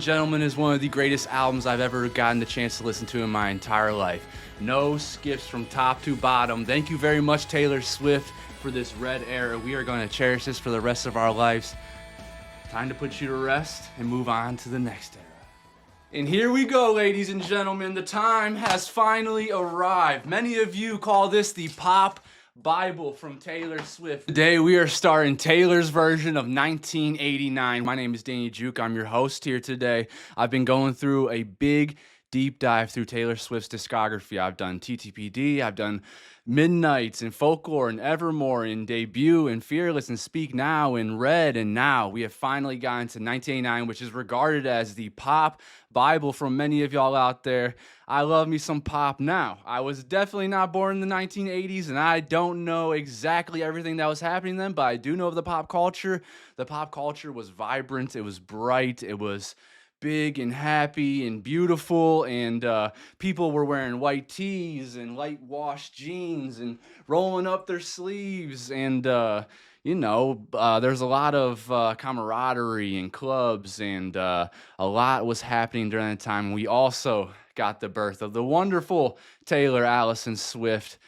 gentlemen, is one of the greatest albums I've ever gotten the chance to listen to in my entire life. No skips from top to bottom. Thank you very much, Taylor Swift, for this Red era. We are going to cherish this for the rest of our lives. Time to put you to rest and move on to the next era. And here we go, ladies and gentlemen. The time has finally arrived. Many of you call this the Pop Bible from Taylor Swift. Today we are starting Taylor's version of 1989. My name is Danny Juke. I'm your host here today. I've been going through a big deep dive through Taylor Swift's discography. I've done TTPD, I've done Midnights and Folklore and Evermore and Debut and Fearless and Speak Now and Red, and now we have finally gotten to 1989, which is regarded as the pop Bible from many of y'all out there. I love me some pop now. I was definitely not born in the 1980s, and I don't know exactly everything that was happening then, but I do know of the pop culture. The pop culture was vibrant, it was bright, it was big and happy and beautiful, and people were wearing white tees and light wash jeans and rolling up their sleeves, and there's a lot of camaraderie in clubs, and a lot was happening during that time. We also got the birth of the wonderful Taylor Allison Swift.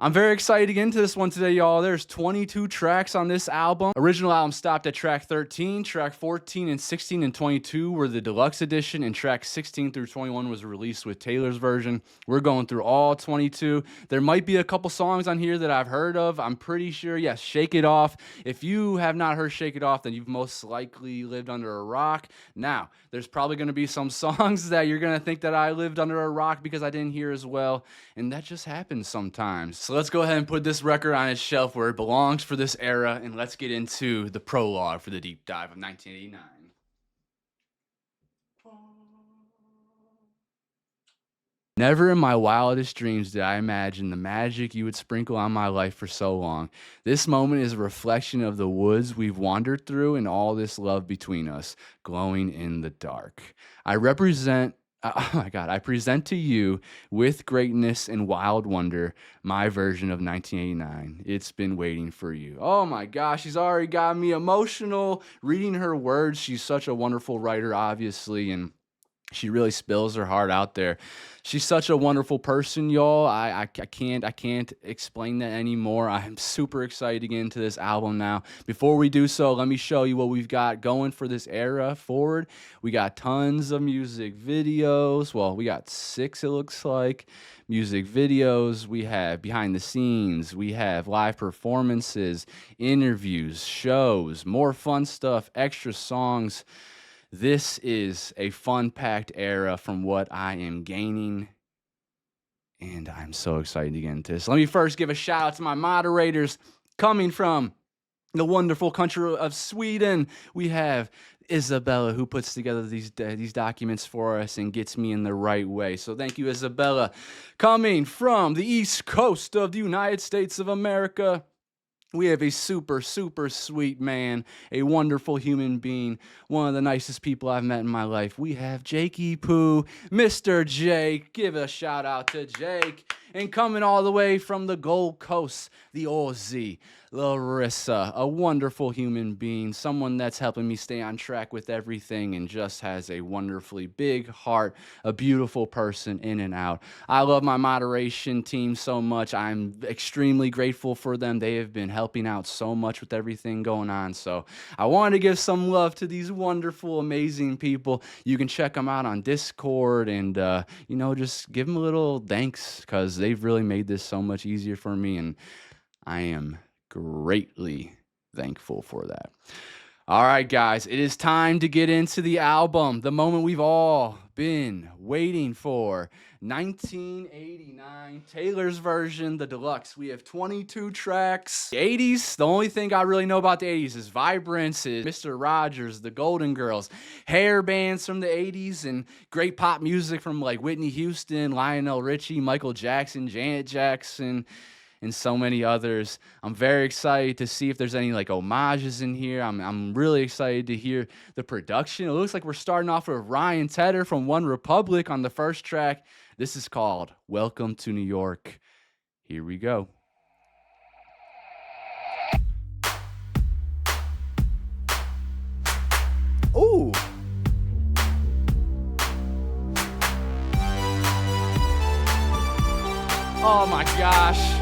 I'm very excited to get into this one today, y'all. There's 22 tracks on this album. Original album stopped at track 13. Track 14 and 16 and 22 were the deluxe edition, and track 16 through 21 was released with Taylor's version. We're going through all 22. There might be a couple songs on here that I've heard of. I'm pretty sure, yes, Shake It Off. If you have not heard Shake It Off, then you've most likely lived under a rock. Now, there's probably going to be some songs that you're going to think that I lived under a rock because I didn't hear as well, and that just happens sometimes. So let's go ahead and put this record on its shelf where it belongs for this era, and let's get into the prologue for the deep dive of 1989. Never in my wildest dreams did I imagine the magic you would sprinkle on my life for so long. This moment is a reflection of the woods we've wandered through and all this love between us, glowing in the dark. I present to you with greatness and wild wonder my version of 1989. It's been waiting for you. Oh my gosh, she's already got me emotional reading her words. She's such a wonderful writer, obviously, and she really spills her heart out there. She's such a wonderful person, y'all. I can't explain that anymore. I'm super excited to get into this album now. Before we do so, let me show you what we've got going for this era forward. We got tons of music videos. Well, we got 6, it looks like. Music videos. We have behind the scenes. We have live performances, interviews, shows, more fun stuff, extra songs. This is a fun-packed era from what I am gaining, and I'm so excited to get into this. Let me first give a shout-out to my moderators. Coming from the wonderful country of Sweden, we have Isabella, who puts together these documents for us and gets me in the right way. So thank you, Isabella. Coming from the East Coast of the United States of America, we have a super, super sweet man, a wonderful human being, one of the nicest people I've met in my life. We have Jakey Poo, Mr. Jake. Give a shout out to Jake. And coming all the way from the Gold Coast, the Aussie, Larissa, a wonderful human being, someone that's helping me stay on track with everything and just has a wonderfully big heart, a beautiful person in and out. I love my moderation team so much. I'm extremely grateful for them. They have been helping out so much with everything going on. So I wanted to give some love to these wonderful, amazing people. You can check them out on Discord and, just give them a little thanks because they've really made this so much easier for me, and I am greatly thankful for that. All right, guys, it is time to get into the album, the moment we've all been waiting for. 1989, Taylor's version, the deluxe. We have 22 tracks. The 80s, the only thing I really know about the 80s is Vibrance, is Mr. Rogers, the Golden Girls, hair bands from the 80s, and great pop music from like Whitney Houston, Lionel Richie, Michael Jackson, Janet Jackson, and so many others. I'm very excited to see if there's any like homages in here. I'm really excited to hear the production. It looks like we're starting off with Ryan Tedder from One Republic on the first track. This is called Welcome to New York. Here we go. Ooh. Oh my gosh.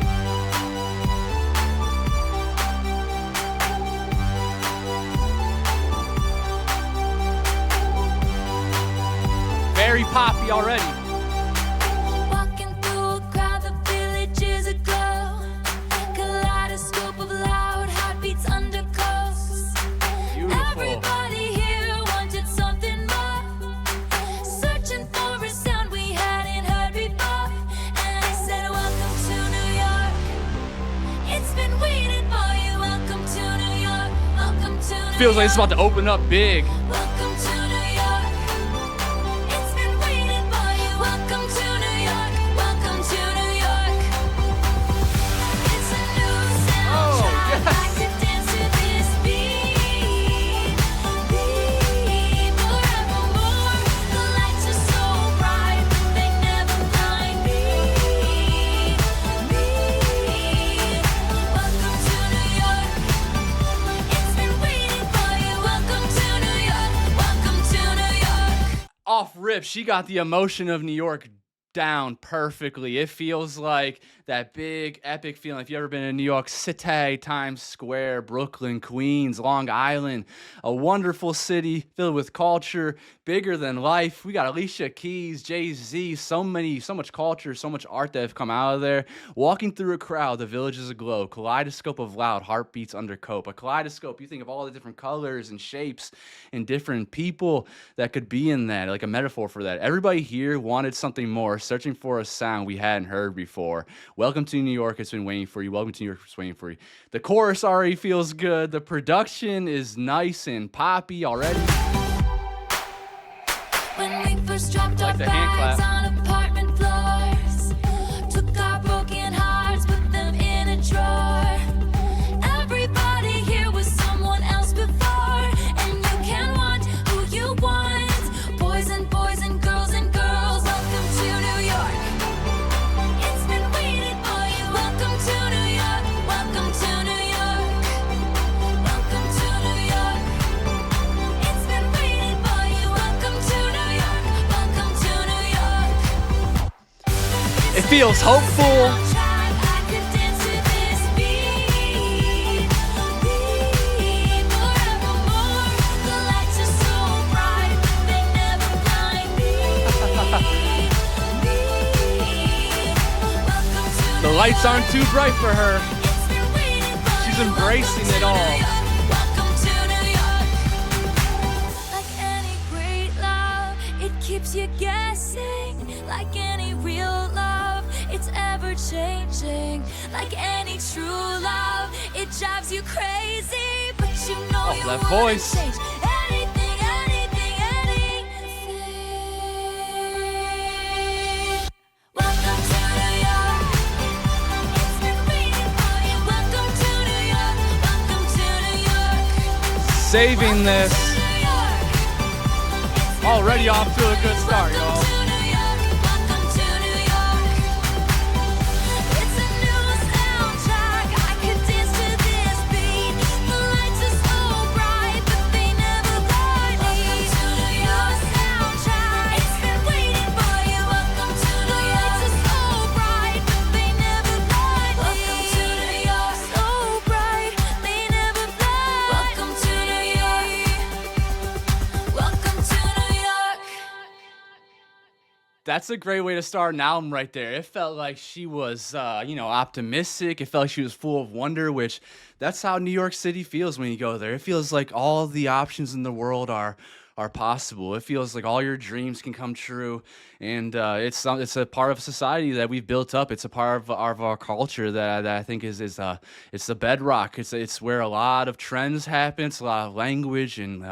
Very poppy already. Walking through a crowd, the village is aglow. Kaleidoscope of loud heartbeats undercoats. Beautiful. Everybody here wanted something more, searching for a sound we hadn't heard before. And I said, welcome to New York. It's been waiting for you. Welcome to New York. Welcome to New York. Feels like it's about to open up big. Welcome to New York. It's been waiting for you. Welcome to New York. Welcome to New York. It's a new soundtrack. yes. I could dance to this beat. Beat forevermore. The lights are so bright, but they never blind me. Welcome to New York. It's been waiting for you. Welcome to New York. Welcome to New York. Off rip, she got the emotion of New York down perfectly. It feels like that big epic feeling. If you've ever been in New York City, Times Square, Brooklyn, Queens, Long Island, a wonderful city filled with culture, bigger than life. We got Alicia Keys, Jay-Z, so much culture, so much art that have come out of there. Walking through a crowd, the village is aglow. Kaleidoscope of loud heartbeats undercoat. A kaleidoscope, you think of all the different colors and shapes and different people that could be in that, like a metaphor for that. Everybody here wanted something more, searching for a sound we hadn't heard before. Welcome to New York, it's been waiting for you. Welcome to New York, it's waiting for you. The chorus already feels good. The production is nice and poppy already. When we first dropped Like our the hand bags clap. on apartment floors, took our broken hearts, put them in a drawer. Everybody here was someone else before, and you can want who you want. Boys and girls and girls. Welcome to New York. It's been waiting for you. Welcome to New York. Welcome to New York. Welcome to New York. It's been waiting for you. Welcome to New York. Welcome to New York. It feels hopeful. I could dance to this beat. Beat forevermore. The lights are so bright, but they never blind me. Welcome to The lights aren't too bright for her. It's been waiting for She's you. embracing Welcome it to all. New York. Welcome to New York. Like any great love, it keeps you guessing. Like any real love, it's ever changing. Like any true love, it drives you crazy. But you know you that wouldn't voice. change anything, anything. Welcome to New York. It's been waiting for you. Welcome to New York. Welcome to New York. Saving this. New York. It's been Already off to a good start, Welcome y'all. to New York. Welcome to New York. It's a new soundtrack. I could dance to this beat. The lights are so bright, but they never blind me. Welcome to New York soundtrack. It's been waiting for you. Welcome to New York. The lights are so bright, but they never blind me. Welcome to New York. So bright, they never blind. Welcome to New York. Welcome to New York. That's a great way to start an album right there. It felt like she was, optimistic. It felt like she was full of wonder, which that's how New York City feels when you go there. It feels like all the options in the world are possible. It feels like all your dreams can come true, and it's a part of society that we've built up. It's a part of our culture that I think is it's the bedrock. It's where a lot of trends happen. It's a lot of language and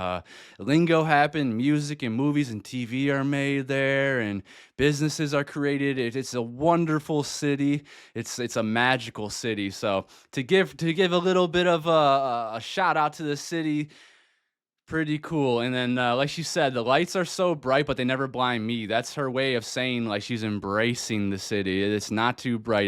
lingo happen. Music and movies and TV are made there, and businesses are created. It's a wonderful city. It's a magical city. So to give a little bit of a shout out to the city. Pretty cool. And then, like she said, the lights are so bright, but they never blind me. That's her way of saying, like, she's embracing the city. It's not too bright.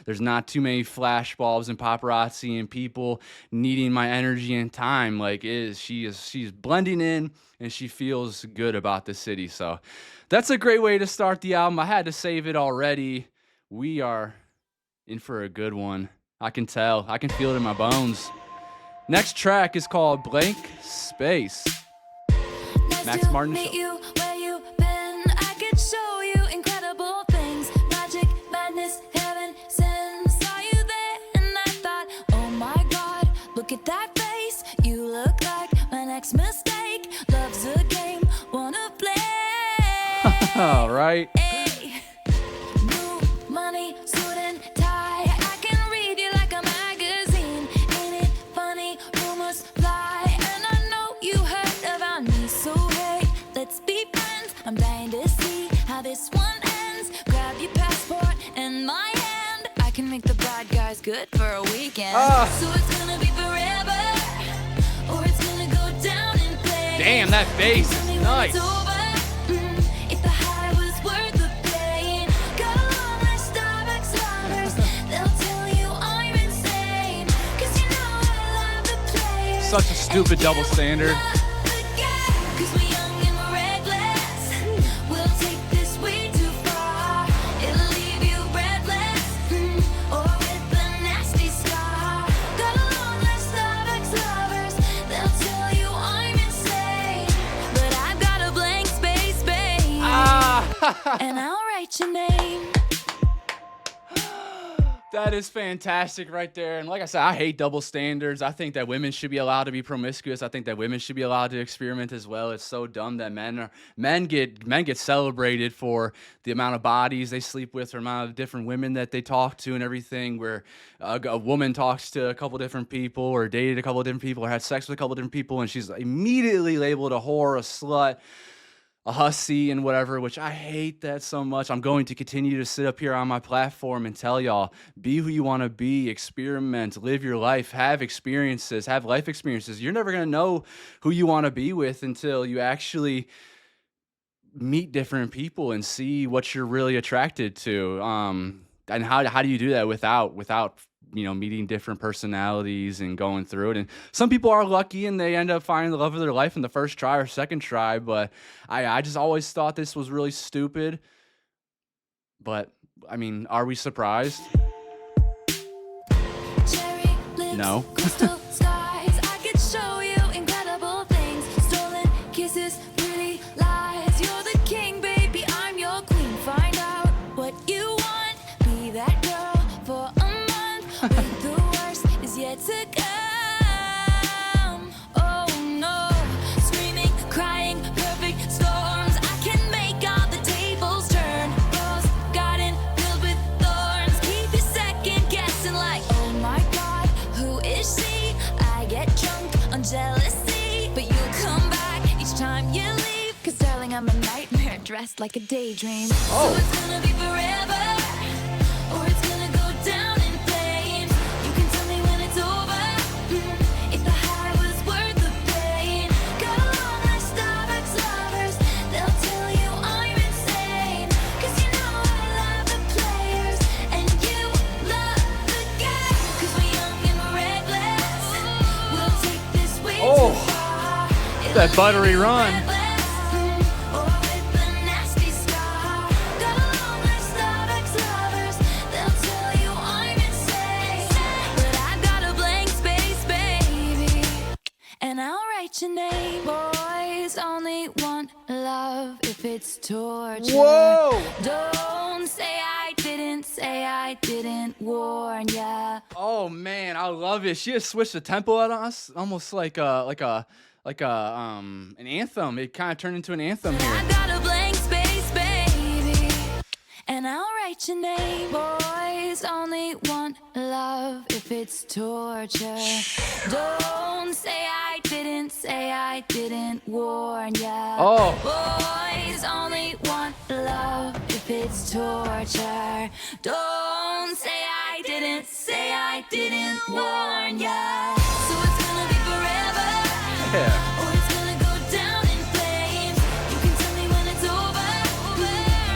There's not too many flash bulbs and paparazzi and people needing my energy and time. Like, she's blending in, and she feels good about the city. So that's a great way to start the album. I had to save it already. We are in for a good one. I can tell. I can feel it in my bones. Next track is called Blank Space. Nice Max to Martin meet Show. you, where you been? I could show you incredible things. Magic, madness, heaven, sin. Saw you there and I thought, oh my God, look at that face. You look like my next mistake. Love's a game, wanna play. All right. Hey, blue money, suit and tie. I can read you like a magazine. Ain't it funny? Rumors fly, and I know you heard about me. So hey, let's be friends. I'm dying to see how this one ends. Grab your passport and my hand. I can make the bad guys good for a weekend. So it's gonna be forever, or it's gonna go down in flames. Damn, that bass Tell me is when nice. it's over. If the high was worth the pain. Got along like Starbucks lovers. They'll tell you I'm insane. 'Cause you know I love the players. Such a stupid And double you standard. love the game. 'Cause we're young and we're reckless. We'll take this way too far. It'll leave you breathless, or with a nasty scar. Got along like Starbucks lovers. They'll tell you I'm insane. But I've got a blank space, babe. And I'll write your name. That is fantastic right there. And like I said, I hate double standards. I think that women should be allowed to be promiscuous. I think that women should be allowed to experiment as well. It's so dumb that men get celebrated for the amount of bodies they sleep with, or amount of different women that they talk to and everything, where a woman talks to a couple different people or dated a couple different people or had sex with a couple different people, and she's immediately labeled a whore, a slut, a hussy, and whatever, which I hate that so much. I'm going to continue to sit up here on my platform and tell y'all, be who you want to be, experiment, live your life, have experiences, have life experiences. You're never going to know who you want to be with until you actually meet different people and see what you're really attracted to. And how do you do that without meeting different personalities and going through it? And some people are lucky and they end up finding the love of their life in the first try or second try, but I just always thought this was really stupid. But I mean, are we surprised? Cherry lips, No. crystal skies. I could show you incredible things. Stolen kisses, pretty lies. You're the king, baby. I'm your queen. Find out what you want. Be that girl for a month. Wait, the worst is yet to come. Oh no, screaming, crying, perfect storms. I can make all the tables turn. Rose garden filled with thorns. Keep you second guessing like, oh my God, who is she? I get drunk on jealousy, but you come back each time you leave. 'Cause darling, I'm a nightmare dressed like a daydream. So it's gonna be forever, or it's gonna go down in flames. You can tell me when it's over, if the high was worth the pain. Got along like Starbucks lovers. They'll tell you I'm insane. 'Cause you know I love the players, and you love the game. 'Cause we're young and we're reckless. We'll take this way too far. It'll That buttery leave you run. breathless, or with a nasty scar. Got along like Starbucks lovers. They'll tell you I'm insane. But I've got a blank space, baby, and I'll write your name. Boys only want love if it's torture. Whoa! Don't say I didn't warn ya. Oh man, I love it. She just switched the tempo out on us, almost like an anthem. It kind of turned into an anthem But here. I got a blank space, baby, and I'll write your name. Boys only want love if it's torture. Don't say I didn't warn ya. Oh. Boys only want love if it's torture. Don't say I didn't warn ya. So it's gonna be forever. Yeah. Or it's gonna go down in flames. You can tell me when it's over,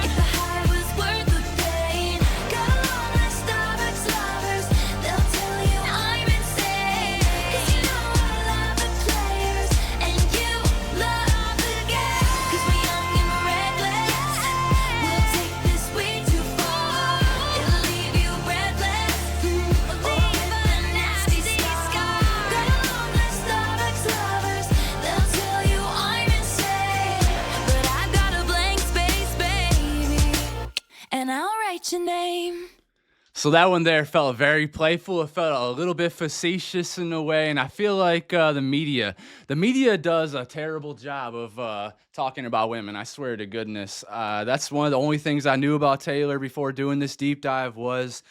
if the high was worth the pain. Got along like Starbucks lovers. They'll tell you I'm insane. 'Cause you know I love the players, and you love the game. 'Cause we're young and we're reckless. We'll take this way too far. It'll what's your name? So that one there felt very playful. It felt a little bit facetious in a way, and I feel like the media does a terrible job of talking about women. I swear to goodness, that's one of the only things I knew about Taylor before doing this deep dive was,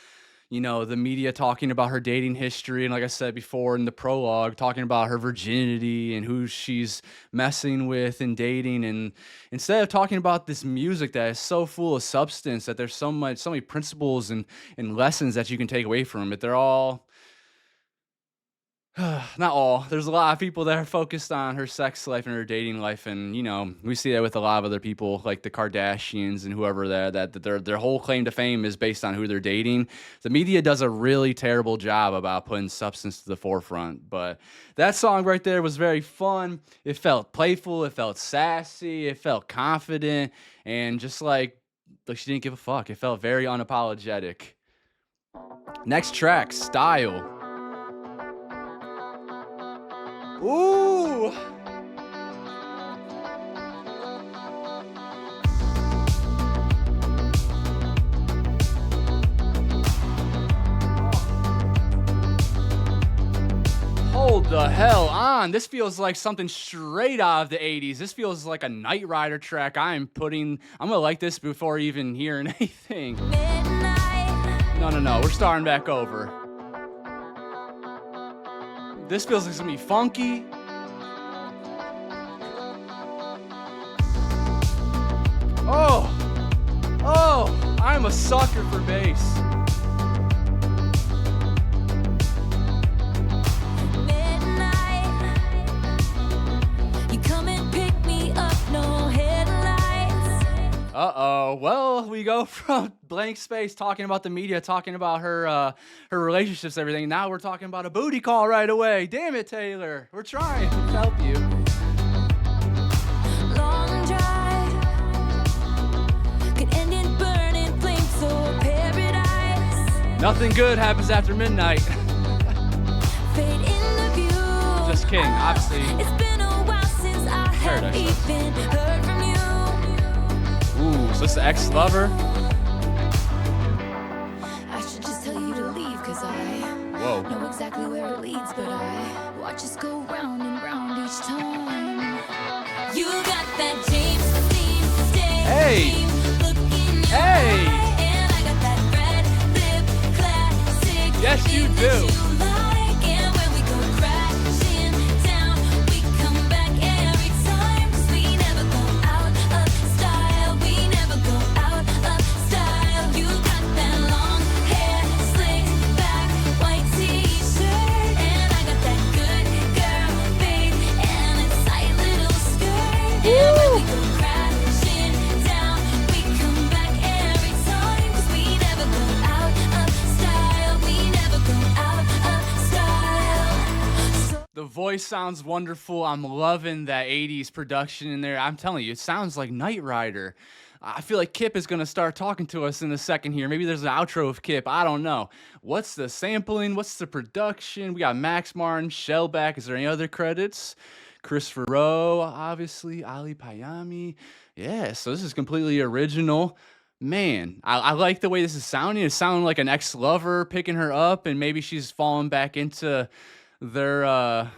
you know, the media talking about her dating history, and like I said before in the prologue, talking about her virginity and who she's messing with and dating, and instead of talking about this music that is so full of substance, that there's so many principles and lessons that you can take away from it. They're all not all. There's a lot of people that are focused on her sex life and her dating life, and you know we see that with a lot of other people, like the Kardashians and whoever that their whole claim to fame is based on who they're dating. The media does a really terrible job about putting substance to the forefront. But that song right there was very fun. It felt playful. It felt sassy. It felt confident, and just like she didn't give a fuck. It felt very unapologetic. Next track, Style. Ooh! Hold the hell on. This feels like something straight out of the 80s. This feels like a Knight Rider track. I'm gonna like this before even hearing anything. No. We're starting back over. This feels like it's gonna be funky. Oh, I'm a sucker for bass. Uh-oh. Well, we go from blank space talking about the media, talking about her relationships, everything. Now we're talking about a booty call right away. Damn it, Taylor. We're trying to help you. Long drive could end in burning flames or paradise. Nothing good happens after midnight. Fade in the view. Just kidding, obviously. It's been a while since I have Paradise. even heard from you. Ooh, so this is the ex-lover? I should just tell you to leave, cause I know exactly where it leads, but I watch us go round and round each time. You got that James Dean Hey! look in your Hey! eye, and I got that red lip classic. Yes, you do. You like, and when we go crashing down, we come back every time, 'cause we never go out of style. We never go out of style. You got that long hair, slicked back, white t-shirt, and I got that good girl face and a tight little skirt. And when we go crashing down, we come back every time, 'cause we never go out of style. We never go out of style. The voice sounds wonderful. I'm loving that 80s production in there. I'm telling you, it sounds like Knight Rider. I feel like Kip is going to start talking to us in a second here. Maybe there's an outro of Kip. I don't know. What's the sampling? What's the production? We got Max Martin, Shellback. Is there any other credits? Christopher Rowe, obviously. Ali Payami. Yeah, so this is completely original. Man, I like the way this is sounding. It's sounding like an ex-lover picking her up, and maybe she's falling back into their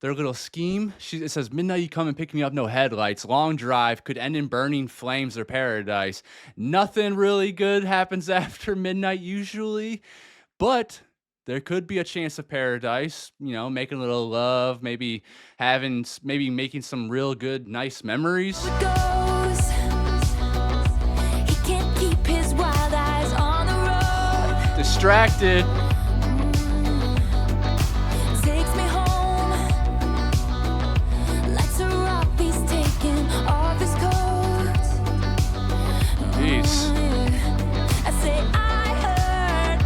little scheme. It says, midnight you come and pick me up, no headlights. Long drive could end in burning flames or paradise. Nothing really good happens after midnight usually, but there could be a chance of paradise. You know, making a little love, maybe making some real good, nice memories. Goes. He can't keep his wild eyes on the road. Distracted. Takes me home. Lights are off, he's taking off his coat. Jeez. I say I heard,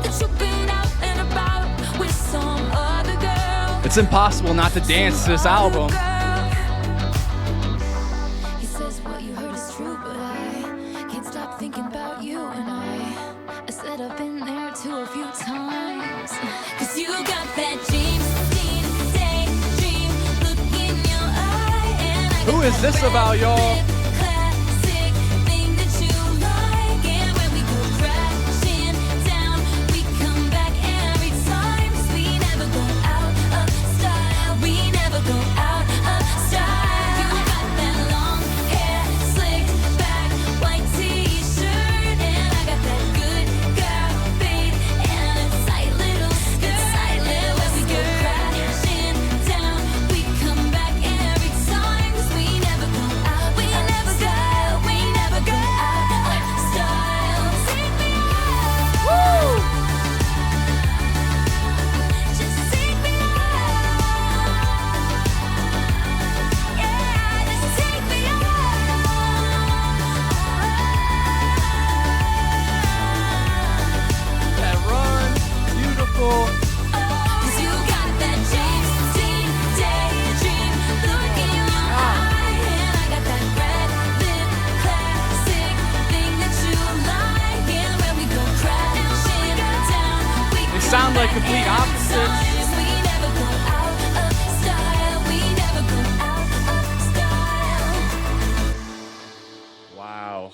that you've been out and about with some other girl. It's impossible not to dance to this album. He says what you heard is true, but I can't stop thinking about you. And I said I've been there too a few times. 'Cause you got that James Dean daydream look in your eye, and I got Who is that this about, y'all? red classic thing that you like. And when opposites. We never go out of style. We never go out of style. Wow.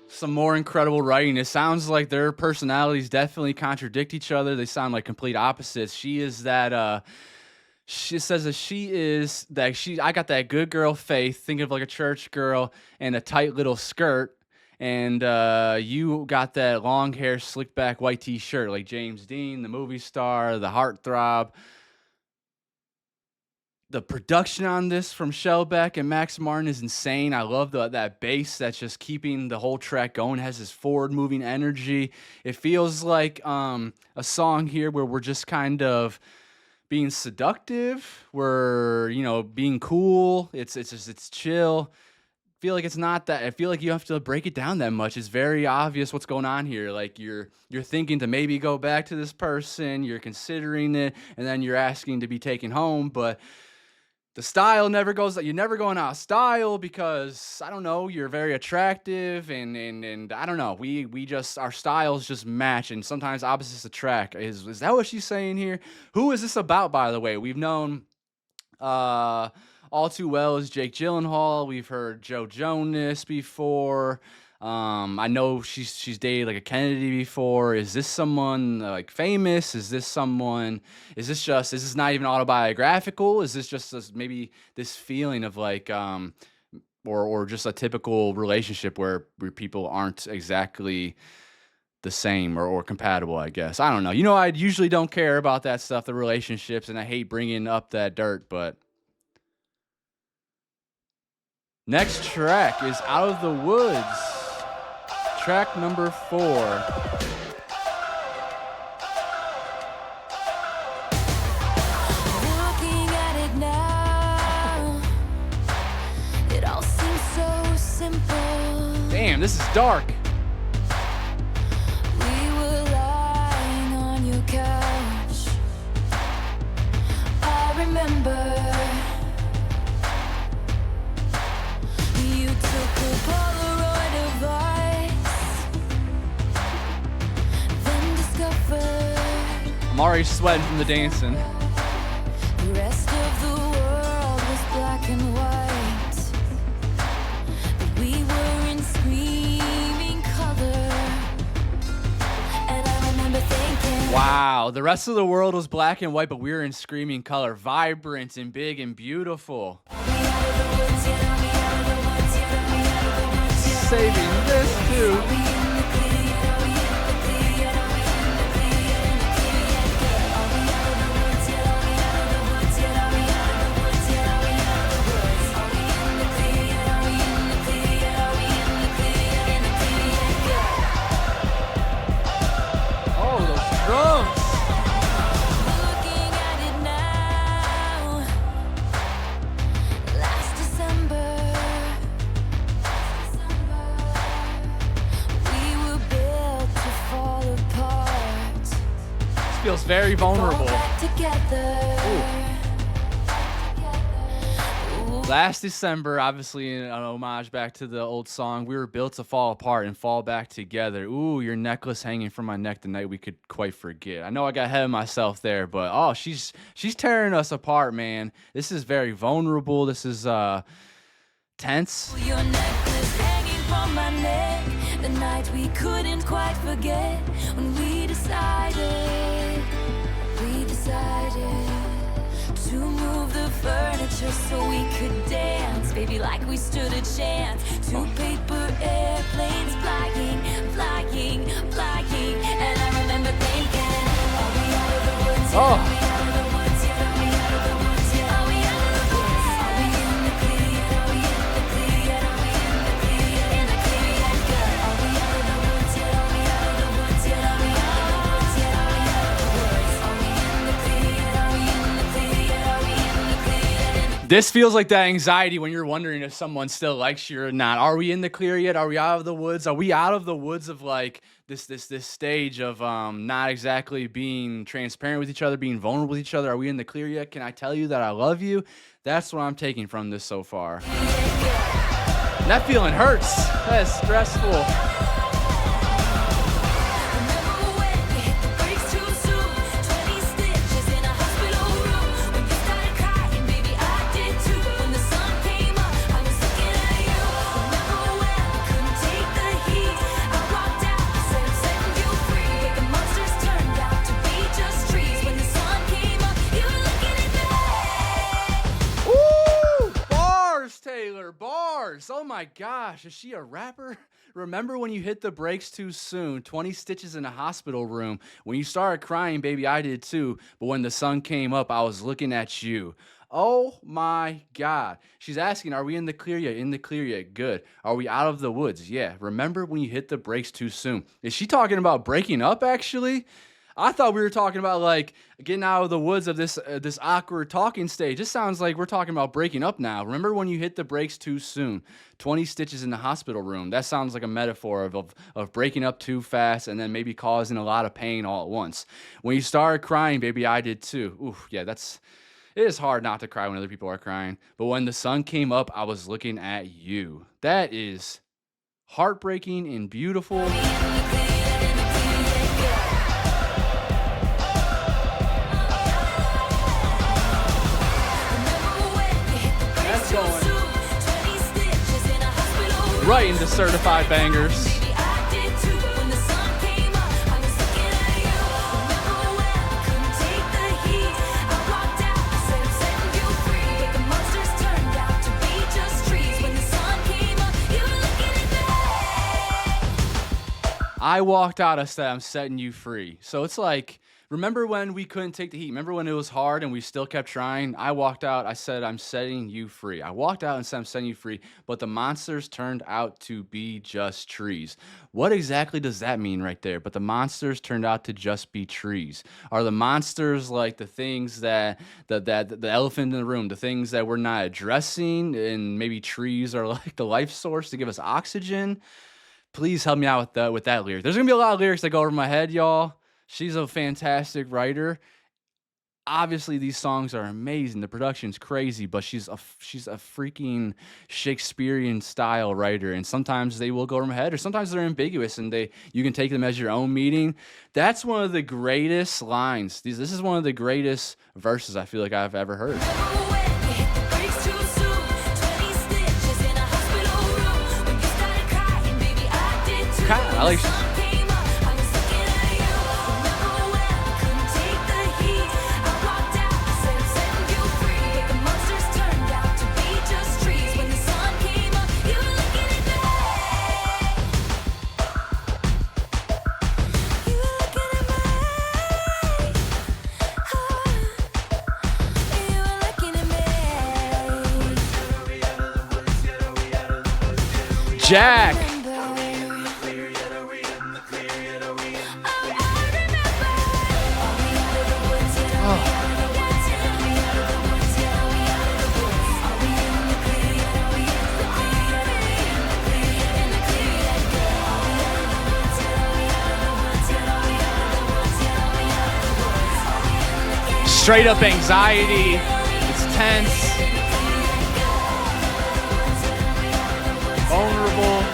Some more incredible writing. It sounds like their personalities definitely contradict each other. They sound like complete opposites. She is that she says that I got that good girl faith, think of like a church girl and a tight little skirt. And you got that long hair, slick back white t-shirt like James Dean, the movie star, the heartthrob. The production on this from Shellback and Max Martin is insane. I love that bass that's just keeping the whole track going. It has this forward-moving energy. It feels like a song here where we're just kind of being seductive. We're, being cool. It's chill. Feel like it's not that. I feel like you have to break it down that much. It's very obvious what's going on here. Like you're thinking to maybe go back to this person. You're considering it, and then you're asking to be taken home, but the style never goes. You're never going out of style because I don't know. You're very attractive, and I don't know. We just our styles just match, and sometimes opposites attract. Is that what she's saying here? Who is this about, by the way? We've known All Too Well is Jake Gyllenhaal. We've heard Joe Jonas before. I know she's dated like a Kennedy before. Is this someone like famous? Is this not even autobiographical? Is this just maybe this feeling of like or just a typical relationship where people aren't exactly the same or compatible, I guess. I don't know. I usually don't care about that stuff, the relationships, and I hate bringing up that dirt, but next track is Out of the Woods. Track number 4. Looking at it now, it all seems so simple. Damn, this is dark. We were lying on your couch. I remember you took a Polaroid of us, then discovered I'm already sweating from the dancing. the rest of the world was black and white. But we were in screaming color. And I remember thinking, Wow, the rest of the world was black and white, but we were in screaming color, vibrant and big and beautiful. Saving this too. Oh, those drums. looking at it now. Last December, we were built to fall apart. This feels very Fall vulnerable. back together. Last December, obviously an homage back to the old song, we were built to fall apart and fall back together. Ooh, your necklace hanging from my neck the night we could quite forget. I know I got ahead of myself there, but oh, she's tearing us apart, man. This is very vulnerable. This is tense. Your necklace hanging from my neck. The night we couldn't quite forget. When we decided to move the furniture so we could dance, baby, like we stood a chance. 2 paper airplanes flying, flying, flying. And I remember thinking, are we out of the woods? Oh. Are we out of the woods? Are we out of the woods? Are we out of the woods? Are we in the clear? Are we in the clear? Are we in the clear? In the clear, girl. Are we out of the woods? Are we out of the woods? Are we out of the woods? Are we out of the woods? Are we in the clear? Are we in the clear? Are we in the clear? This feels like that anxiety when you're wondering if someone still likes you or not. Are we in the clear yet? Are we out of the woods? Are we out of the woods of like this stage of not exactly being transparent with each other, being vulnerable with each other? Are we in the clear yet? Can I tell you that I love you? That's what I'm taking from this so far. And that feeling hurts. That is stressful. Remember when you hit the brakes too soon? 20 stitches my gosh, is she a rapper? Remember when you hit the brakes too soon? 20 stitches in a hospital room. When you started crying, baby, I did too. But when the sun came up, I was looking at you. Oh my God. She's asking, are we in the clear yet? In the clear yet? Good. Are we out of the woods? Yeah. Remember when you hit the brakes too soon? Is she talking about breaking up actually? I thought we were talking about like getting out of the woods of this awkward talking stage. This sounds like we're talking about breaking up now. Remember when you hit the brakes too soon? 20 stitches in the hospital room. That sounds like a metaphor of breaking up too fast and then maybe causing a lot of pain all at once. When you started crying, baby, I did too. Ooh, yeah, it is hard not to cry when other people are crying. But when the sun came up, I was looking at you. That is heartbreaking and beautiful. Right into certified bangers. I walked out, I said, I'm setting you free. So it's like, remember when we couldn't take the heat? Remember when it was hard and we still kept trying? I walked out, I said, I'm setting you free. I walked out and said, I'm setting you free, but the monsters turned out to be just trees. What exactly does that mean right there? But the monsters turned out to just be trees. Are the monsters like the things that the elephant in the room, the things that we're not addressing, and maybe trees are like the life source to give us oxygen? Please help me out with that lyric. There's gonna be a lot of lyrics that go over my head, y'all. She's a fantastic writer. Obviously, these songs are amazing. The production's crazy, but she's a freaking Shakespearean style writer. And sometimes they will go over my head, or sometimes they're ambiguous, and you can take them as your own meaning. That's one of the greatest lines. This is one of the greatest verses I feel like I've ever heard. I like. Jack. Straight up anxiety. It's tense. Vulnerable.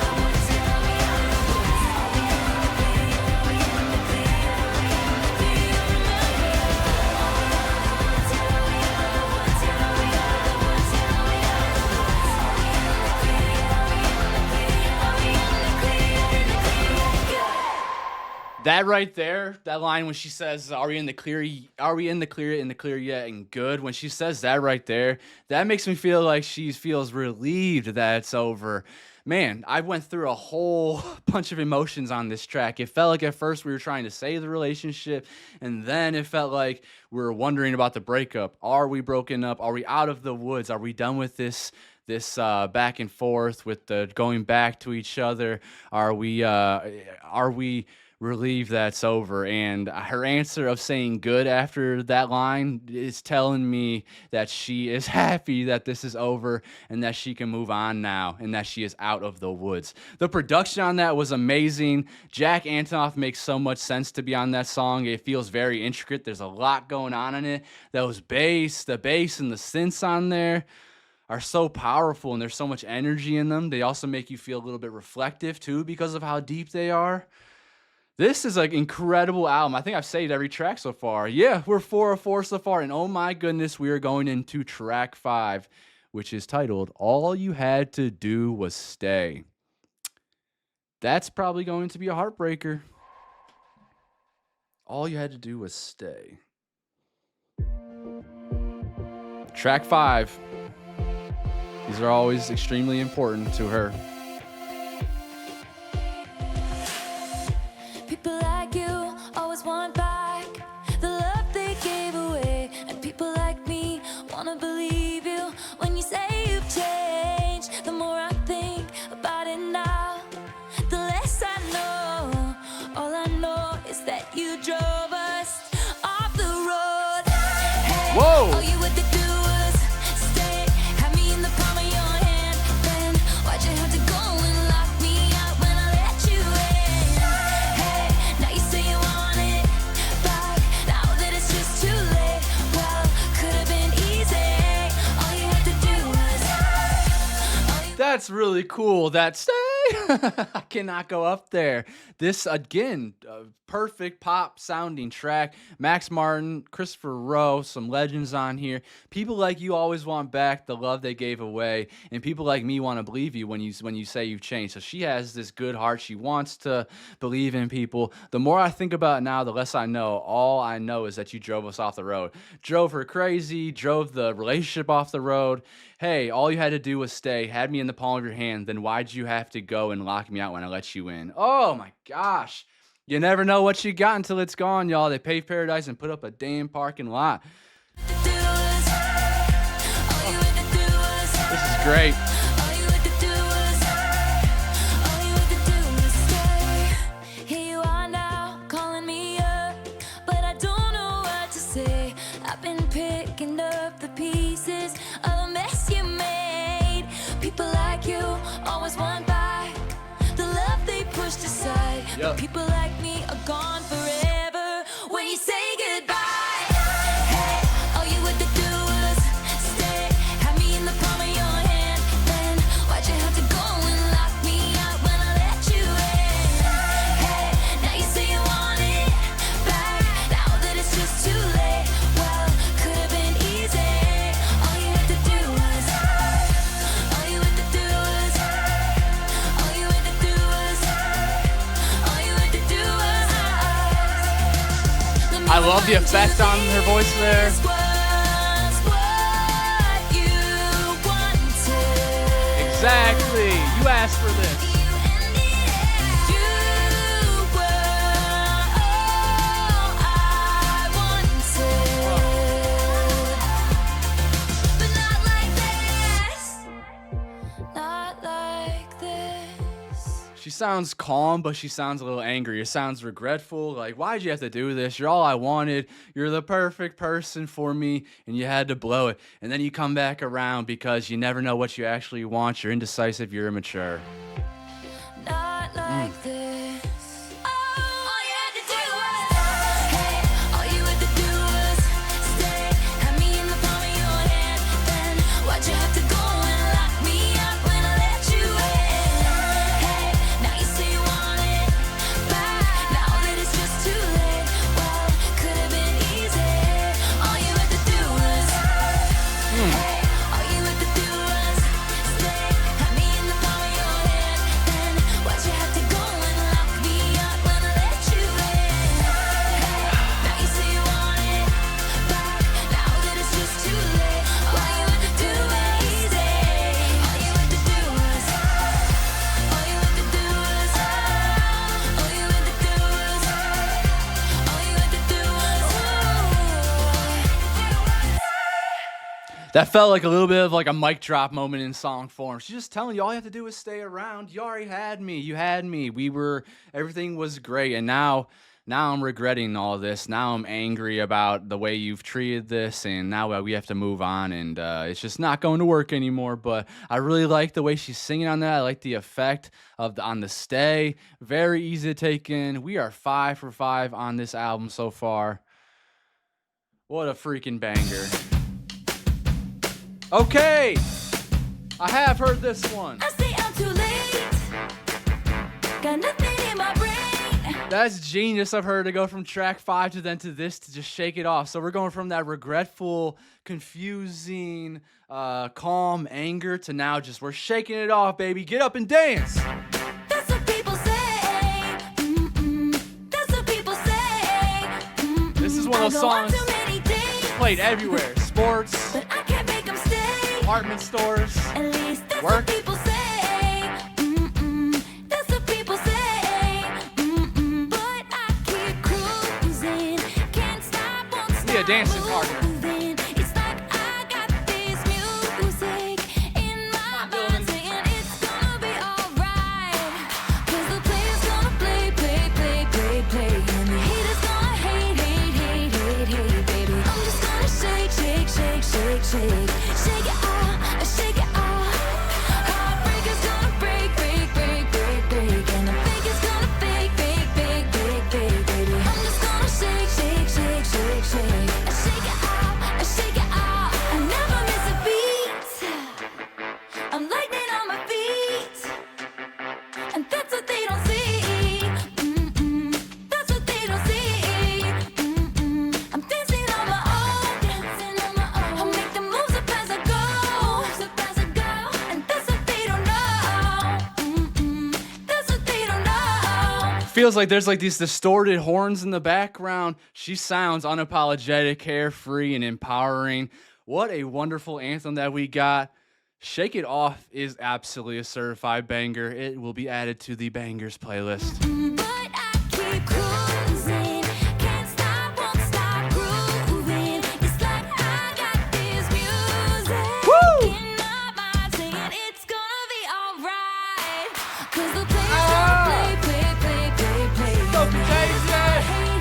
That right there, that line when she says, "Are we in the clear? Are we in the clear yet?" And good. When she says that right there, that makes me feel like she feels relieved that it's over. Man, I went through a whole bunch of emotions on this track. It felt like at first we were trying to save the relationship, and then it felt like we were wondering about the breakup. Are we broken up? Are we out of the woods? Are we done with this back and forth with the going back to each other? Are we relieved that's over? And her answer of saying good after that line is telling me that she is happy that this is over and that she can move on now and that she is out of the woods. The production on that was amazing. Jack Antonoff makes so much sense to be on that song. It feels very intricate. There's a lot going on in it. The bass and the synths on there are so powerful, and there's so much energy in them. They also make you feel a little bit reflective too because of how deep they are. This is an incredible album. I think I've saved every track so far. Yeah, we're 4 of 4 so far. And oh my goodness, we are going into track 5, which is titled All You Had to Do Was Stay. That's probably going to be a heartbreaker. All you had to do was stay. Track 5. These are always extremely important to her. People like you always want back the love they gave away, and people like me wanna believe you when you say you've changed. The more I think about it now, the less I know. All I know is that you drove us off the road. Hey, Whoa! all you had to do was stay, had me in the palm of your hand. Then why'd you have to go and lock me out when I let you in? Hey, now you say you want it back, now that it's just too late. Well, could have been easy. All you had to do was That's really cool. That stay. I cannot go up there. This again, perfect pop sounding track. Max Martin, Christopher Rowe, some legends on here. People like you always want back the love they gave away, and people like me want to believe you when you say you've changed. So she has this good heart. She wants to believe in people. The more I think about it now, the less I know. All I know is that you drove us off the road, drove her crazy, drove the relationship off the road. Hey, all you had to do was stay, had me in the palm of your hand. Then why'd you have to go and lock me out when I let you in? Oh my gosh. You never know what you got until it's gone, y'all. They paved paradise and put up a damn parking lot. This is great. Here you are now, calling me up, but I don't know what to say. I've been picking up the pieces of the mess you made. People like you always want back the love they pushed aside. Yup. But people like me are gone forever when you say goodbye. Hey, all you had to do was stay, had me in the palm of your hand. Then why'd you have to go and lock me out when I let you in? Hey, now you say you want it back, now that it's just too late. Well, could have been easy. All you had to do was, all you had to do was, all you had to do was, all you had to do was. I love the effect on her voice there. This was what you wanted. Exactly. You asked for this. You were all I wanted, but not like this. Not like this. She sounds calm, but she sounds a little angry. It sounds regretful. Like, why'd you have to do this? You're all I wanted. You're the perfect person for me, and you had to blow it. And then you come back around because you never know what you actually want. You're indecisive. You're immature. Not like this. All you had to do was, hey, all you had to do was stay, had me in the palm of your hand. Then why'd you have to go and lock me out when I let you in? Hey, now you say you want it back, now that it's just too late. Well, could have been easy. All you had to do was, hey, all you had to do was stay, had me in the palm of your hand. Then why'd you have to go and lock me out when I let you in? Hey, now you say you want it back, now that it's just too late. All you had to do was easy. All you had to do was, all you had to do was, all you had to do was, all you had to do was. That felt like a little bit of like a mic drop moment in song form. She's just telling you all you have to do is stay around. You already had me. You had me. Everything was great. And now I'm regretting all this. Now I'm angry about the way you've treated this. And now we have to move on. And it's just not going to work anymore. But I really like the way she's singing on that. I like the effect on the stay. Very easy to take in. We are 5 for 5 on this album so far. What a freaking banger. Okay, I have heard this one. I say I'm too late. Got nothing in my brain. That's genius of her to go from track 5 to this to just shake it off. So we're going from that regretful, confusing, calm anger to now just we're shaking it off, baby. Get up and dance. That's what people say. That's what people say. This is one of those I go on songs too many days, played everywhere. Sports, but I can't make them stay. department stores. At least that's Work. what people say. That's what people say. But I keep cruising. Can't stop, won't stop. Be a dancing partner. moving. It's like I got this music in my mind saying it's gonna be alright. 'Cause the player's gonna play. And the hater's gonna hate, baby. I'm just gonna shake. Shake it off. Heartbreaker's gonna break. And the fake is gonna fake, baby. I'm just gonna shake. I shake it off. I never miss a beat. I'm lightning on my feet. And that's what they don't see. That's what they don't see. I'm dancing on my own. I'll make the moves up as I go. And that's what they don't know. That's what they don't know. Feels like there's like these distorted horns in the background. She sounds unapologetic, carefree, and empowering. What a wonderful anthem that we got. Shake It Off is absolutely a certified banger. It will be added to the bangers playlist. But I keep cruising. Can't stop, won't stop grooving. It's like I got this music in my mind saying it's gonna be alright. 'Cause the player's gonna play. Sophie Daisy. Hey,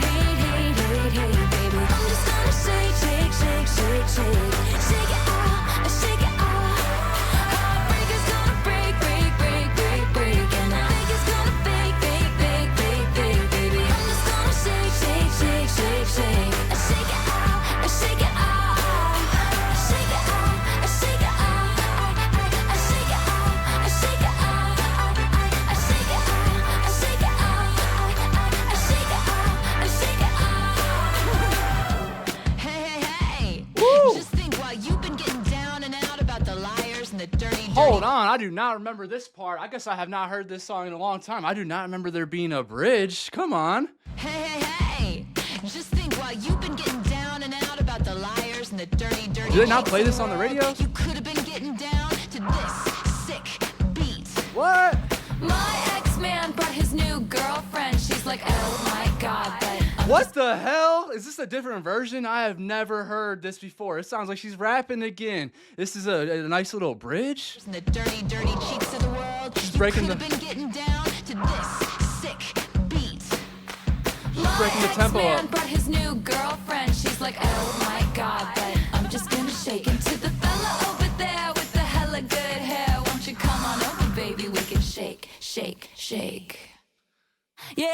baby. I'm just gonna shake. Shake it off. Heartbreaker's gonna break. And the fake is gonna fake, baby. I'm just gonna shake. I shake it off. I shake it off. I shake it off. I shake it off. I shake it off. I shake it off. I shake it off. I shake it off. I shake it off. I shake it off. Hey. Just think while you've been getting down and out about the liars and the dirty. Hold on, I do not remember this part. I guess I have not heard this song in a long time. I do not remember there being a bridge. Come on. Hey. Just think while you've been getting down and out about the liars and the dirty. Do they not cheats play in this the on the world, radio? You could have been getting down to this sick beat. What? My ex-man brought his new girlfriend. She's like, oh my god, but What the hell? Is this a different version? I have never heard this before. It sounds like she's rapping again. This is a nice little bridge. And the dirty cheats of the world. You breaking could have been getting down to this sick beat. Breaking the tempo ex-man up. brought his new girlfriend. She's like, oh my god, but I'm just gonna shake into the fella over there with the hella good hair. Won't you come on over, baby? We can shake. Yeah.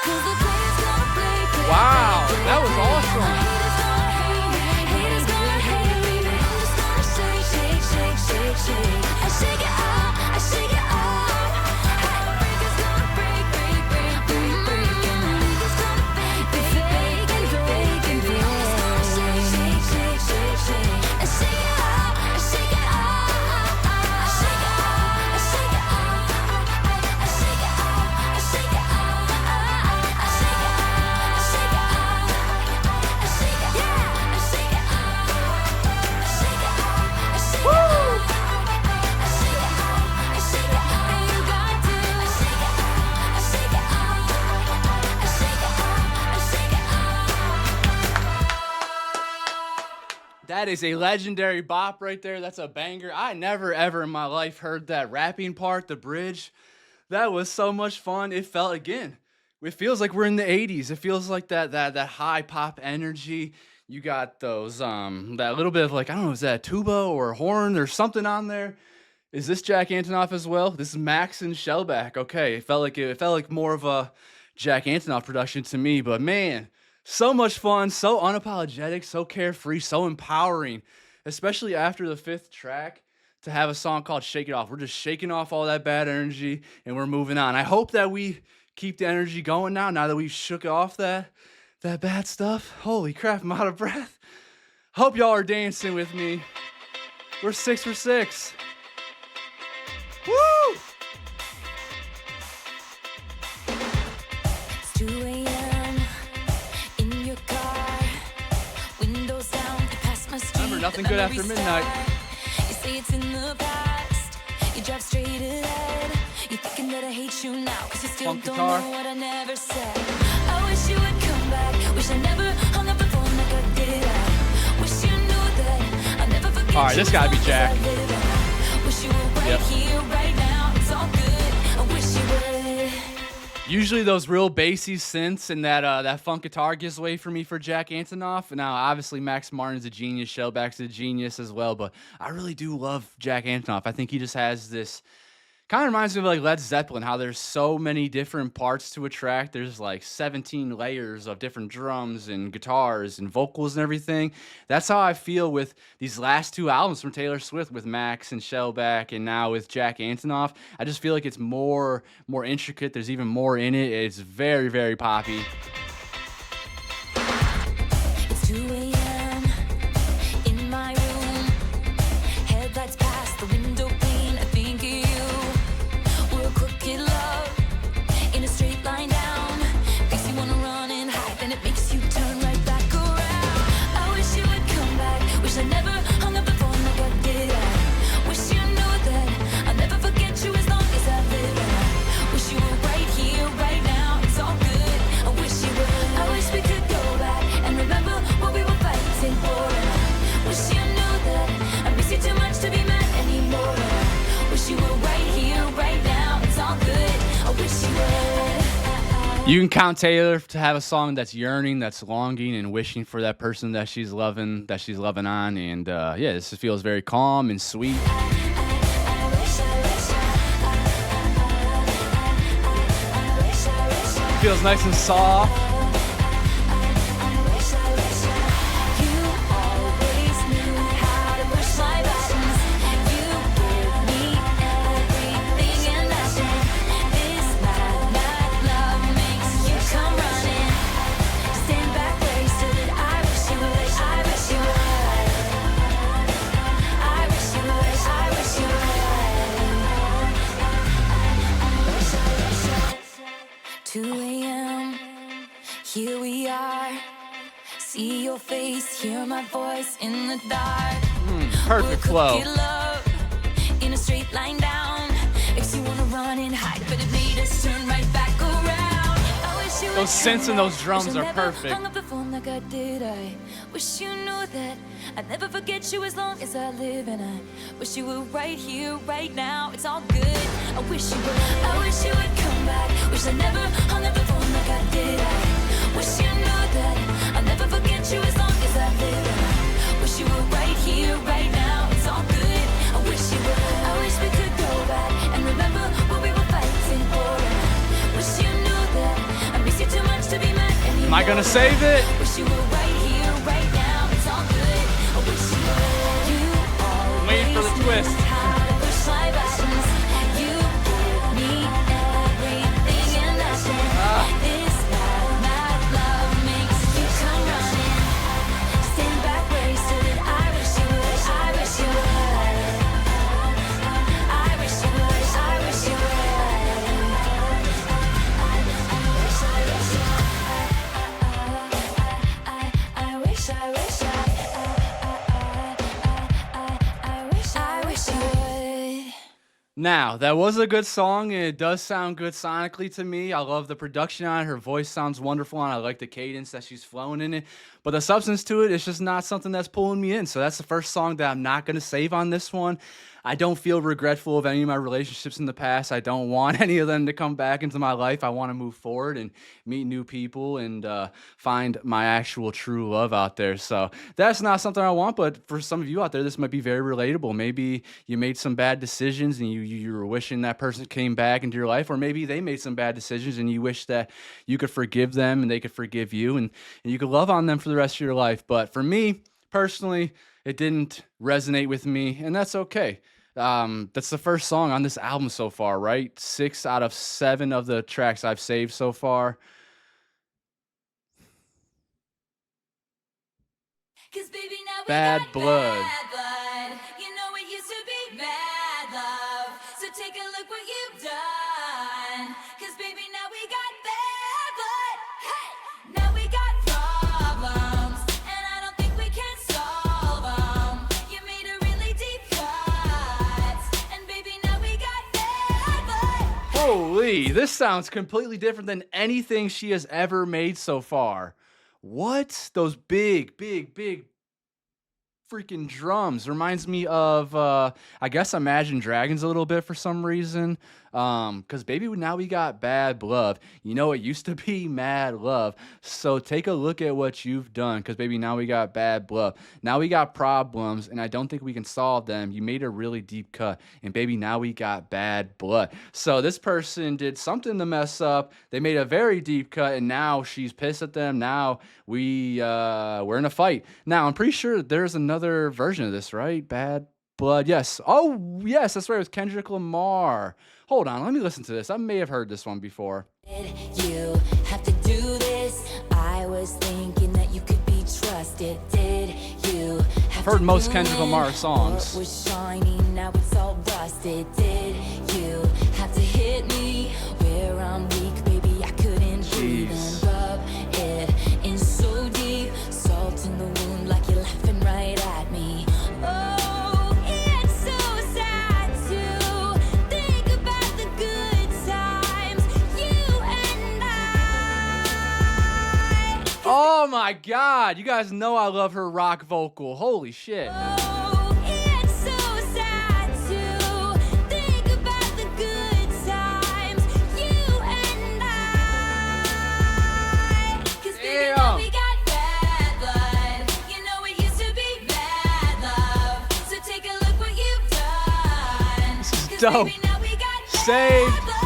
'Cause the player's gonna play. Wow, that was awesome. Haters gonna hate, baby. I'm just gonna shake. I shake it off. I shake it off. Heartbreaker's gonna break. And the fake is gonna fake. I'm just gonna shake. I shake it off. I shake it off. I shake it off. I shake it off. I shake it off. I shake it off. I shake it off. I shake it off. I shake it, yeah. I shake it off. I shake it off. I shake it off. I shake it off. I shake it off. And you got to. I shake it off. I shake it off. I shake it off. I shake it off. That is a legendary bop right there. That's a banger. I never ever in my life heard that rapping part, the bridge. That was so much fun. It felt again. It feels like we're in the 80s. It feels like that high pop energy. You got those that little bit of like, I don't know, is that a tuba or a horn or something on there? Is this Jack Antonoff as well? This is Max and Shellback. Okay, it felt like more of a Jack Antonoff production to me, but man, so much fun, so unapologetic, so carefree, so empowering, especially after the 5th track to have a song called Shake It Off. We're just shaking off all that bad energy and we're moving on. I hope that we keep the energy going now that we've shook off that bad stuff. Holy crap, I'm out of breath. Hope y'all are dancing with me. We're 6 for 6. Woo! It's 2 a.m. in your car, windows down, you pass my street. Remember, nothing the good after memories midnight. start. drive straight ahead. You're thinking that I hate you now, cause you still Funk don't guitar. know what I never said. I wish you would come back. Wish I never hung up the phone like I did. I wish you knew that I'll never forget. All right, this gotta be Jack. Wish you were right Yep. here, right now. It's all good. I wish you would. Usually those real bassy synths and that funk guitar gives way for me for Jack Antonoff. Now, obviously, Max Martin's a genius, Shellback's a genius as well, but I really do love Jack Antonoff. I think he just has this, kind of reminds me of like Led Zeppelin, how there's so many different parts to a track. There's like 17 layers of different drums and guitars and vocals and everything. That's how I feel with these last two albums from Taylor Swift, with Max and Shellback, and now with Jack Antonoff. I just feel like it's more intricate. There's even more in it. It's very, very poppy. It's 2 a.m. in my room. Headlights past the window pane. I think of you. We're crooked love in a straight line down. Makes you wanna run and hide, then it makes you turn right back around. I wish you would come back. Wish I never hung up the phone like I did. I wish you knew that I'll never forget you as long as I live. I wish you were right here, right now. It's all good. I wish you would. I wish we could go back and remember what we were fighting for. And I wish you knew that I miss you too much to be mad anymore. And I wish you were right here, right now. It's all good. I wish you would. You can count Taylor to have a song that's yearning, that's longing, and wishing for that person that she's loving on. And yeah, this feels very calm and sweet. Feels nice and soft. You always knew how to push my buttons. You give me everything and nothing. This mad love makes you come running. Stand back where you stood. I wish you would. I wish you would. I wish you would. I wish you would. 2 a.m. Here we are. See your face, hear my voice in the dark. Perfect flow. Crooked love in a straight line down. Makes you wanna run and hide, but it made us turn right back around. I wish you would Those synths come and those back. drums Wish I are never perfect. hung up the phone like I did. I wish you knew that I'd never forget you as long as I live. And I wish you were right here, right now. It's all good. I wish you would. I wish you would come back. Wish I never hung up the phone like I did. I wish you knew that I'll never forget you as long as I live. And I wish you were right here, right now. It's all good. I wish you would. I wish we could go back and remember what we were fighting for. And I wish you knew that I miss you too much to be mad anymore. Am I gonna save it? Wish you were right here, right now. It's all good. I wish you would. You always Waiting for the twist. knew how to push my buttons. You give me everything and nothing. This mad love makes you come running. Stand back where you stood. I wish you would. I wish you would. I wish you would. I wish you would. I wish you would. Now, that was a good song, and it does sound good sonically to me. I love the production on it. Her voice sounds wonderful, and I like the cadence that she's flowing in it. But the substance to it is just not something that's pulling me in. So that's the first song that I'm not going to save on this one. I don't feel regretful of any of my relationships in the past. I don't want any of them to come back into my life. I want to move forward and meet new people and find my actual true love out there. So that's not something I want, but for some of you out there, this might be very relatable. Maybe you made some bad decisions and you were wishing that person came back into your life, or maybe they made some bad decisions and you wish that you could forgive them and they could forgive you, and you could love on them for the rest of your life. But for me, personally, it didn't resonate with me, and that's okay. That's the first song on this album so far, right? 6 out of 7 of the tracks I've saved so far. 'Cause baby, now we Bad got blood. bad blood. You know it used to be mad love. So take a look what you've done. 'Cause baby, now we got bad blood. Hey! Now we got problems, and I don't think we can solve them. You made a really deep cut, and baby, now we got Holy, this sounds completely different than anything she has ever made so far. What? Those big, big, big freaking drums reminds me of I guess Imagine Dragons a little bit for some reason. Because baby, now we got Bad Love. You know, it used to be Mad Love. So take a look at what you've done. Because baby, now we got Bad Love. Now we got problems, and I don't think we can solve them. You made a really deep cut, and baby, now we got Bad Blood. So this person did something to mess up. They made a very deep cut, and now she's pissed at them. Now we're in a fight. Now I'm pretty sure there's another version of this, right? Bad Blood. Yes. Oh, yes, that's right. It was Kendrick Lamar. Hold on, let me listen to this. I may have heard this one before. Did you have to do this? I was thinking that you could be trusted. Did you have I've heard to most ruin Kendrick Lamar songs. what was shiny, now it's all rusted? Did you have to hit me where I'm weak, baby? I couldn't breathe Jeez. and rub it in so deep. Salt in the wound like you're laughing right at me. Oh, it's so sad to think about the good times you and I. Oh my god, you guys know I love her rock vocal. Holy shit. Oh, it's so sad to think about the good times you and I. 'Cause baby, now Damn. we got bad blood. You know it used to be bad love. So take a look what you've done. This is 'Cause dope. baby, now we got Saved. bad blood.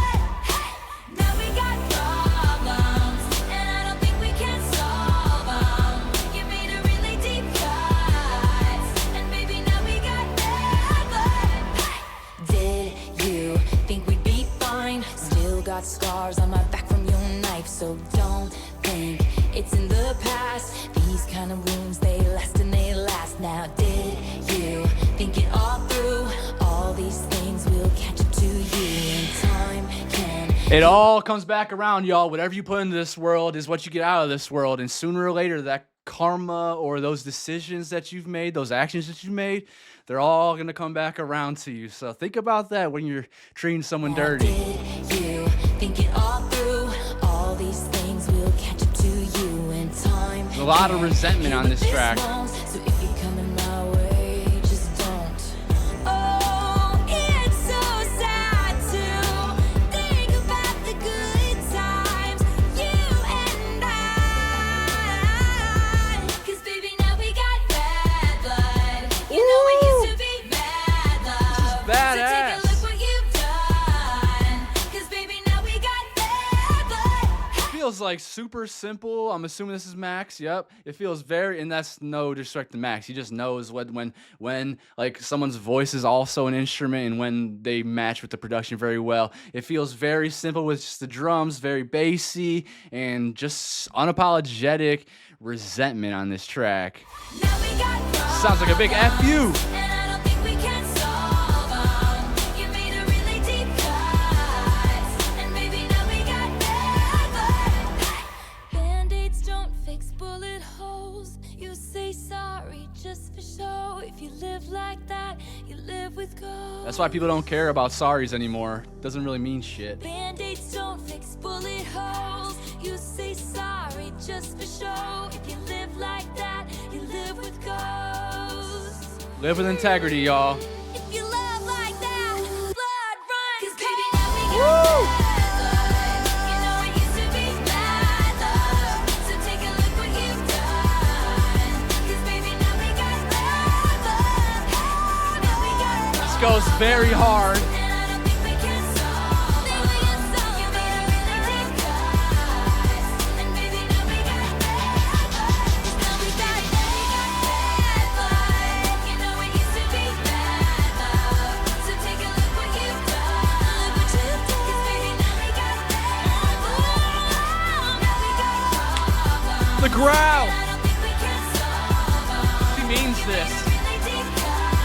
Hey, now we got problems, and I don't think we can solve 'em. You made a really deep cut, and baby, now we got bad blood. Hey, did you think we'd be fine? Still got scars on my back from your knife, so don't think it's in the past. These kind of wounds, they last and they last. Now, did you think it all through? All these things will catch up to you, and time can. It all comes back around, y'all. Whatever you put into this world is what you get out of this world. And sooner or later, that karma or those decisions that you've made, those actions that you've made, they're all going to come back around to you. So think about that when you're treating someone dirty. Did you think it all through? All these things will catch up to you, and time. There's a lot of can resentment heal on this what track. won't. So if you're coming my way, just don't. Oh, it's so sad to think about the good times you and I. 'Cause baby, now we got bad blood. You know it used to be bad love. badass. So take a look what you've done. 'Cause baby, now we got bad blood. Feels like super simple. I'm assuming this is Max. Yep. It feels very, and that's no disrespect to Max. He just knows when like someone's voice is also an instrument and when they match with the production very well. It feels very simple with just the drums, very bassy and just unapologetic resentment on this track. Now we got Sounds like a big F you. and I don't think we can solve 'em. You made a really deep cut, and maybe now we got bad blood. Band-aids don't fix bullet holes. You say sorry just for show. If you live like that, you live with ghosts. That's why people don't care about sorries anymore. Doesn't really mean shit. Band-aids don't fix bullet holes. You say sorry just for show. If you live like that, you live with ghosts. Live with integrity, y'all. If you love like that, blood runs. 'Cause baby, now we got bad blood. You know it used to be bad love. So take a look what you've done. 'Cause baby, now we got bad blood. Now we got This goes very hard. and I don't think we can solve. You made a really deep cut, and baby, now we got bad blood. Now we got bad blood. You know it used to be bad love. So take a look what you've done. Look what you've done. 'Cause baby, now we got bad blood. Now we got problems. The growl. I don't think we can solve 'em. She means You this. made a really deep cut,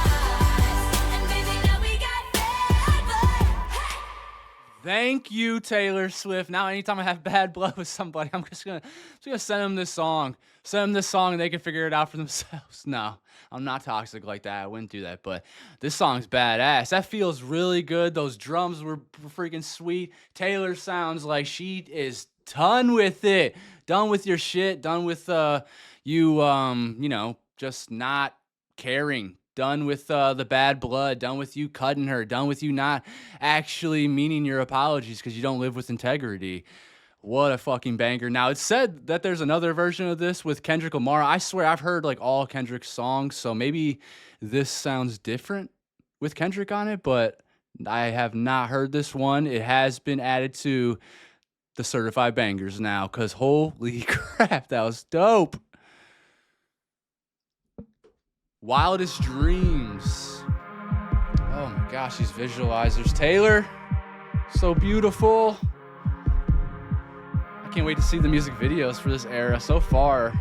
and baby, now we got bad blood. Hey! Thank you, Taylor Swift. Now, anytime I have bad blood with somebody, I'm just gonna send them this song. Send them this song, and they can figure it out for themselves. No, I'm not toxic like that. I wouldn't do that. But this song's badass. That feels really good. Those drums were freaking sweet. Taylor sounds like she is done with it. Done with your shit. Done with you, just not caring. Done with the bad blood, done with you cutting her, done with you not actually meaning your apologies because you don't live with integrity. What a fucking banger. Now, it's said that there's another version of this with Kendrick Lamar. I swear I've heard like all Kendrick's songs, so maybe this sounds different with Kendrick on it, but I have not heard this one. It has been added to the certified bangers now because holy crap, that was dope. Wildest Dreams. Oh my gosh, these visualizers. Taylor, so beautiful. I can't wait to see the music videos for this era. So far,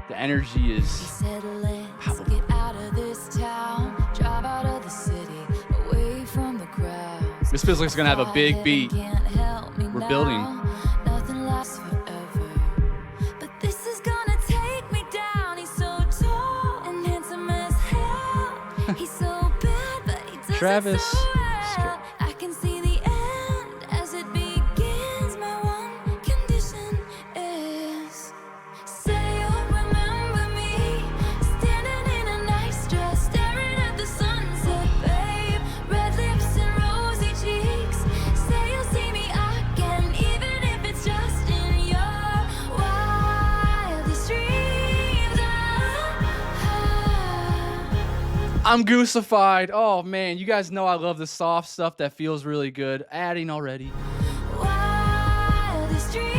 the energy is Said, let's get out of this town, drive out of the city, away from the crowds. This feels like it's gonna have a big beat. We're building. Nothing lasts forever, but this is gonna take me down. He's so tall and handsome as hell. He's so bad, but he does Travis. it so well. I can see the end as it begins. My one condition is, say you'll remember me, standing in a nice dress, staring at the sunset, babe. Red lips and rosy cheeks. Say you'll see me again, even if it's just in your wildest dreams. I'm goosified. Oh man, you guys know I love the soft stuff that feels really good. Adding already. Wildest dreams.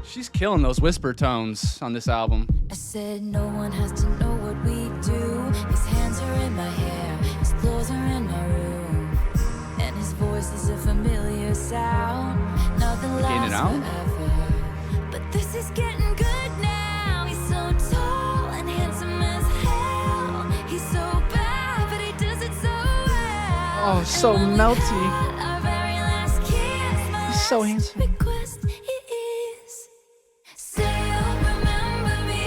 She's killing those whisper tones on this album. I said no one has to know what we do. His hands are in my hair, his clothes are in my room, and his voice is a familiar sound. Nothing Getting it lasts out? forever, but this is getting good now. He's so tall and handsome as hell. He's so bad, but he does it so well. Oh, so And when we melty. had our very last kiss, my He's so last handsome. request is, say you'll remember me,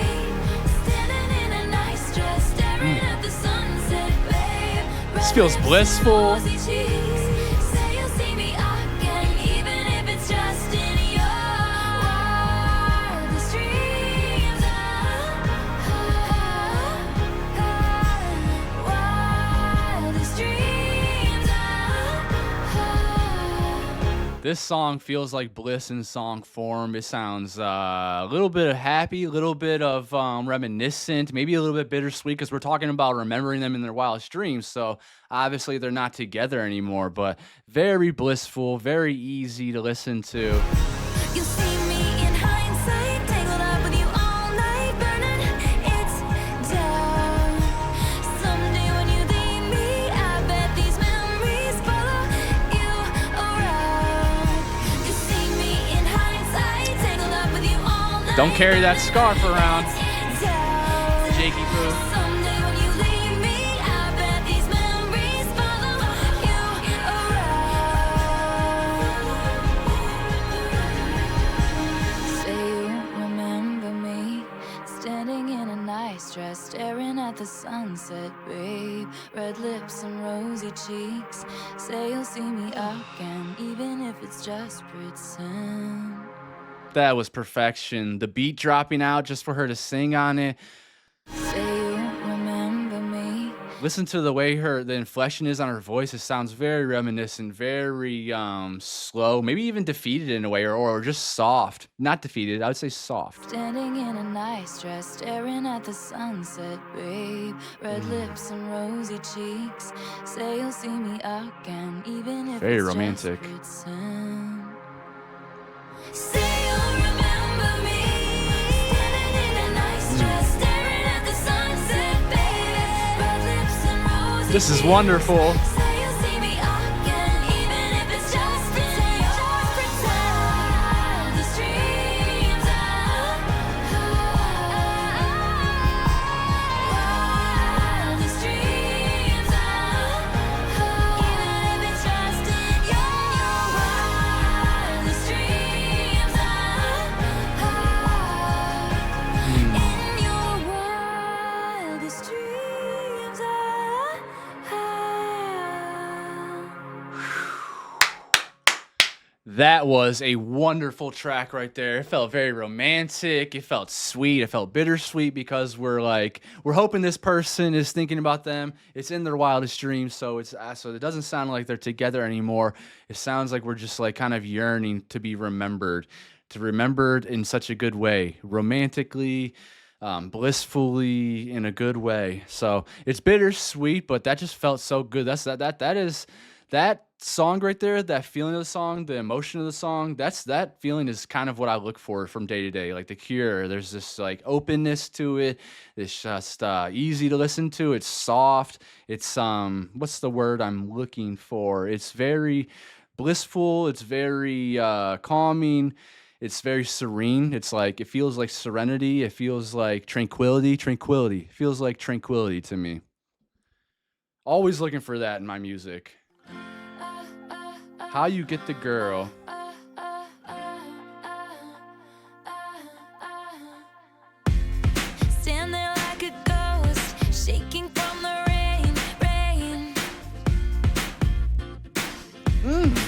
standing in a nice dress, staring at the sunset, babe. This feels Red lips and blissful. rosy cheeks. Say you'll see me again, even if it's just in your wildest dreams. Wildest dreams. This song feels like bliss in song form. It sounds a little bit of happy, a little bit of reminiscent, maybe a little bit bittersweet because we're talking about remembering them in their wildest dreams. So obviously they're not together anymore, but very blissful, very easy to listen to. You'll see me in hindsight, tangled up with you all night, burning it down. Someday when you leave me, I bet these memories follow you around. You'll see me in hindsight, tangled up with you all night. Don't carry that scarf around, burning it down. Jakey Poo. Someday when you leave me, I bet these memories follow you around. Say you remember me, standing in a nice dress, staring at the sunset, babe. Red lips and rosy cheeks. Say you'll see me again, even if it's just pretend. That was perfection. The beat dropping out just for her to sing on it. Say you remember me. Listen to the way the inflection is on her voice. It sounds very reminiscent, very slow, maybe even defeated in a way, or just soft. Not defeated, I would say soft. Standing in a nice dress, staring at the sunset, babe. Red lips and rosy cheeks. Say you'll see me again, even if Very it's romantic. just pretend. Say you'll remember me, standing in a nice dress, staring at the sunset, babe. Red lips and rosy This is cheeks. wonderful. Say you'll see me again, even if it's just pretend. Wildest dreams. Wildest dreams. That was a wonderful track right there. It felt very romantic. It felt sweet. It felt bittersweet because we're hoping this person is thinking about them. It's in their wildest dreams, so it doesn't sound like they're together anymore. It sounds like we're just like kind of yearning to be remembered, in such a good way, romantically, blissfully, in a good way. So it's bittersweet, but that just felt so good. That song right there, that feeling of the song, the emotion of the song, that feeling is kind of what I look for from day to day. Like The Cure, there's this like openness to it. It's just easy to listen to. It's soft. It's what's the word I'm looking for? It's very blissful. It's very calming. It's very serene. It's like it feels like serenity. It feels like tranquility. Tranquility. It feels like tranquility to me. Always looking for that in my music. How You Get the Girl. Stand there like a ghost, shaking from the rain.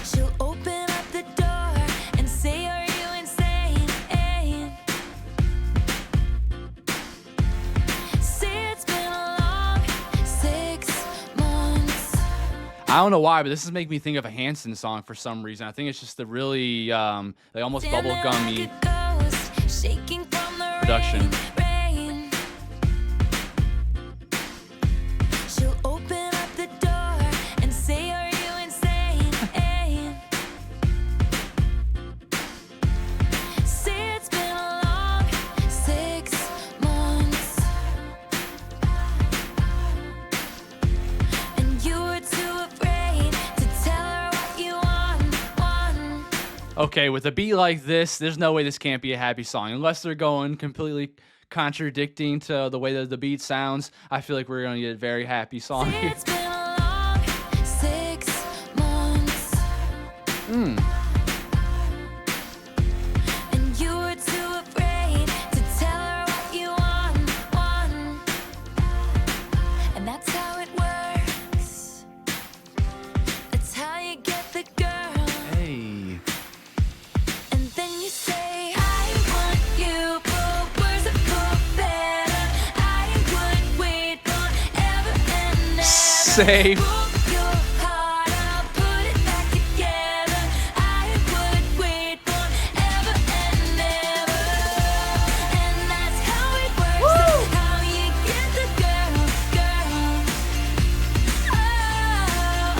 She'll open up the door and say, "Are you insane?" Say it's been a long 6 months. I don't know why, but this is making me think of a Hanson song for some reason. I think it's just the really, like almost Stand there bubblegummy like a ghost, shaking from the production. rain. She'll open up the door and say, "Are you insane?" Say it's been a long 6 months, and you were too afraid to tell her what you want. Okay, with a beat like this, there's no way this can't be a happy song. Unless they're going completely contradicting to the way that the beat sounds, I feel like we're going to get a very happy song Say here. it's been a long 6 months. And you were too afraid to tell her what you want. And that's how it works. That's how you get the girl. Hey. And then you say, "I want you for worse or for better. I would wait forever and ever." Safe. Broke your heart, I'll put it back together. I would wait forever and ever. And that's how it works. That's how you get the girl. Oh.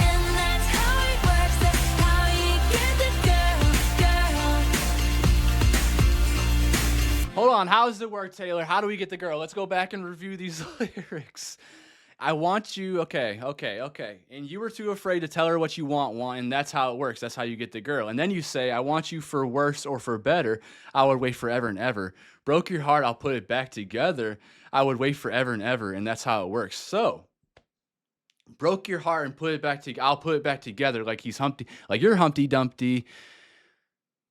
And that's how it works. That's how you get the girl. Hold on, how does it work, Taylor? How do we get the girl? Let's go back and review these lyrics. I want you, okay. And you were too afraid to tell her what you want, and that's how it works. That's how you get the girl. And then you say, "I want you for worse or for better. I would wait forever and ever. Broke your heart, I'll put it back together. I would wait forever and ever," and that's how it works. So, broke your heart and put it back I'll put it back together like he's Humpty, like you're Humpty Dumpty.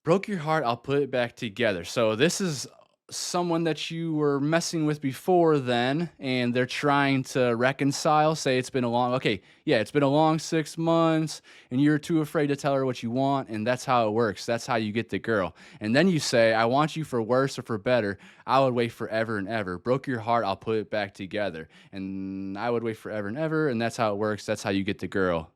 Broke your heart, I'll put it back together. So this is someone that you were messing with before then, and they're trying to reconcile. Say it's been a long, it's been a long 6 months, and you're too afraid to tell her what you want, and that's how it works. That's how you get the girl. And then you say, "I want you for worse or for better. I would wait forever and ever. Broke your heart, I'll put it back together. And I would wait forever and ever, and that's how it works. That's how you get the girl.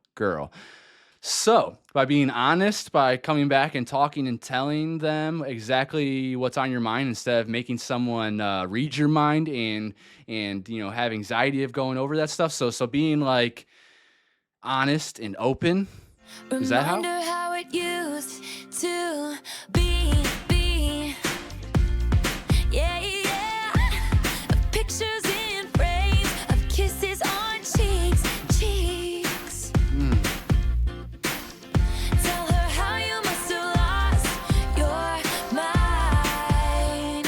So, by being honest, by coming back and talking and telling them exactly what's on your mind instead of making someone read your mind and have anxiety of going over that stuff. So being like honest and open. Is that how? Reminder how it used to be. Yeah. Of pictures in frames, of kisses on cheeks. Tell her how you must have lost your mind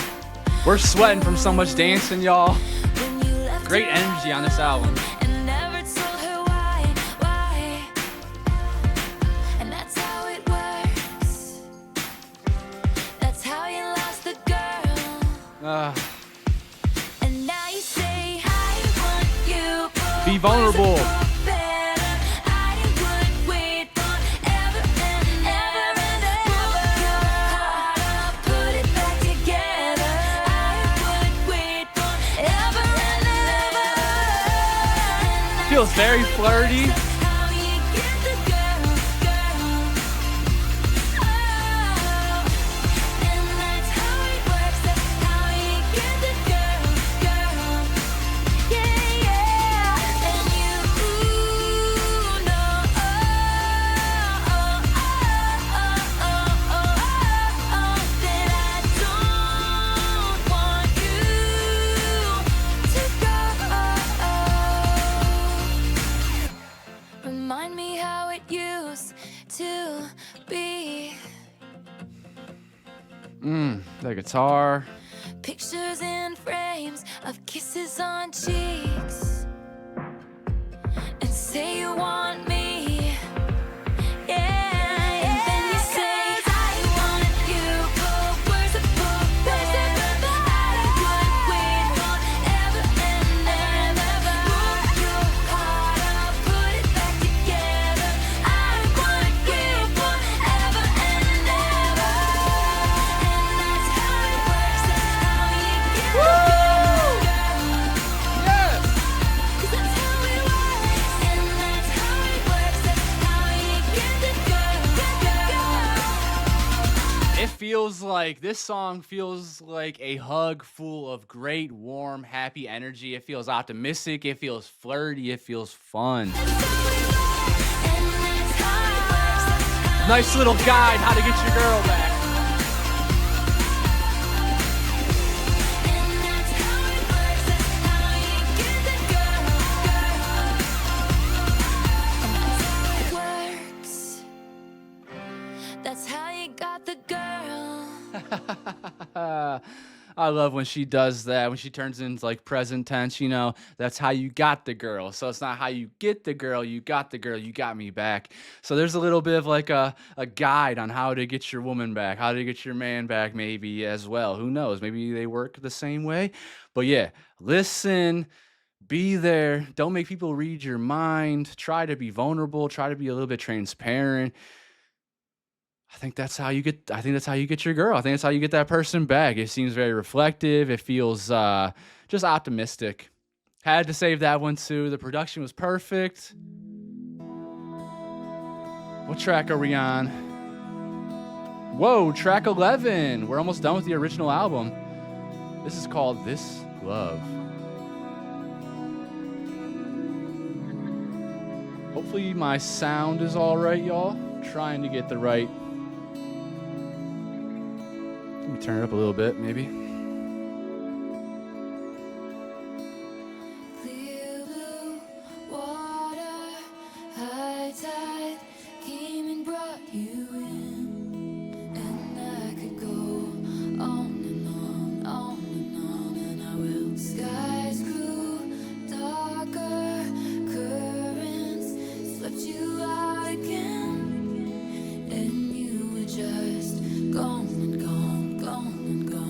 We're sweating from so much dancing, y'all. when you left Great her energy on this album. and never told her why. And that's how it works. That's how you lost the girl. And now you say, "I want you for Be vulnerable. worse or for better. I would wait forever and ever." feels very flirty. How you get the girl. Oh, and that's how it works. That's how you get the girl. Yeah, yeah. And you know, that I don't want you to go. Remind me how it used to be. The guitar. Pictures in frames of kisses on cheeks. And say you want me. Yeah. And then you say I want you. But where's the forever? I would wait forever and ever. Move your heart, I'll put it back together. I would wait forever and ever. And that's how it works. That's how you get the girl. Yes. 'Cause that's how it works. And that's how it works. That's how you get the girl. It feels like this song feels like a hug full of great, warm, happy energy. It feels optimistic. It feels flirty. It feels fun. Nice little guide how to get your girl back. That's how you got the girl. I love when she does that, when she turns into like present tense, you know, that's how you got the girl. So it's not how you get the girl, you got the girl, you got me back. So there's a little bit of like a guide on how to get your woman back, how to get your man back maybe as well. Who knows? Maybe they work the same way. But yeah, listen, be there. Don't make people read your mind. Try to be vulnerable, try to be a little bit transparent. I think that's how you get your girl. I think that's how you get that person back. It seems very reflective. It feels just optimistic. Had to save that one too. The production was perfect. What track are we on? Whoa, track 11. We're almost done with the original album. This is called This Love. Hopefully my sound is all right, y'all. Trying to get the right. Let me turn it up a little bit, maybe. Clear blue water, high tide came and brought you in, and I could go on and on and on, and I will. Skies grew darker, currents swept you out again, and you were just gone and gone, gone and gone.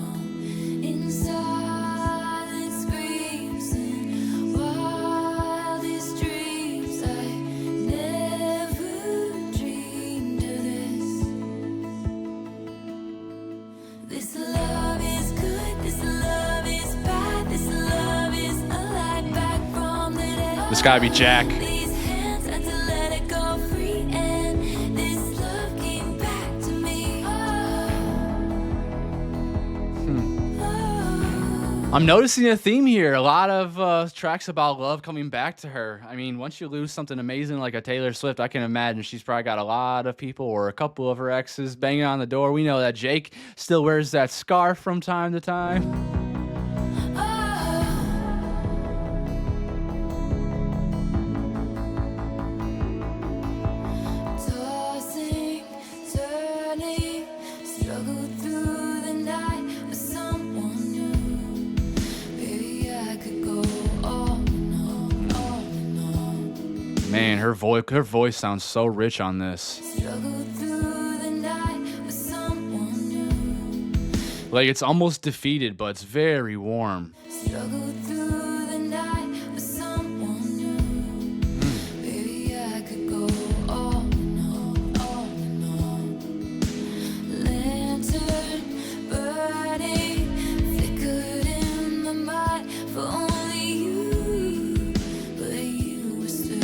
In silent screams and wildest dreams, I never dreamed of this. This love is good, this love is bad, this love is a light back from the dead. This gotta be Jack. These hands had to let it go free, and this love came back to me. I'm noticing a theme here. A lot of tracks about love coming back to her. I mean, once you lose something amazing like a Taylor Swift, I can imagine she's probably got a lot of people or a couple of her exes banging on the door. We know that Jake still wears that scarf from time to time. Tossing, turning, struggled through the night with someone new. Maybe I could go on and on, on and on. Man, her voice sounds so rich on this. Struggled through the night with someone new. Like it's almost defeated, but it's very warm. Struggled through the night with someone new. Maybe I could go on and on and on. Lantern burning, flickered in the night for only you, but you were still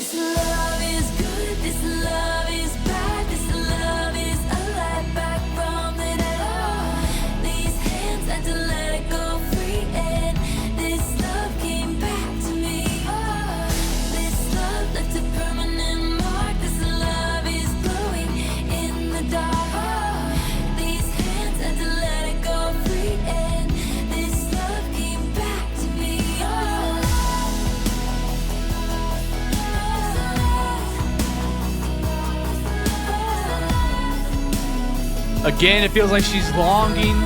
This love is good, this love is bad, this love is alive back from the dead. Oh, these hands had to let it go free, and this love came back to me. Oh, this love left a permanent mark. This love is glowing in the dark. Oh, these hands had to let it go free, and this love came back to me. Again, it feels like she's longing.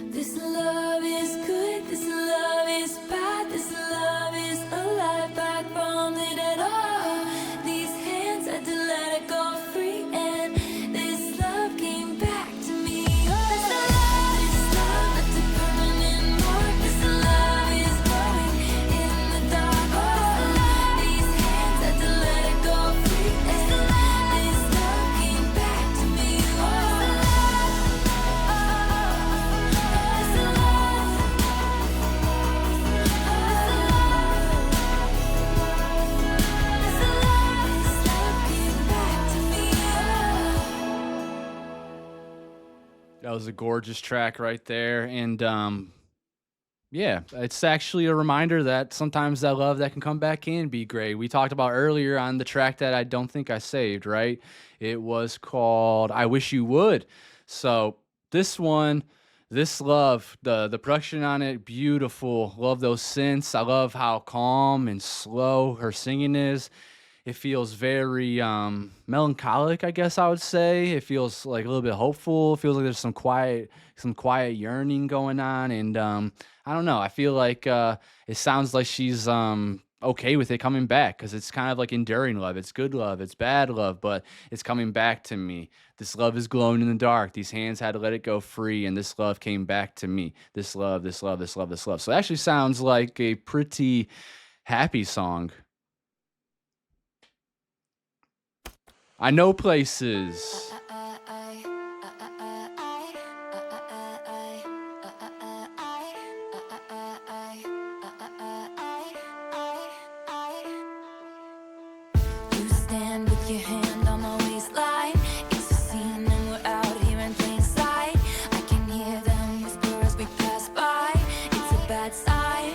This love is good, this love is bad, this love is alive back from the dead. Oh, these hands had to let it go free, and this love came back to me. Oh, this love left a permanent mark. This love is glowing in the dark. Oh, these hands had to let it go free, and this love came back to me. That was a gorgeous track right there. And yeah, it's actually a reminder that sometimes that love that can come back can be great. We talked about earlier on the track that I don't think I saved, right? It was called I Wish You Would. So this one, this love, the production on it, beautiful. Love those synths. I love how calm and slow her singing is. It feels very melancholic, I guess I would say. It feels like a little bit hopeful. It feels like there's some quiet yearning going on. And I don't know. I feel like it sounds like she's okay with it coming back, because it's kind of like enduring love. It's good love. It's bad love, but it's coming back to me. This love is glowing in the dark. These hands had to let it go free, and this love came back to me. This love, this love, this love, this love. So it actually sounds like a pretty happy song. I know places. You stand with your hand on my waistline. It's a scene and we're out here in plain sight. I can hear them whisper as we pass by. It's a bad sign,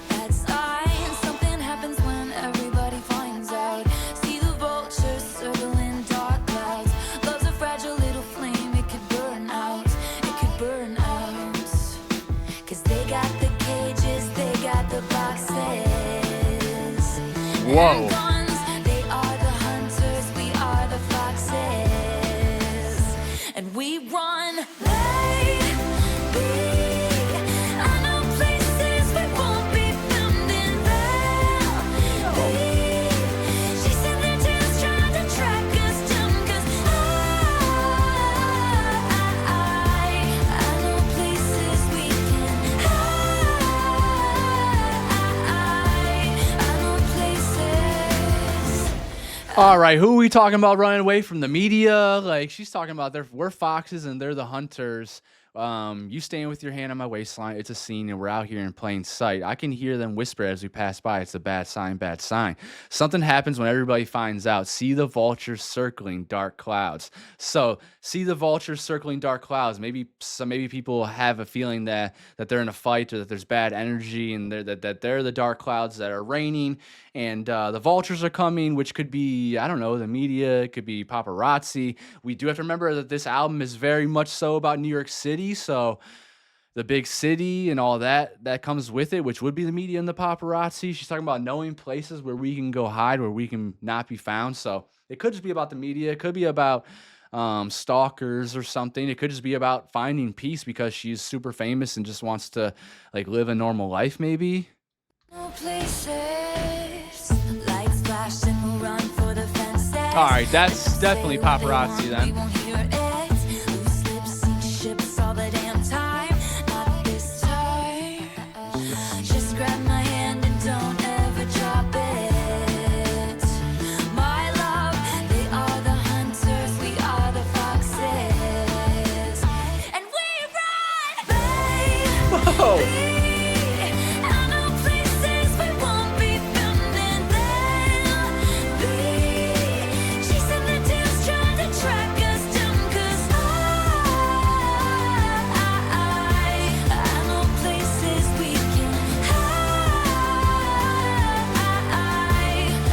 bad sign. Something happens when everybody finds out. See the vultures circling dark clouds. Love's a fragile little flame, it could burn out. It could burn out. 'Cause they got the cages, they got the boxes. Whoa. They are the hunters, we are the foxes. And we run late, big. I know places we won't be found in valley. She said they're just trying to track us down, 'cause I know places we can hide. I know places. All right, who are we talking about running away from the media? Like, she's talking about we're foxes and they're the hunters. You stand with your hand on my waistline. It's a scene, and we're out here in plain sight. I can hear them whisper as we pass by. It's a bad sign, bad sign. Something happens when everybody finds out. See the vultures circling dark clouds. So, see the vultures circling dark clouds. Maybe people have a feeling that they're in a fight, or that there's bad energy, and that they're the dark clouds that are raining, and the vultures are coming, which could be, I don't know, the media. It could be paparazzi. We do have to remember that this album is very much so about New York City. So the big city and all that comes with it, which would be the media and the paparazzi. She's talking about knowing places where we can go hide, where we can not be found. So it could just be about the media. It could be about stalkers or something. It could just be about finding peace because she's super famous and just wants to like live a normal life, maybe. No places, lights flash and we'll run for the fences. All right, that's definitely paparazzi then. We won't hear it. Loose lips sink ships all the damn time. Not this time. Just grab my hand and don't ever drop it. My love, they are the hunters, we are the foxes. And we run, babe. Whoa. I know places we won't be found and they'll be chasing the tails, trying to track us down. 'Cause I know places we can hide.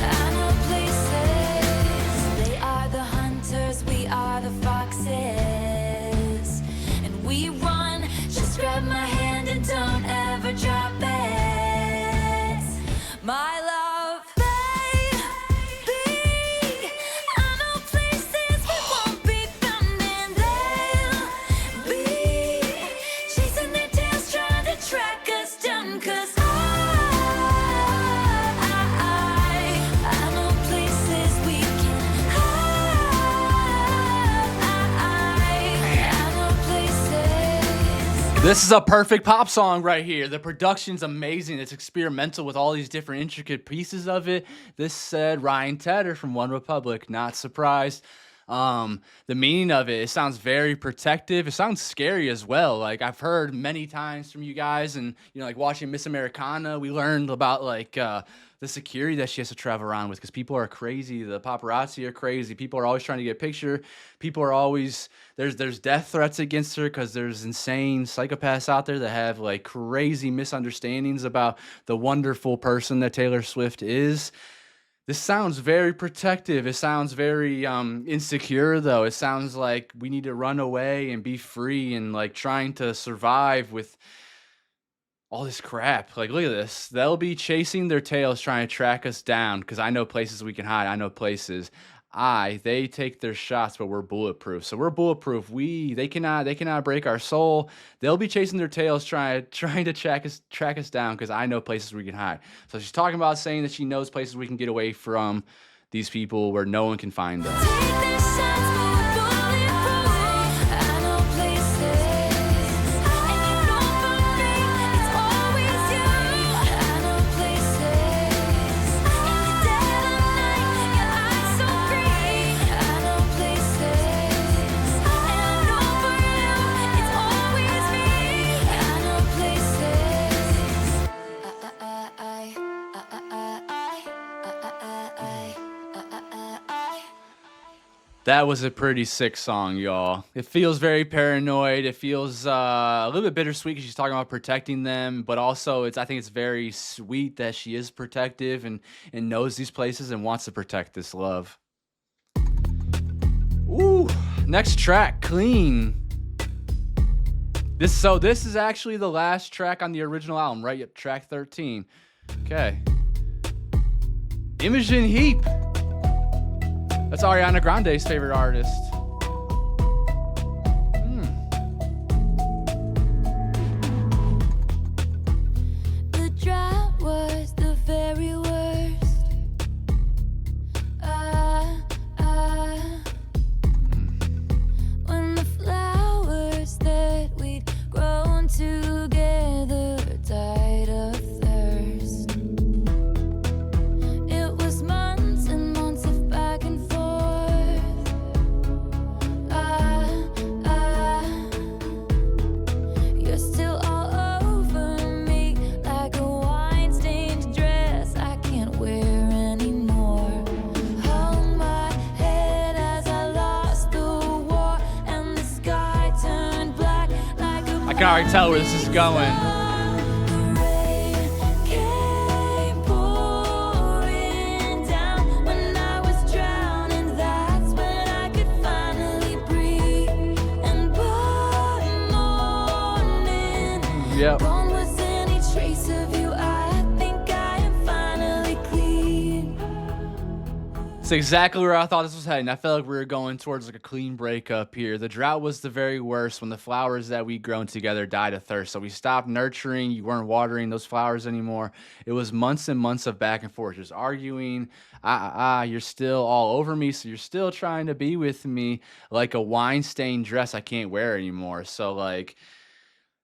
I know places. They are the hunters, we are the foxes. And we run, just grab my hand and don't ever drop it. My love, baby. I know places we won't be found and they'll be chasing their tails, trying to track us down. 'Cause I know places we can hide. I know places. This is a perfect pop song right here. The production's amazing. It's experimental with all these different intricate pieces of it. This said Ryan Tedder from One Republic. Not surprised. The meaning of it sounds very protective. It sounds scary as well. Like I've heard many times from you guys, and like watching Miss Americana, we learned about like the security that she has to travel around with because people are crazy. The paparazzi are crazy. People are always trying to get a picture. People are always there's death threats against her because there's insane psychopaths out there that have like crazy misunderstandings about the wonderful person that Taylor Swift is. This sounds very protective. It sounds very insecure, though. It sounds like we need to run away and be free and like trying to survive with all this crap. Like, look at this. They'll be chasing their tails trying to track us down because I know places we can hide. I know places. They take their shots, but we're bulletproof. So we're bulletproof. They cannot break our soul. They'll be chasing their tails, trying to track us down because I know places we can hide. So she's talking about saying that she knows places we can get away from these people where no one can find us. Take their shots, but we're bulletproof. I know places, and you know for me, it's always you. I know places, in the dead of night, your eyes so green. I know places, and I know for you, it's always me. I know places. That was a pretty sick song, y'all. It feels very paranoid. It feels a little bit bittersweet because she's talking about protecting them, but also I think it's very sweet that she is protective and knows these places and wants to protect this love. Ooh, next track, Clean. This is actually the last track on the original album, right? Yep, track 13. Okay. Imogen Heap. That's Ariana Grande's favorite artist. The drought was the very worst. When the flowers that we'd grown together died of thirst. It was months and months of back and forth. You're still all over me like a wine-stained dress I can't wear anymore. Hung my head as I lost the war, and the sky turned black like a I can already tell where this is going. the rain came pouring down when I was drowning. That's when I could finally breathe. And by morning, Yep. gone was any trace of you. I think I am finally clean. It's exactly where I thought this was heading. I felt like we were going towards like a clean breakup here. The drought was the very worst when the flowers that we grown together died of thirst. So we stopped nurturing. You weren't watering those flowers anymore. It was months and months of back and forth, just arguing. You're still all over me, so you're still trying to be with me like a wine stained dress I can't wear anymore. So like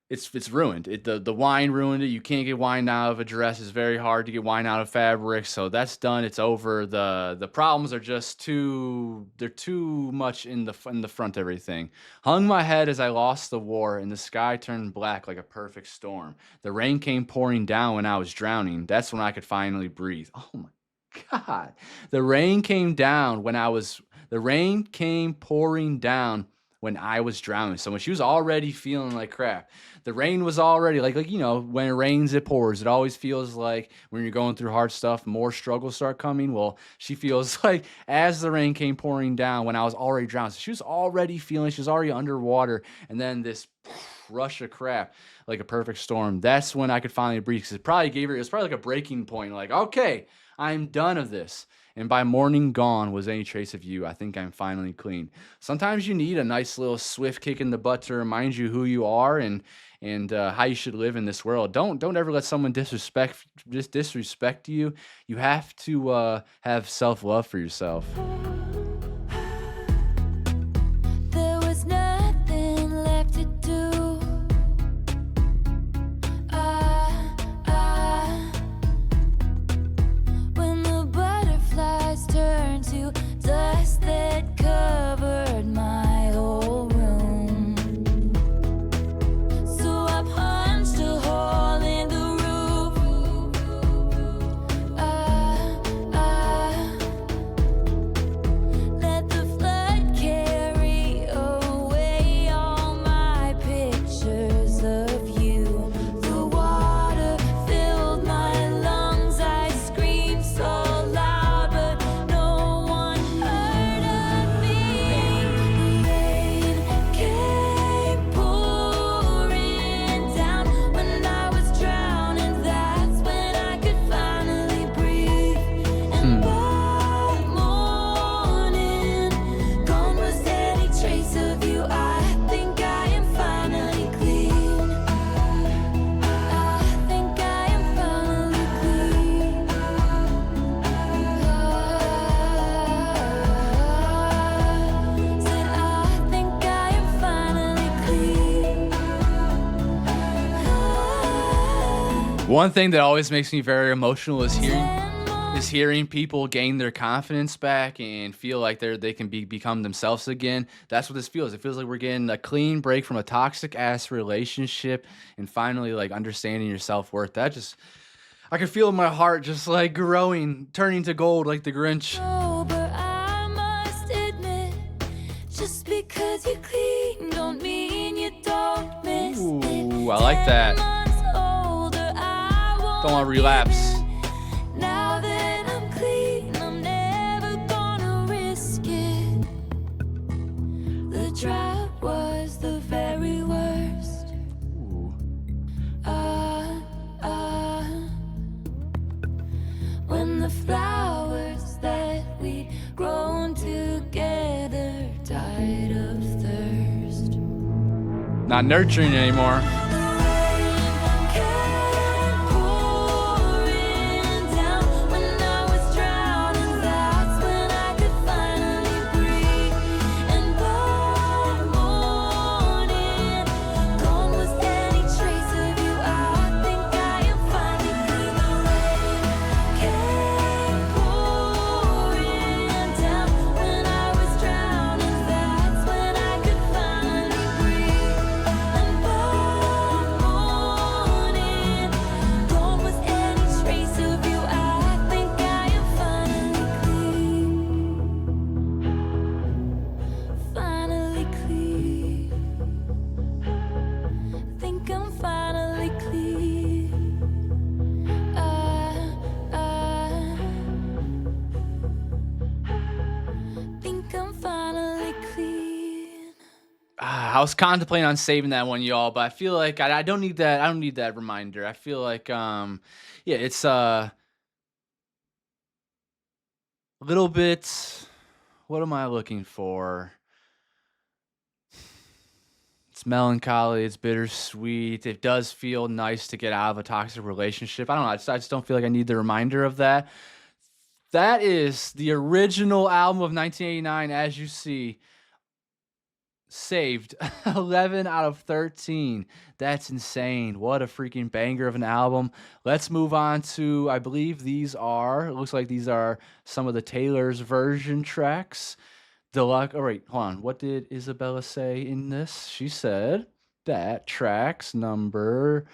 it's ruined. The wine ruined it. You can't get wine out of a dress. It's very hard to get wine out of fabric. So that's done. It's over. The problems are just they're too much in the front of everything. Hung my head as I lost the war, and the sky turned black like a perfect storm. The rain came pouring down when I was drowning. That's when I could finally breathe. Oh my God. The rain came pouring down when I was drowning. So when she was already feeling like crap, the rain was already like when it rains, it pours. It always feels like when you're going through hard stuff, more struggles start coming. Well, she feels like as the rain came pouring down when I was already drowned. So she was already underwater. And then this rush of crap, like a perfect storm. That's when I could finally breathe. Because it was probably like a breaking point. Like, okay, I'm done of this. And by morning gone was any trace of you. I think I'm finally clean. Sometimes you need a nice little swift kick in the butt to remind you who you are and how you should live in this world. Don't ever let someone disrespect you. You have to have self-love for yourself. There was nothing left to do. When the butterflies turned to dust that covered my whole room. So I punched a hole in the roof. Let the flood carry away all my pictures of you. The water filled my lungs. I screamed so loud, but no one heard of me. The rain came pouring down when I was drowning. That's when I could finally breathe. And by morning, gone was any trace of you. I think I am finally clean. I think I am finally clean. Said I think I am finally clean. One thing that always makes me very emotional is hearing people gain their confidence back and feel like they can become themselves again. That's what this feels. It feels like we're getting a clean break from a toxic ass relationship and finally like understanding your self-worth. I can feel my heart just like growing, turning to gold like the Grinch. Sober, I must admit, just because you're clean don't mean you don't miss it. Ooh, I like that. 10 months older, I won't Don't want to relapse. Now that I'm clean, I'm never gonna risk it. The drought was the very worst. Ooh. When the flowers that we'd grown together died of thirst. Not nurturing anymore. The rain came pouring down when I was drowning. That's when I could finally breathe. And by morning, gone was any trace of you. I think I am finally clean. The rain came pouring down when I was drowning. That's when I could finally breathe. And by morning, gone was any trace of you. I think I am finally clean. Finally clean. Think I'm finally clean. Think I'm finally clean. I was contemplating on saving that one, y'all, but I feel like I don't need that. I don't need that reminder. I feel like it's A little bit. What am I looking for? It's melancholy. It's bittersweet. It does feel nice to get out of a toxic relationship. I don't know. I just don't feel like I need the reminder of that. That is the original album of 1989, as you see. Saved 11 out of 13. That's insane. What a freaking banger of an album. Let's move on to, I believe it looks like these are some of the Taylor's version tracks. Deluxe. Oh, wait, hold on. What did Isabella say in this? She said that tracks number.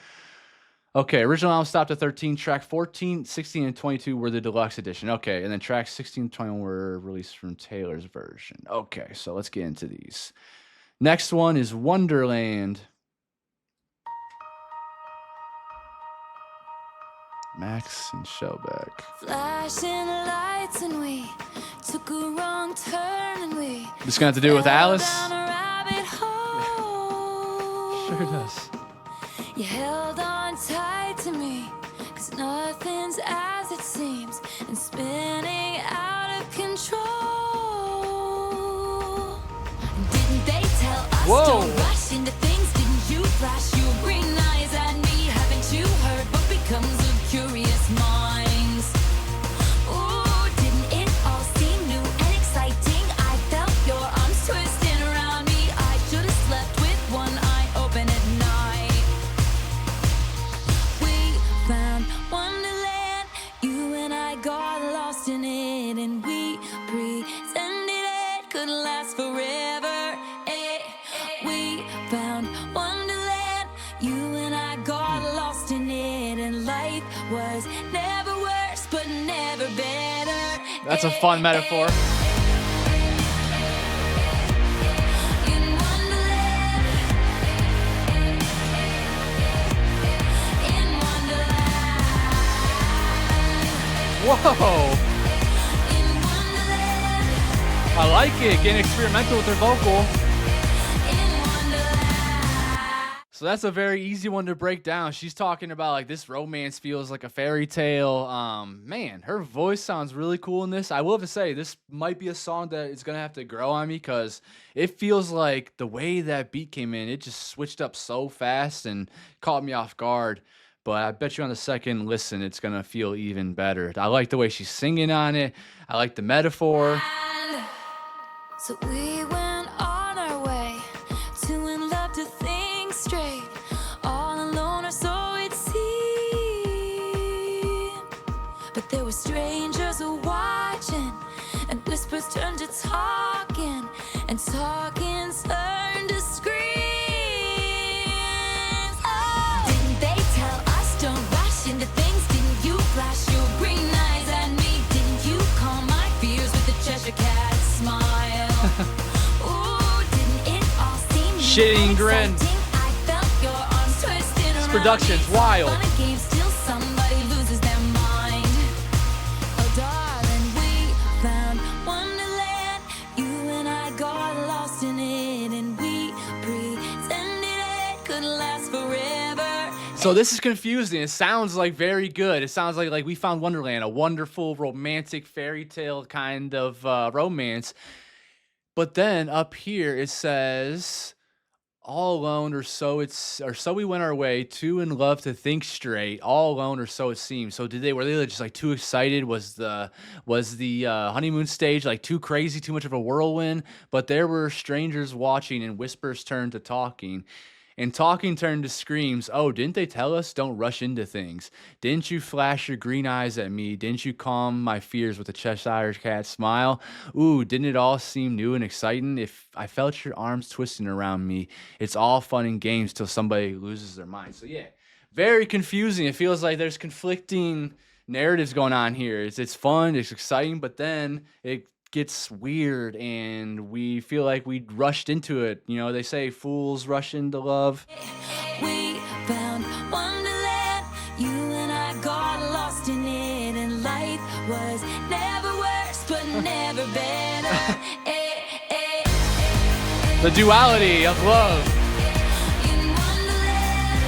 Okay, original album stopped at 13. Track 14, 16, and 22 were the deluxe edition. Okay, and then tracks 16 and 21 were released from Taylor's version. Okay, so let's get into these. Next one is Wonderland. Max and Shellback. Flashing lights and we took a wrong turn and we This gonna have to do with fell Alice? down a rabbit hole. Sure does. You held on tight to me, 'cause nothing's as it seems, and spinning out of control. Didn't they tell us Whoa. don't rush into things? Didn't you flash your green eyes at me? Haven't you heard what becomes of curious minds? Ooh, didn't it all seem new and exciting? I felt your arms twisting around me. I should have slept with one eye open at night. We found Wonderland, you and I got lost in it, and we pretended it could last forever. We found Wonderland, you and I got lost in it, and life was never worse, but never better. That's a fun metaphor. In Wonderland, in Wonderland, Whoa! in Wonderland, I like it. Getting experimental with her vocal. in Wonderland. So that's a very easy one to break down. She's talking about like this romance feels like a fairy tale. Man, her voice sounds really cool in this. I will have to say this might be a song that is gonna have to grow on me because it feels like the way that beat came in, it just switched up so fast and caught me off guard. But I bet you on the second listen, it's gonna feel even better. I like the way she's singing on it. I like the metaphor. So we went on our way, two in love to think straight, all alone or so it seemed. But there were strangers watching, and whispers turned to talking, and talking turned to screams. Oh. Didn't they tell us don't rush into things? Didn't you flash your green eyes at me? Didn't you calm my fears with a Cheshire Cat smile? Ooh, didn't it all seem new Shitty and grin. exciting? I felt your arms twisting around production's me. wild. Fun and games till somebody loses their mind. Oh, darling, we found Wonderland. You and I got lost in it, and we pretended it could last forever. So this is confusing. It sounds like very good. It sounds like we found Wonderland, a wonderful romantic fairy tale kind of romance. But then up here it says, "All alone, or so we went our way. Two in love to think straight. All alone, or so it seems." So were they just like too excited? Was the honeymoon stage like too crazy, too much of a whirlwind? But there were strangers watching, and whispers turned to talking. And talking turned to screams. Oh, didn't they tell us don't rush into things? Didn't you flash your green eyes at me? Didn't you calm my fears with a Cheshire Cat smile? Ooh, didn't it all seem new and exciting? If I felt your arms twisting around me, it's all fun and games till somebody loses their mind. So yeah, very confusing. It feels like there's conflicting narratives going on here. It's fun, it's exciting, but then it gets weird and we feel like we rushed into it. You know, they say fools rush into love. We found Wonderland, you and I got lost in it, and life was never worse, but never better. The duality of love. In Wonderland,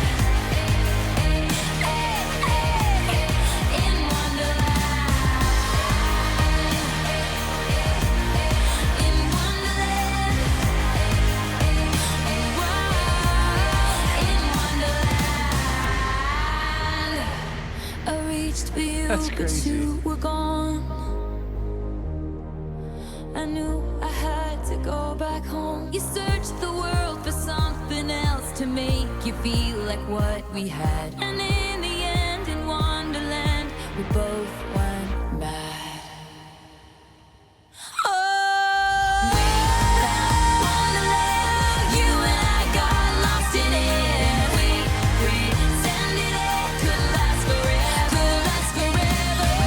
in Wonderland. That's but crazy. you were gone. I knew I had to go back home. You searched the world for something else to make you feel like what we had. And in the end, in Wonderland, we both went mad. Oh, we found Wonderland. You and I got lost in it. We pretended it could last forever.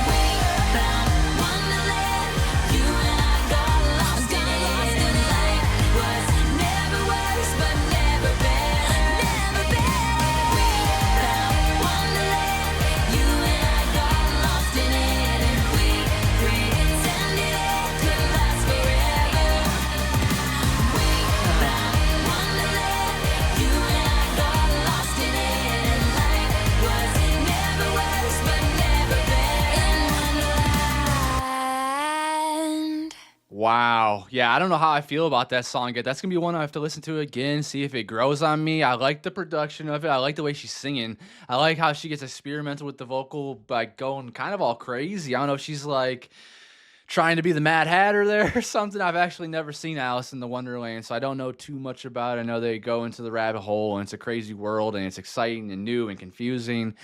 We found Wonderland. You and I got lost in it. Life was never worse, but never better. We found Wonderland. You and I got lost in it, and we pretended it could last forever. We found Wonderland. You and I got lost in it, and life was never worse, but never better. In Wonderland. Wow. Yeah, I don't know how I feel about that song yet. That's going to be one I have to listen to again, see if it grows on me. I like the production of it. I like the way she's singing. I like how she gets experimental with the vocal by going kind of all crazy. I don't know if she's like trying to be the Mad Hatter there or something. I've actually never seen Alice in the Wonderland, so I don't know too much about it. I know they go into the rabbit hole, and it's a crazy world, and it's exciting and new and confusing.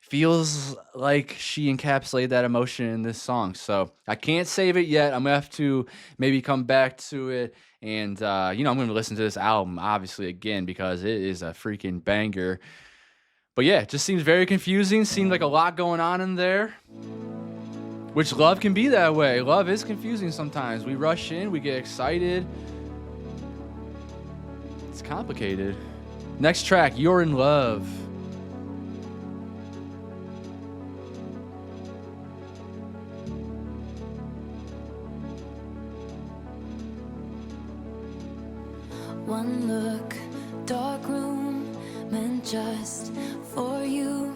Feels like she encapsulated that emotion in this song. So I can't save it yet. I'm going to have to maybe come back to it. And, I'm going to listen to this album, obviously, again, because it is a freaking banger. But yeah, it just seems very confusing. Seems like a lot going on in there. Which love can be that way. Love is confusing sometimes. We rush in, we get excited. It's complicated. Next track, You're in Love. One look, dark room, meant just for you.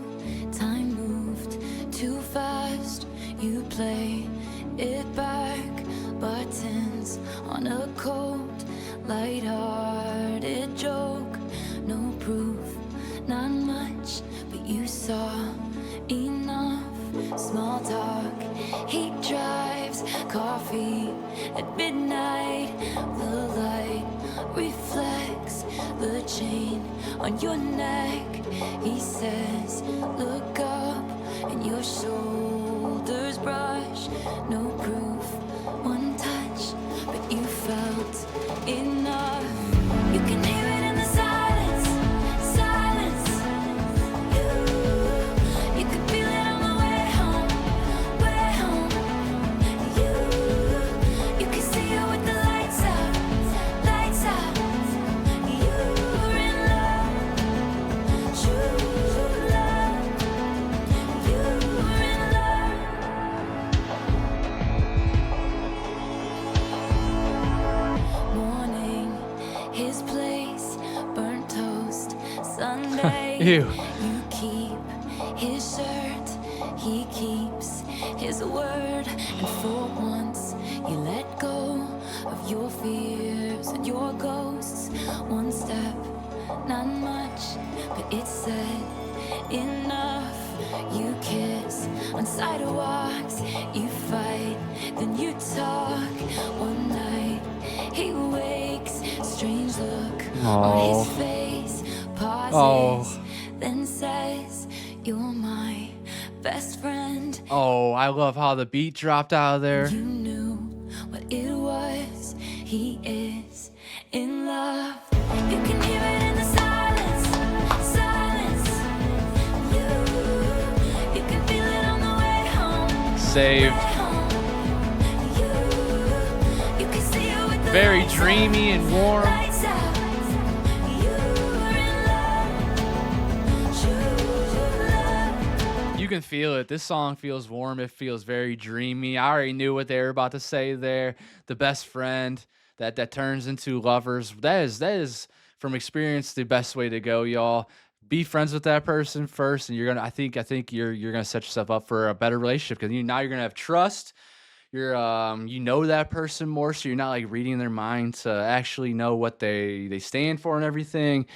Time moved too fast, you play it back. Buttons on a cold, light-hearted joke. No proof, not much, but you saw enough. Small talk, he drives, coffee at midnight. The light reflects the chain on your neck. He says, look up, and your shoulders brush. No proof, one touch, but you felt enough. You can hear it in the silence, silence. You can feel it on the way home, way home. You can see it with the lights out, lights out. You're in love, true love. You're in love. Morning, his place, burnt toast, Sunday. Ew. You keep his shirt, he keeps his word. And for once, you let go of your fears and your ghosts. One step, not much, but it said enough. You kiss on sidewalks, you fight, then you talk. One night, he wakes, strange look on his face, pauses, then says, you're my best friend. Oh, I love how the beat dropped out of there. You knew what it was. He is in love. You can hear it in the silence, silence. You can feel it on the way home. Saved. Way home. You can see it with the Very lights out, dreamy and warm. lights out. You're in love, true love. You can feel it. This song feels warm. It feels very dreamy. I already knew what they were about to say there. The best friend that turns into lovers. That is from experience the best way to go, y'all. Be friends with that person first, and I think you're gonna set yourself up for a better relationship because now you're gonna have trust. You're you know that person more, so you're not like reading their mind to actually know what they stand for and everything.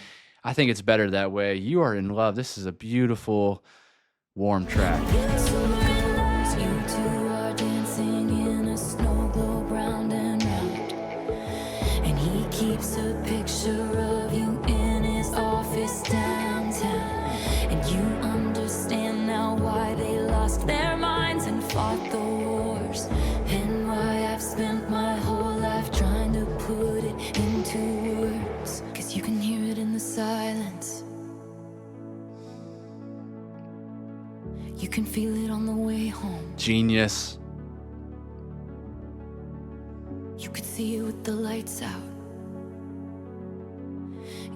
I think it's better that way. You are in love. This is a beautiful, warm track. You're in spent my whole life trying to put it into words, 'cause you can hear it in the silence. You can feel it on the way home. Genius. You could see it with the lights out.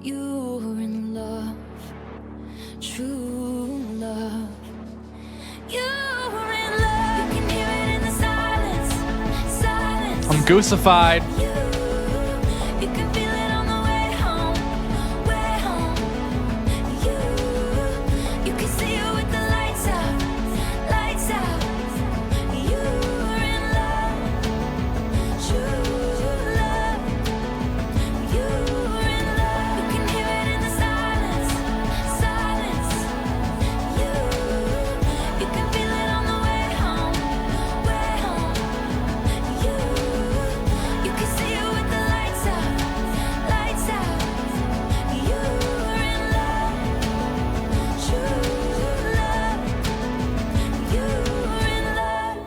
You're in love, true love. You're in love. You can hear it in the silence, silence. I'm goosified. You can feel it on the way home, way home. You can see it with the lights out, lights out. You're in love, true love. You're in love. You can hear it in the silence, silence. You can feel it on the way home, way home. You can see it with the lights out, lights out. You're in love, true love. You're in love.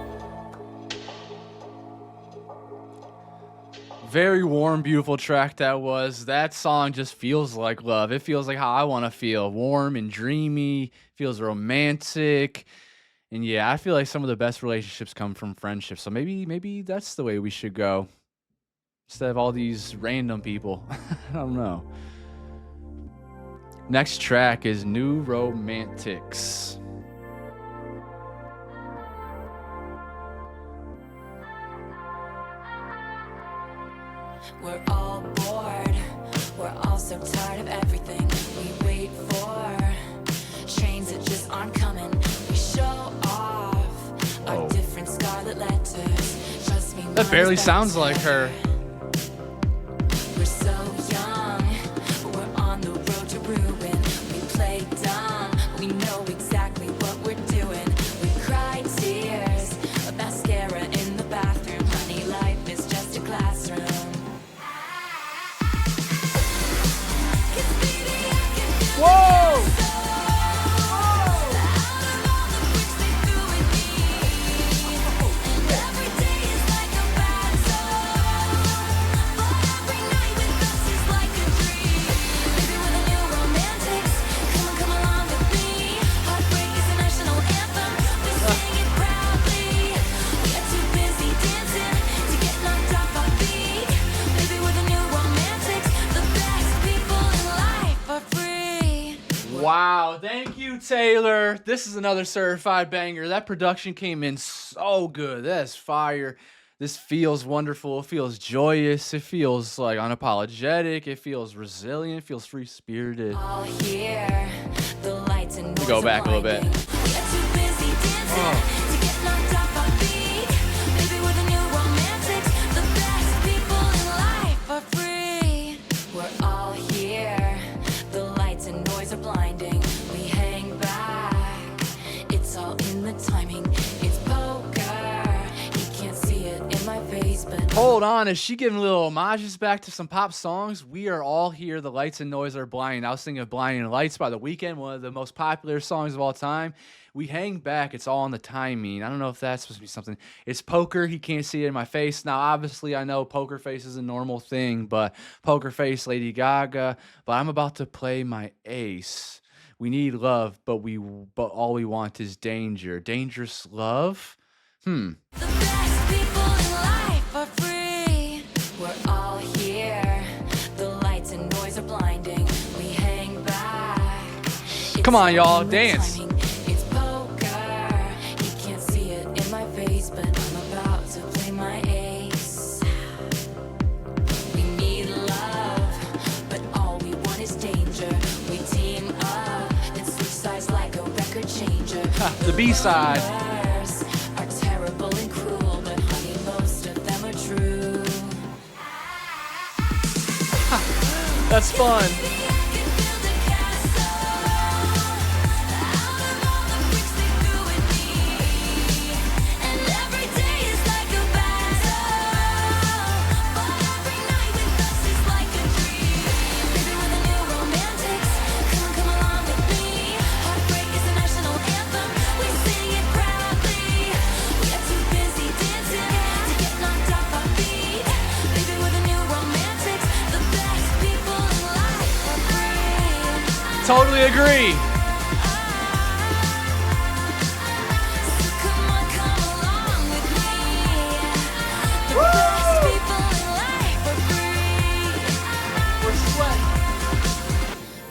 Very warm, beautiful track that was. That song just feels like love. It feels like how I want to feel. Warm and dreamy, feels romantic. And yeah, I feel like some of the best relationships come from friendship. So maybe that's the way we should go. Instead of all these random people. I don't know. Next track is New Romantics. We're all bored. We're all so tired of everything we wait for. Trains that just aren't coming. We show off our different scarlet letters. Trust me, That barely mine's sounds like better. her. We're so young, but we're on the road to ruin. We play dumb, we know exactly what we're doing. We cry tears of mascara in the bathroom. Honey, life is just a classroom. Whoa! Wow, thank you, Taylor. This is another certified banger. That production came in so good. That's fire. This feels wonderful. It feels joyous. It feels like unapologetic. It feels resilient. It feels free-spirited. All here, the lights and noise Go back a little bit. blinding. We're too busy dancing to get knocked off our feet. Maybe we're the new romantics. The best people in life are free. We're all here. The lights and noise are blinding. We hang back. It's all in the timing. It's poker. You can't see it in my face, but Hold on, is she giving little homages back to some pop songs? We are all here. The lights and noise are blinding. I was thinking of Blinding Lights by The Weeknd, one of the most popular songs of all time. We hang back. It's all in the timing. I don't know if that's supposed to be something. It's poker. He can't see it in my face. Now, obviously, I know poker face is a normal thing, but poker face, Lady Gaga. But I'm about to play my ace. We need love, but all we want is danger. Dangerous love? the best people in life are free. We're all here. The lights and noise are blinding. We hang back. Come on, It's y'all, all in the dance. timing. It's poker. You can't see it in my face, but I'm about to play my ace. We need love, but all we want is danger. We team up and switch sides like a record changer. The B-side. Rumors are terrible and cruel, but honey, most of them are true. That's fun. totally agree. So come on, come along with me. The best people in life are free. We're sweating.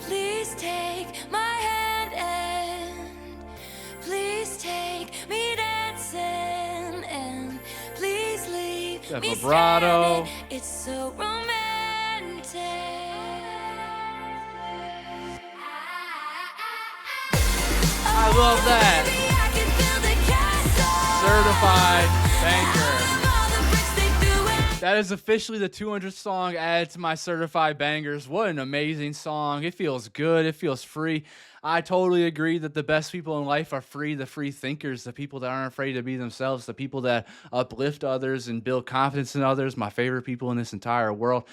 Please take my hand and please take me dancing and please leave That me vibrato. standing. It's so romantic. I love that. Baby, I can build a castle. Certified banger. All the bricks they threw at me. That is officially the 200th song added to my certified bangers. What an amazing song. It feels good. It feels free. I totally agree that the best people in life are free, the free thinkers, the people that aren't afraid to be themselves, the people that uplift others and build confidence in others, my favorite people in this entire world.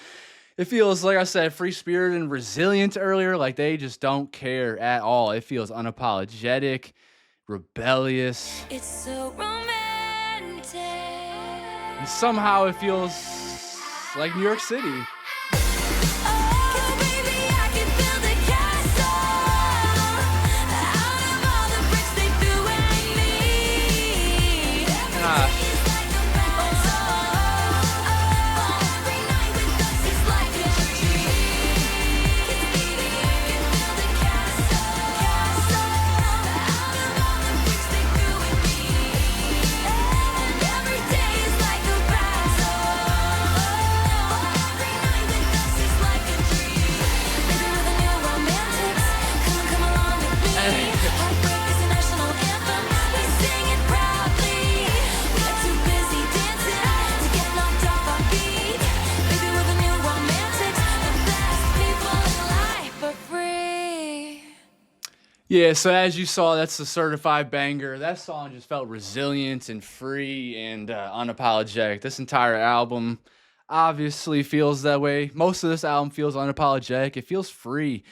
It feels, like I said, free spirit and resilient earlier, like they just don't care at all. It feels unapologetic, rebellious, It's so romantic. and somehow it feels like New York City. Oh, baby, I can build a castle out of all the bricks they threw at me. Ah. Every day is like a battle. Every night with us is like a dream. 'Cause baby, I can build a castle out of all the bricks they threw at me. And every day is like a battle. Every night with us is like a dream. Baby, we're the new romantics. Come along with me. Heartbreak is a national anthem. We sing it proudly. We are too busy dancing to get knocked off our feet. Baby, we're the new romantics. The best people in life are free. Yeah, so as you saw, that's the certified banger. That song just felt resilient and free and unapologetic. This entire album obviously feels that way. Most of this album feels unapologetic. It feels free.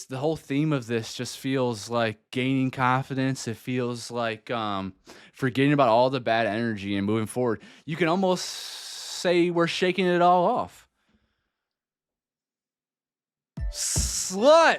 The whole theme of this just feels like gaining confidence. It feels like forgetting about all the bad energy and moving forward. You can almost say we're shaking it all off. Slut!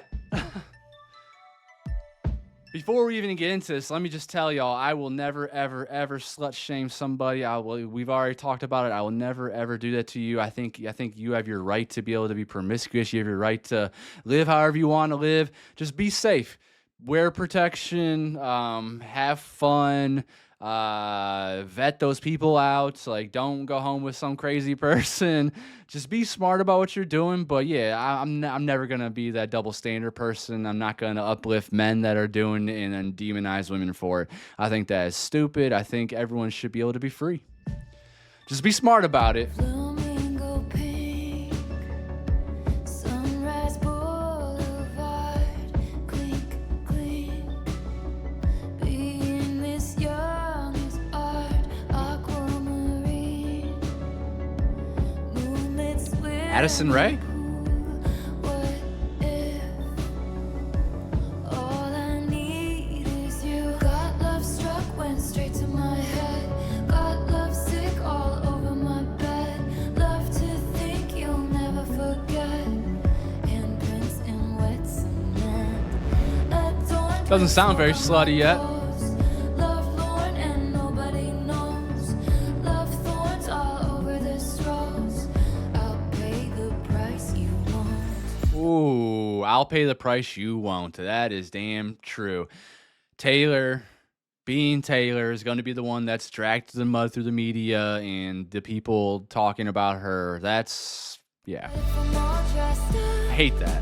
Before we even get into this, let me just tell y'all, I will never, ever, ever slut shame somebody. We've already talked about it. I will never, ever do that to you. I think you have your right to be able to be promiscuous. You have your right to live however you want to live. Just be safe. Wear protection. Have fun. Vet those people out. Like, don't go home with some crazy person. Just be smart about what you're doing. But yeah, I'm never gonna be that double standard person. I'm not gonna uplift men that are doing it and then demonize women for it. I think that is stupid. I think everyone should be able to be free. Just be smart about it. Flamingo pink, Sunrise Boulevard, clink, clink. Being this young is art, aquamarine, moonlit swimming Addison Rae? pool. What if all I need is you? Got love struck, went straight to my head. Got love sick all over my bed. Love to think you'll never forget. Handprints in wet cement. Adorned Doesn't sound very with slutty yet. rose. Love lorn and nobody knows. Love thorns all over this rose. I'll pay the price you want. Ooh, I'll pay the price you won't. That is damn true. Taylor, being Taylor, is going to be the one that's dragged to the mud through the media and the people talking about her. That's, yeah. If I'm all dressed up, I hate that.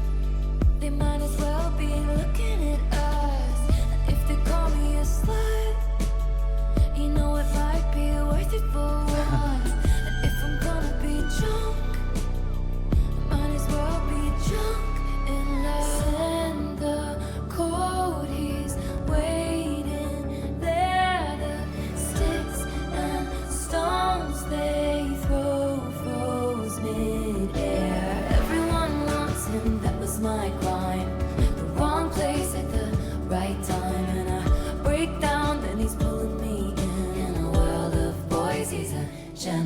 they might as well be looking at us. And if they call me a slut, you know it might be worth it for once. And if I'm gonna be drunk, I might as well be drunk in love. Send the code, he's waiting there. The sticks and stones they throw froze mid-air. Everyone wants him, that was my crime. The wrong place at the right time. And I break down, then he's pulling me in. In a world of boys, he's a gentleman.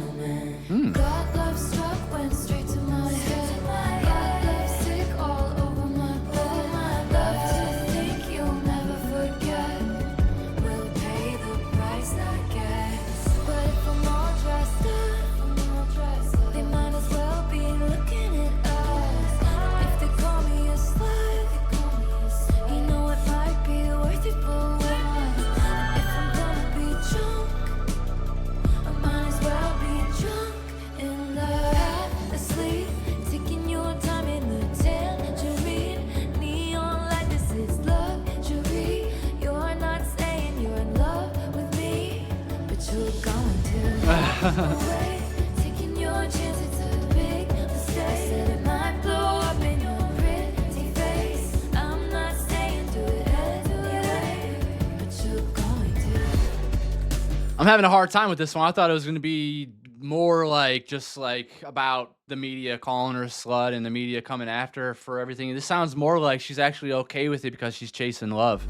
I'm having a hard time with this one. I thought it was going to be more like just like about the media calling her a slut and the media coming after her for everything. This sounds more like she's actually okay with it because she's chasing love.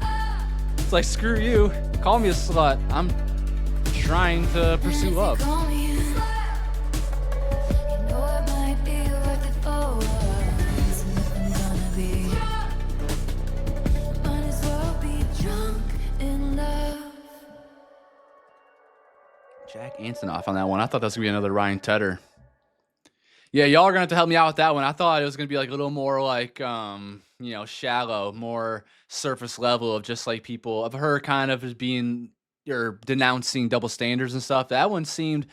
It's like, screw you, call me a slut. I'm trying to pursue love. Call me a slut. You know it might be worth it for us. And if I'm gonna be, might as well be drunk in love. Jack Antonoff on that one. I thought that was going to be another Ryan Tedder. Yeah, y'all are going to have to help me out with that one. I thought it was going to be like a little more like, shallow, more surface level of just like people, of her kind of as being, or denouncing double standards and stuff. That one seemed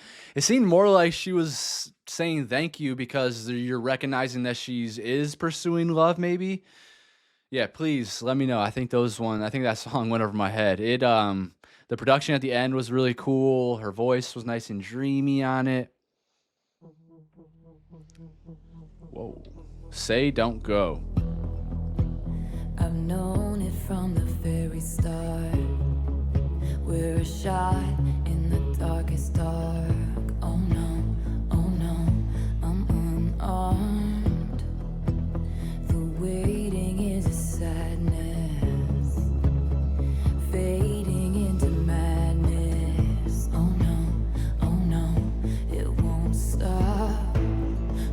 more like she was saying thank you because you're recognizing that is pursuing love maybe. Yeah, please let me know. I think that song went over my head. The production at the end was really cool. Her voice was nice and dreamy on it. Whoa. Say Don't Go. I've known it from the very start. We're a shot in the darkest dark. Oh no, I'm unarmed. The waiting is a sadness, fading into madness. Oh no, it won't stop.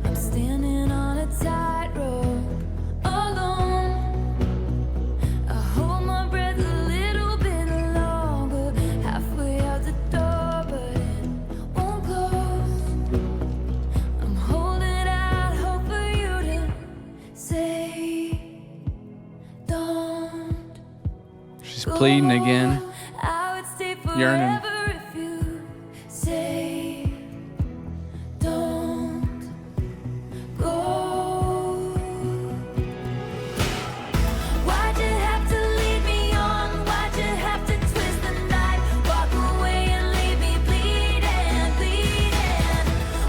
I'm standing on a tightrope, alone. I hold my breath a little bit longer, halfway out the door, but it won't close. I'm holding out hope for you to say, don't. She's pleading again. I would stay Yearning. forever if you say, don't go. Why'd you have to lead me on? Why'd you have to twist the knife? Walk away and leave me bleeding, bleeding.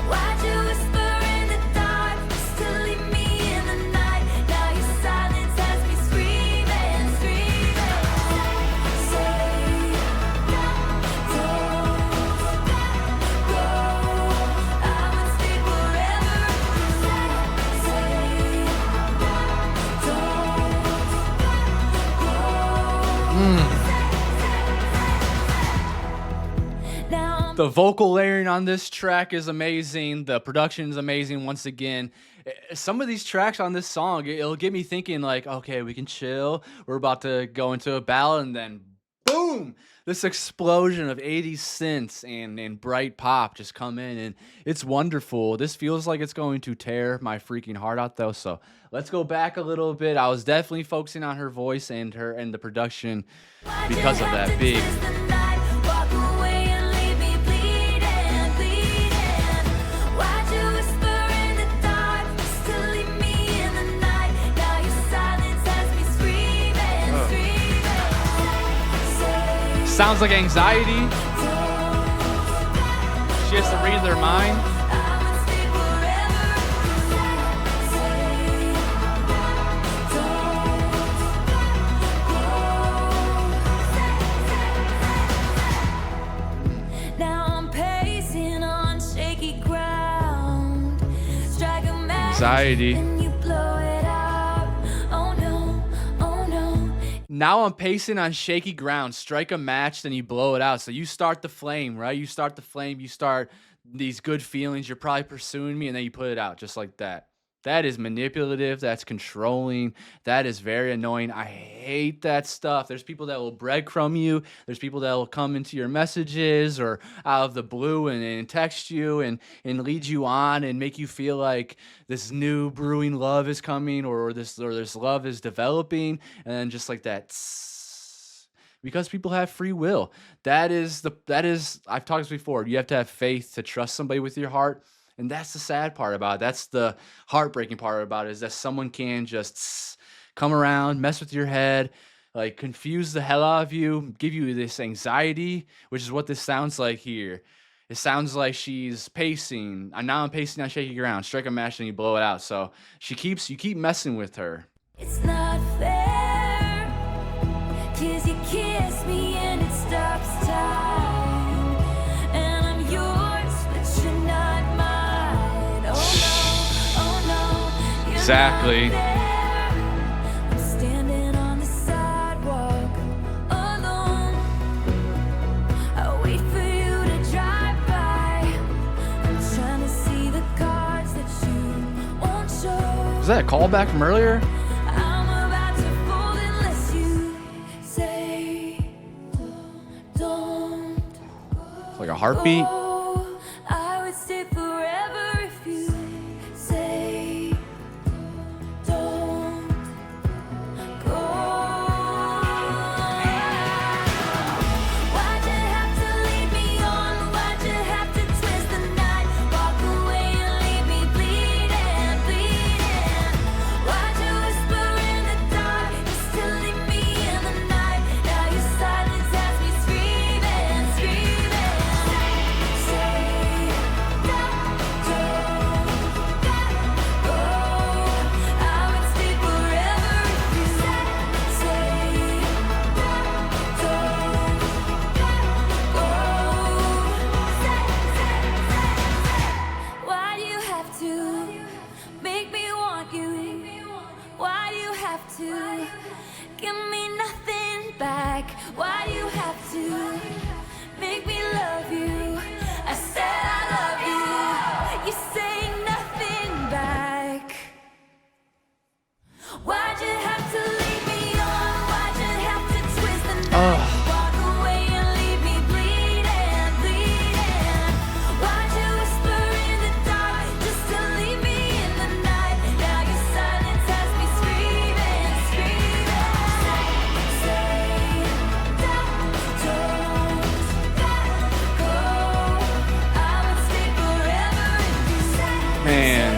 Why'd you whisper in the dark just to leave me in the night? Now your silence has me screaming, screaming. Say, don't go. I would stay forever if you say, don't go. Now The vocal layering on this track is amazing. The production is amazing once again. Some of these tracks on this song, it'll get me thinking like, okay, we can chill. We're about to go into a ballad, and then boom, this explosion of 80s synths and bright pop just come in, and it's wonderful. This feels like it's going to tear my freaking heart out though. So let's go back a little bit. I was definitely focusing on her voice and the production because of that big. Sounds like anxiety. She has to read their mind. Now I'm pacing on shaky ground. Strike a match Anxiety. and you blow it out. Oh no, oh no. Now I'm pacing on shaky ground. Strike a match, then you blow it out. So you start the flame, right? You start the flame. You start these good feelings. You're probably pursuing me, and then you put it out just like that. That is manipulative. That's controlling. That is very annoying. I hate that stuff. There's people that will breadcrumb you. There's people that will come into your messages or out of the blue and text you and lead you on and make you feel like this new brewing love is coming or this love is developing. And then just like that, because people have free will. That is I've talked this before. You have to have faith to trust somebody with your heart. And that's the sad part about it. That's the heartbreaking part about it, is that someone can just come around, mess with your head, like confuse the hell out of you, give you this anxiety, which is what this sounds like here. It sounds like she's pacing. Now I'm pacing on shaky ground. Strike a match and you blow it out. So you keep messing with her. It's not fair, 'cause you kiss me and it stops time. Exactly. I'm standing on the sidewalk alone. I wait for you to drive by. I'm trying to see the cards that you won't show. Was that a callback from earlier? I'm about to fold unless you say don't It's like a heartbeat. go. I would stay forever if you say don't go. Why'd you have to lead me on? Why'd you have to twist the night? Walk away and leave me bleeding, bleeding. Why'd you whisper in the dark just to leave me in the night? Now your silence has me screaming, screaming. Say don't go. I would stay forever if you say why do you have to make me want you? Why do you have to give me nothing back? Why do you have to make me love you? I said I love you. You say nothing back. Why'd you have to leave me on? Why'd you have to twist the night? Walk away and leave me bleeding, bleeding. Why'd you whisper in the dark just to leave me in the night? Now your silence has me screaming, screaming. Say don't go. I would stay forever if you say. Man.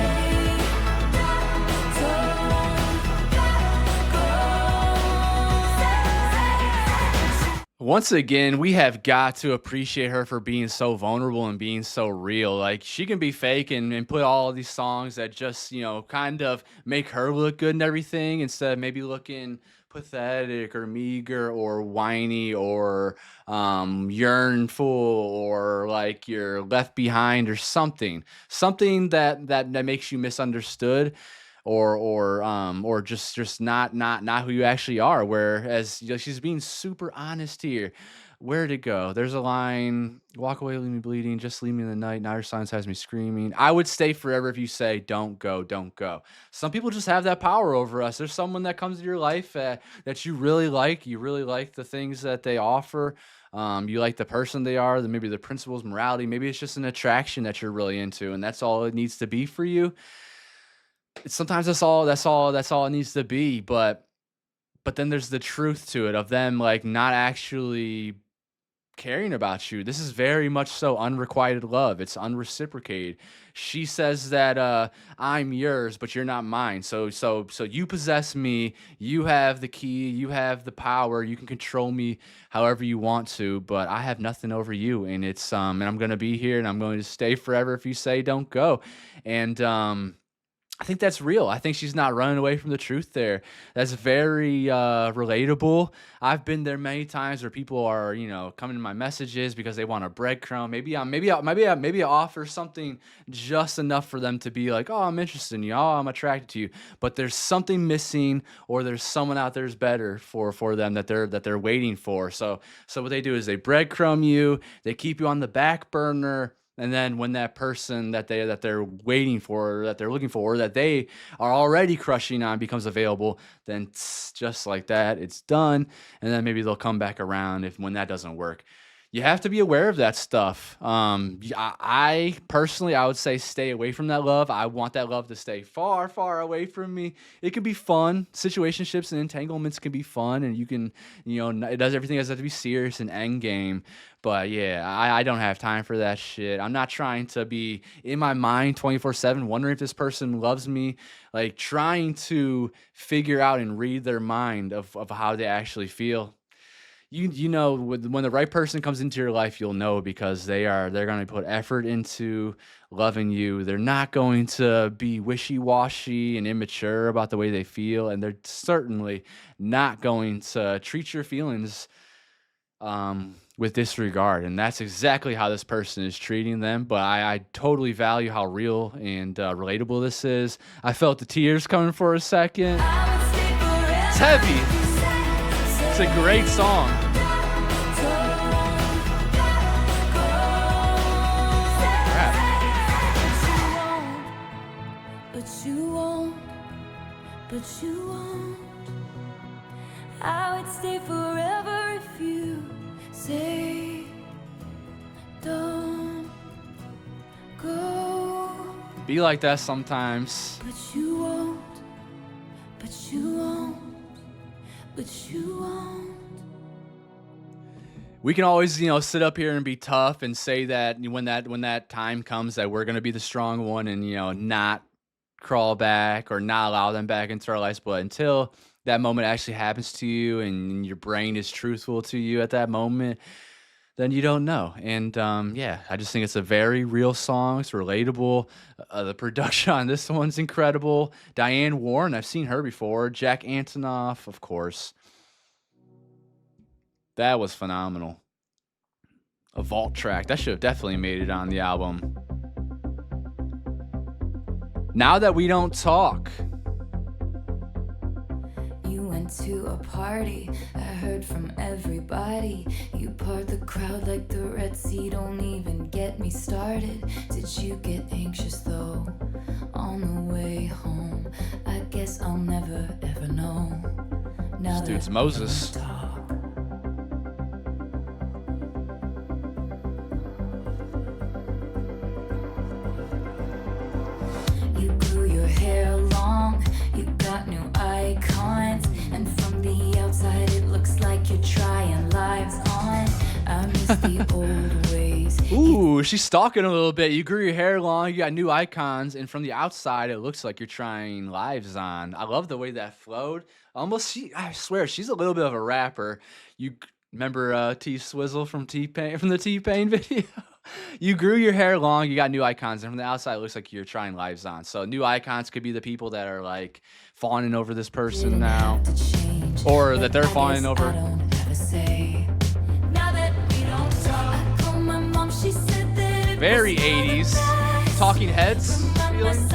Once again, we have got to appreciate her for being so vulnerable and being so real. Like, she can be fake and put all of these songs that just, kind of make her look good and everything, instead of maybe looking pathetic or meager or whiny or yearnful or like you're left behind or something that makes you misunderstood or just not who you actually are. Whereas she's being super honest here. Where'd it go? There's a line: walk away, leave me bleeding, just leave me in the night. Now your silence has me screaming. I would stay forever if you say don't go, don't go. Some people just have that power over us. There's someone that comes to your life that you really like. You really like the things that they offer. You like the person they are, maybe the principles, morality. Maybe it's just an attraction that you're really into, and that's all it needs to be for you. Sometimes that's all it needs to be, but then there's the truth to it of them like not actually caring about you. This is very much so unrequited love. It's unreciprocated. She says that I'm yours, but you're not mine. So you possess me. You have the key. You have the power. You can control me however you want to, but I have nothing over you. And it's and I'm gonna be here, and I'm going to stay forever if you say don't go. And I think that's real. I think she's not running away from the truth there. That's very relatable. I've been there many times where people are, coming to my messages because they want a breadcrumb. Maybe I offer something just enough for them to be like, oh, I'm interested in you. Oh, I'm attracted to you. But there's something missing, or there's someone out there's better for them that they're waiting for. So what they do is they breadcrumb you. They keep you on the back burner. And then when that person that they're waiting for, or that they're looking for, or that they are already crushing on becomes available, then just like that, it's done. And then maybe they'll come back around when that doesn't work. You have to be aware of that stuff. I personally, I would say stay away from that love. I want that love to stay far, far away from me. It can be fun. Situationships and entanglements can be fun, and you can, it does everything has to be serious and end game. But yeah, I don't have time for that shit. I'm not trying to be in my mind 24/7, wondering if this person loves me, like trying to figure out and read their mind of how they actually feel. When the right person comes into your life, you'll know, because they're going to put effort into loving you. They're not going to be wishy-washy and immature about the way they feel, and they're certainly not going to treat your feelings with disregard. And that's exactly how this person is treating them. But I totally value how real and relatable this is. I felt the tears coming for a second. It's heavy. It's a great song. But you won't. I would stay forever if you say don't go. Be like that sometimes. But you won't. But you won't. But you won't. We can always, sit up here and be tough and say that when that time comes that we're gonna be the strong one and not crawl back or not allow them back into our lives. But until that moment actually happens to you and your brain is truthful to you at that moment, then you don't know. And I just think it's a very real song. It's relatable. The production on this one's incredible. Diane Warren, I've seen her before. Jack Antonoff, of course. That was phenomenal. A vault track. That should have definitely made it on the album. Now That We Don't Talk. You went to a party, I heard from everybody. You part the crowd like the Red Sea, don't even get me started. Did you get anxious though, on the way home? I guess I'll never ever know. Now This dude's that Moses. we don't talk. You grew your hair long, you got new icons, and from the outside it looks like you're trying lives on. I miss the old ways. Ooh, she's stalking a little bit. You grew your hair long, you got new icons, and from the outside it looks like you're trying lives on. I love the way that flowed. I swear, she's a little bit of a rapper. You remember T Swizzle from the T-Pain video? You grew your hair long, you got new icons, and from the outside it looks like you're trying lives on. So new icons could be the people that are like fawning over this person now, or that they're fawning over. Very 80s, Talking Heads feeling.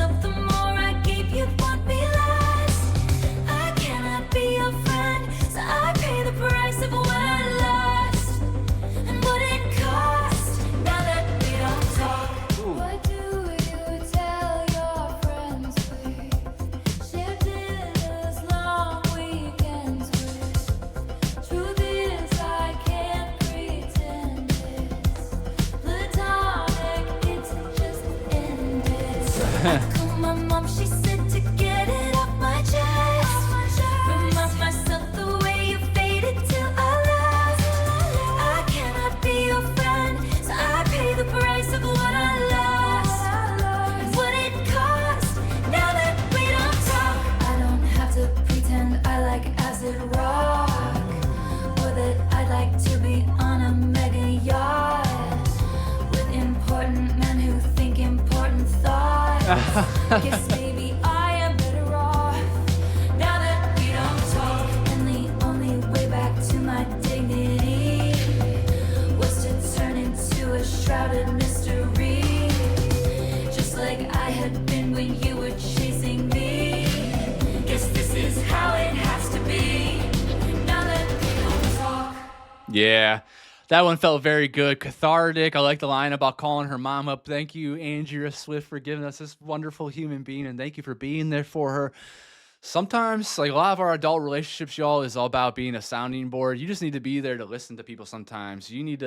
Guess maybe I am better off now that we don't talk. And the only way back to my dignity was to turn into a shrouded mystery, just like I had been when you were chasing me. Guess this is how it has to be now that we don't talk. Yeah, that one felt very good, cathartic. I like the line about calling her mom up. Thank you, Andrea Swift, for giving us this wonderful human being, and thank you for being there for her. Sometimes, like a lot of our adult relationships, y'all, is all about being a sounding board. You just need to be there to listen to people sometimes. She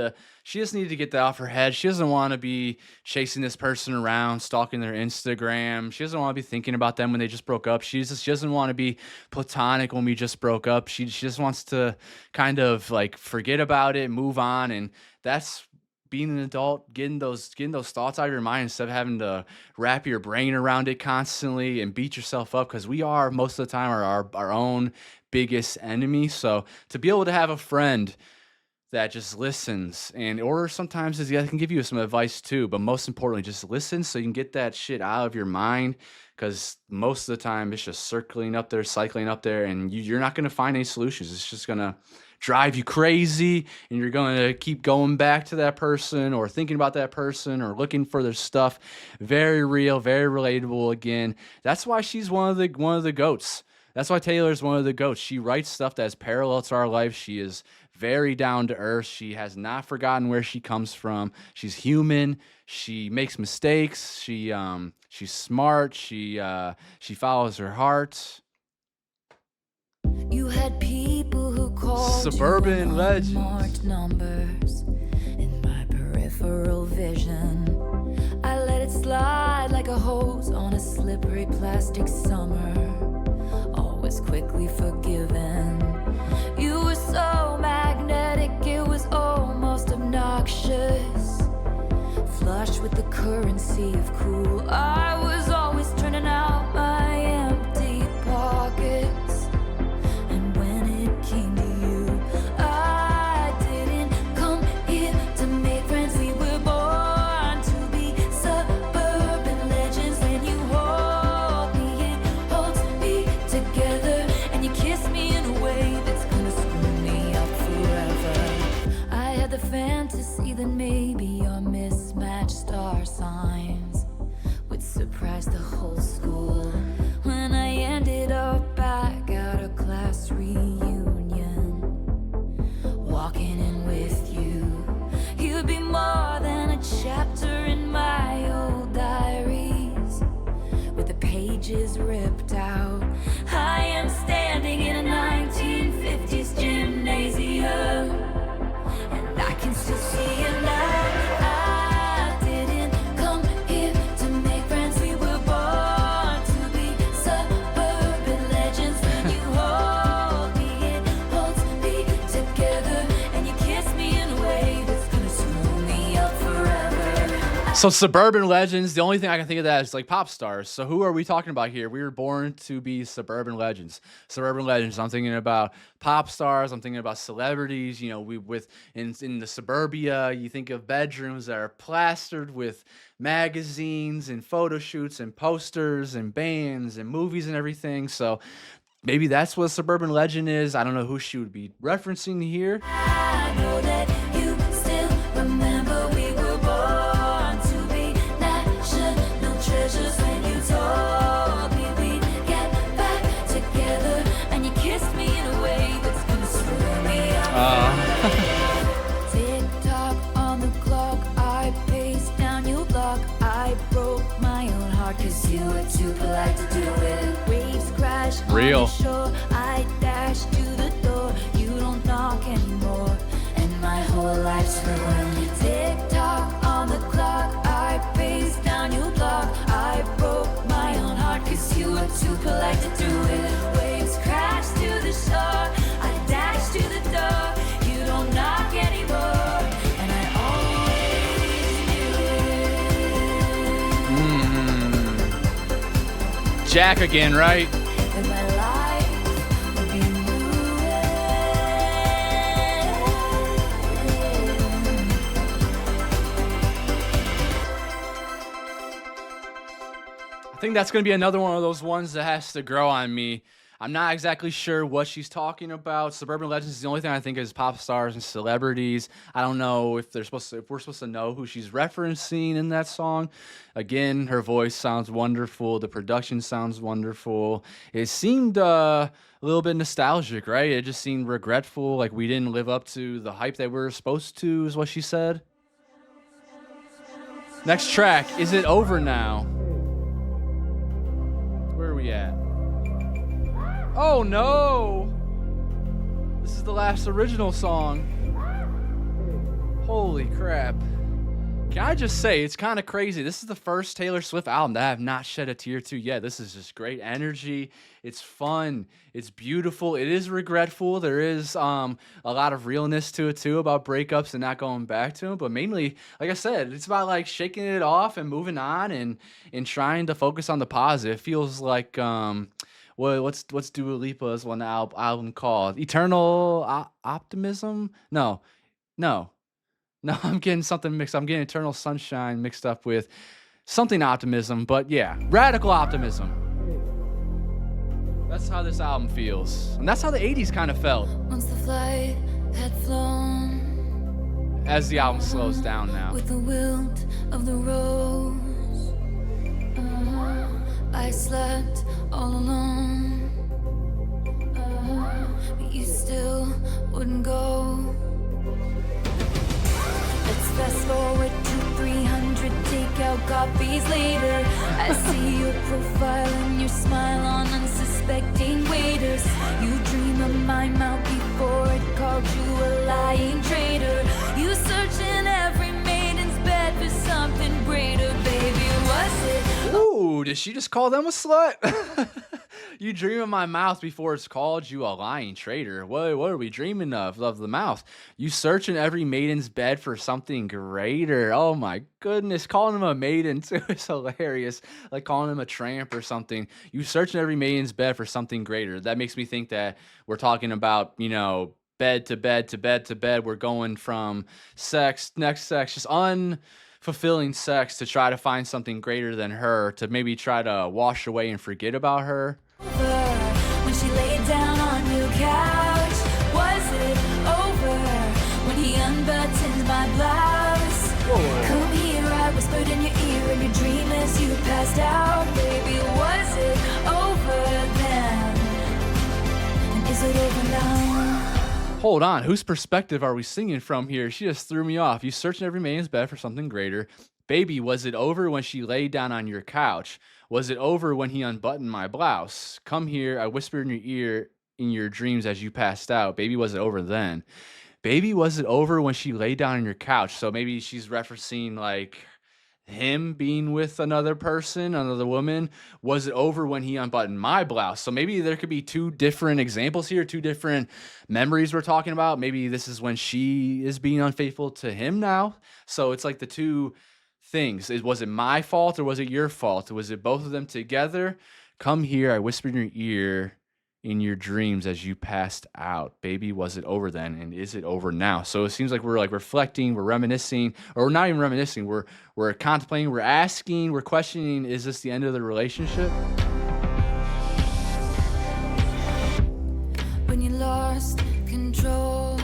just needed to get that off her head. She doesn't want to be chasing this person around, stalking their Instagram. She doesn't want to be thinking about them when they just broke up. She doesn't want to be platonic when we just broke up. She just wants to kind of like forget about it, move on. And that's being an adult, getting those thoughts out of your mind instead of having to wrap your brain around it constantly and beat yourself up, because we are most of the time our own biggest enemy. So to be able to have a friend that just listens, or sometimes can give you some advice too, but most importantly, just listen so you can get that shit out of your mind, because most of the time it's just circling up there, cycling up there, and you're not going to find any solutions. It's just going to drive you crazy, and you're going to keep going back to that person or thinking about that person or looking for their stuff. Very real, very relatable. Again, that's why she's one of the goats. That's why Taylor's one of the goats. She writes stuff that's parallel to our life. She is very down to earth. She has not forgotten where she comes from. She's human. She makes mistakes. She's smart. She follows her heart. You had people who called Suburban Legends. Marked numbers in my peripheral vision. I let it slide like a hose on a slippery plastic summer. Always quickly forgiven. You were so magnetic, it was almost obnoxious. Flush with the currency of cool. I was always turning out my empty pockets. And when it came to you, I didn't come here to make friends. We were born to be suburban legends. When you hold me, it holds me together. And you kiss me in a way that's gonna screw me up forever. I had the fantasy that maybe our mismatched star signs would surprise the whole school. When I ended up back at a class reunion, walking in with you, you'd be more than a chapter in my old diaries, with the pages ripped out. I am standing in a 1950s gymnasium, and I can still see you now. I didn't come here to make friends. We were born to be suburban legends. When you hold me, it holds me together, and you kiss me in a way that's gonna screw me up forever. So Suburban Legends, the only thing I can think of that is like pop stars. So who are we talking about here? We were born to be suburban legends. Suburban legends. I'm thinking about pop stars. I'm thinking about celebrities. You know, in the suburbia, you think of bedrooms that are plastered with magazines and photo shoots and posters and bands and movies and everything. So maybe that's what a suburban legend is. I don't know who she would be referencing here. I know that you still remember we were born to be national treasures. When you told me we'd get back together, and you kissed me in a way that's gonna screw me up. Tick-tock on the clock, I paced down your block. I broke my own heart 'cause you were too polite to do it. Waves crash Real. on the shore, I dashed to the door. You don't knock anymore, and my whole life's ruined. Tick-tock on the clock, I paced down your block. I broke my own heart 'cause you were too polite to do it. Waves crash to the shore, I dashed to the door. You don't knock anymore, and I always knew Jack again, right? that my life would be ruined. I think that's going to be another one of those ones that has to grow on me. I'm not exactly sure what she's talking about. Suburban Legends is the only thing I think is pop stars and celebrities. I don't know if we're supposed to know who she's referencing in that song. Again, her voice sounds wonderful. The production sounds wonderful. It seemed a little bit nostalgic, right? It just seemed regretful, like we didn't live up to the hype that we were supposed to, is what she said. Next track, Is It Over Now? Where are we at? Oh no! This is the last original song. Holy crap. Can I just say, it's kind of crazy. This is the first Taylor Swift album that I have not shed a tear to yet. This is just great energy. It's fun. It's beautiful. It is regretful. There is a lot of realness to it too, about breakups and not going back to them. But mainly, like I said, it's about like shaking it off and moving on and trying to focus on the positive. It feels like what's Dua Lipa's one album called? Eternal Optimism? No, I'm getting something mixed. I'm getting Eternal Sunshine mixed up with something optimism, but yeah, radical optimism. That's how this album feels, and that's how the 80s kind of felt. Once the flight had flown As the album slows down now. with the wilt of the rose. I slept all alone, but you still wouldn't go. Let's fast forward to 300 takeout copies later. I see your profile and your smile on unsuspecting waiters. You dream of my mouth before it called you a lying traitor. You search in every maiden's bed for something greater, baby. Was it? Ooh, did she just call them a slut? You dream of my mouth before it's called you a lying traitor. What are we dreaming of? Of the mouth. You search in every maiden's bed for something greater. Oh my goodness. Calling him a maiden too is hilarious. Like calling him a tramp or something. You search in every maiden's bed for something greater. That makes me think that we're talking about, you know, bed to bed to bed to bed. We're going from sex, next sex, just unfulfilling sex to try to find something greater than her, to maybe try to wash away and forget about her. When she laid down on your couch? Was it over when he unbuttoned my blouse? Come here, I whispered in your ear in your dream as you passed out. Baby, was it over then? And is it over now? Hold on, whose perspective are we singing from here? She just threw me off. You searched in every man's bed for something greater. Baby, was it over when she laid down on your couch? Was it over when he unbuttoned my blouse? Come here, I whispered in your ear in your dreams as you passed out. Baby, was it over then? Baby, was it over when she laid down on your couch? So maybe she's referencing like him being with another person, another woman. Was it over when he unbuttoned my blouse? So maybe there could be two different examples here, two different memories we're talking about. Maybe this is when she is being unfaithful to him now. So it's like the two things. Was it my fault or was it your fault? Was it both of them together? Come here, I whispered in your ear in your dreams as you passed out. Baby, was it over then? And is it over now? So it seems like we're like reflecting, we're reminiscing, or we're not even reminiscing. We're contemplating, we're asking, we're questioning, is this the end of the relationship? When you lost control,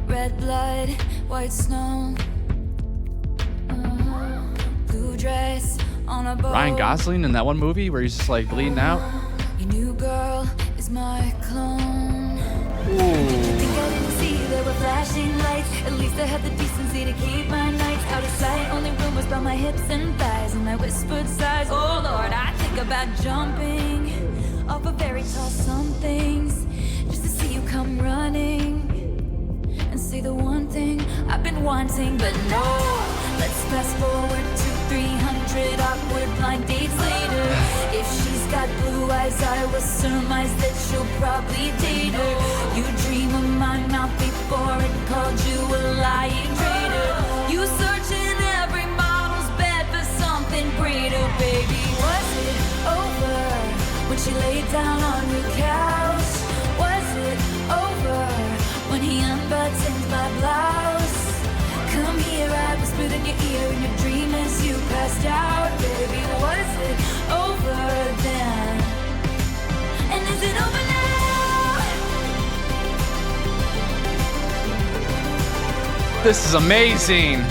red blood, white snow, blue dress on a boat. Ryan Gosling in that one movie where he's just like bleeding out. Your new girl is my clone. Think I didn't see there were flashing lights. At least I had the decency to keep my nights out of sight. Only rumors about my hips and thighs and my whispered sighs. Oh Lord, I think about jumping off of very tall somethings just to see you come running and say the one thing I've been wanting. But no, let's fast forward to 300 awkward blind dates later. If she's got blue eyes, I will surmise that she'll probably date her. You dream of my mouth before it called you a lying traitor. You search in every model's bed for something greater. Baby, was it over when she laid down on your couch? Was it over when he unbuttoned my blouse? Come here, I whispered in your ear in your dream as you passed out. Baby, was it over then? And is it over now? This is amazing.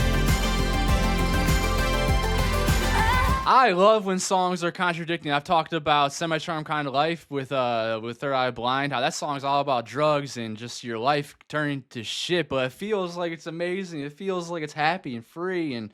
I love when songs are contradicting. I've talked about Semi-Charmed Kind of Life with Third Eye Blind, how that song's all about drugs and just your life turning to shit, but it feels like it's amazing. It feels like it's happy and free and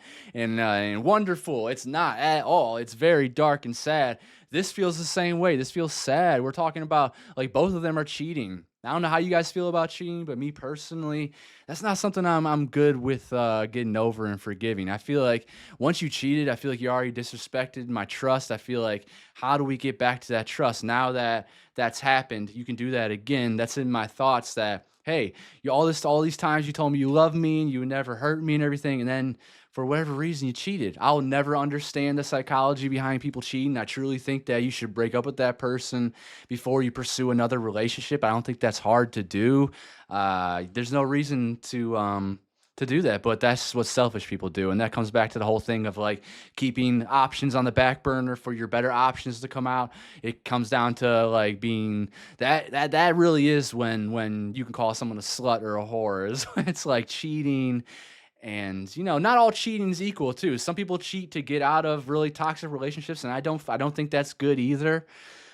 wonderful. It's not at all. It's very dark and sad. This feels the same way. This feels sad. We're talking about like both of them are cheating. I don't know how you guys feel about cheating, but me personally, that's not something I'm good with getting over and forgiving. I feel like once you cheated, I feel like you already disrespected my trust. I feel like, how do we get back to that trust? Now that that's happened, you can do that again. That's in my thoughts that, hey, all these times you told me you love me and you would never hurt me and everything, and then for whatever reason you cheated. I'll never understand the psychology behind people cheating. I truly think that you should break up with that person before you pursue another relationship. I don't think that's hard to do. There's no reason to to do that, but that's what selfish people do. And that comes back to the whole thing of like keeping options on the back burner for your better options to come out. It comes down to like being that really is when you can call someone a slut or a whore, is when it's like cheating. And not all cheating is equal too. Some people cheat to get out of really toxic relationships, and I don't think that's good either.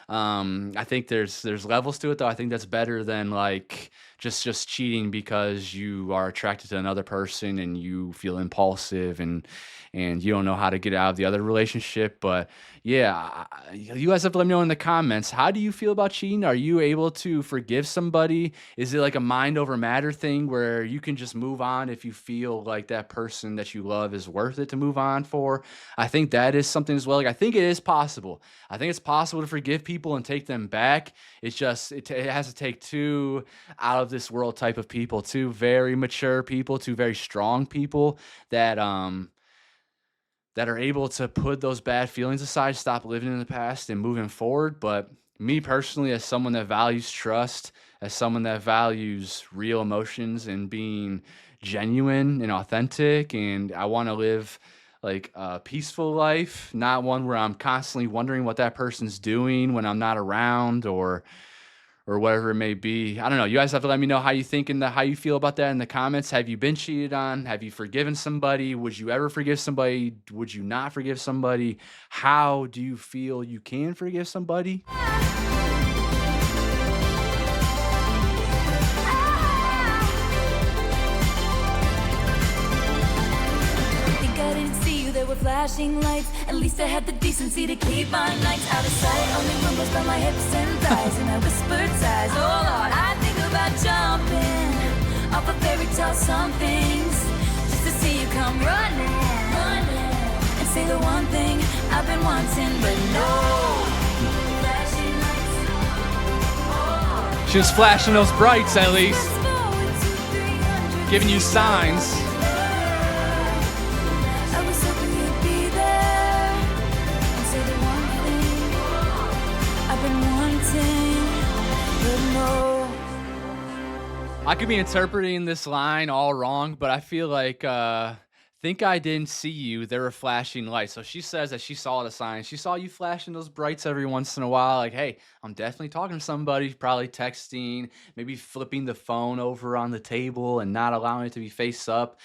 I think there's levels to it though. I think that's better than like just cheating because you are attracted to another person and you feel impulsive and you don't know how to get out of the other relationship. But yeah, you guys have to let me know in the comments, how do you feel about cheating? Are you able to forgive somebody? Is it like a mind over matter thing where you can just move on if you feel like that person that you love is worth it to move on for? I think that is something as well. Like, I think it is possible. I think it's possible to forgive people and take them back. It's just, it has to take two out of this world type of people, two very mature people, two very strong people that are able to put those bad feelings aside, stop living in the past and moving forward. But me personally, as someone that values trust, as someone that values real emotions and being genuine and authentic, and I want to live like a peaceful life, not one where I'm constantly wondering what that person's doing when I'm not around or whatever it may be. I don't know. You guys have to let me know how you think and how you feel about that in the comments. Have you been cheated on? Have you forgiven somebody? Would you ever forgive somebody? Would you not forgive somebody? How do you feel you can forgive somebody? Think I didn't see you, there were flashing lights. At least I had the decency to keep my nights out of sight. Only rumbles by my hips and thighs, and I whispered sighs. Oh Lord, I think about jumping off a fairy tale somethings, just to see you come running, and say the one thing I've been wanting, but no. Flashing lights, oh. She was flashing those brights at least, Fast forward to 300 giving you signs. I was hoping you'd be there and say the one thing I've been wanting, but no. I could be interpreting this line all wrong, but I feel like think I didn't see you, there were flashing lights. So she says that she saw the sign. She saw you flashing those brights every once in a while. Like, hey, I'm definitely talking to somebody, probably texting, maybe flipping the phone over on the table and not allowing it to be face up.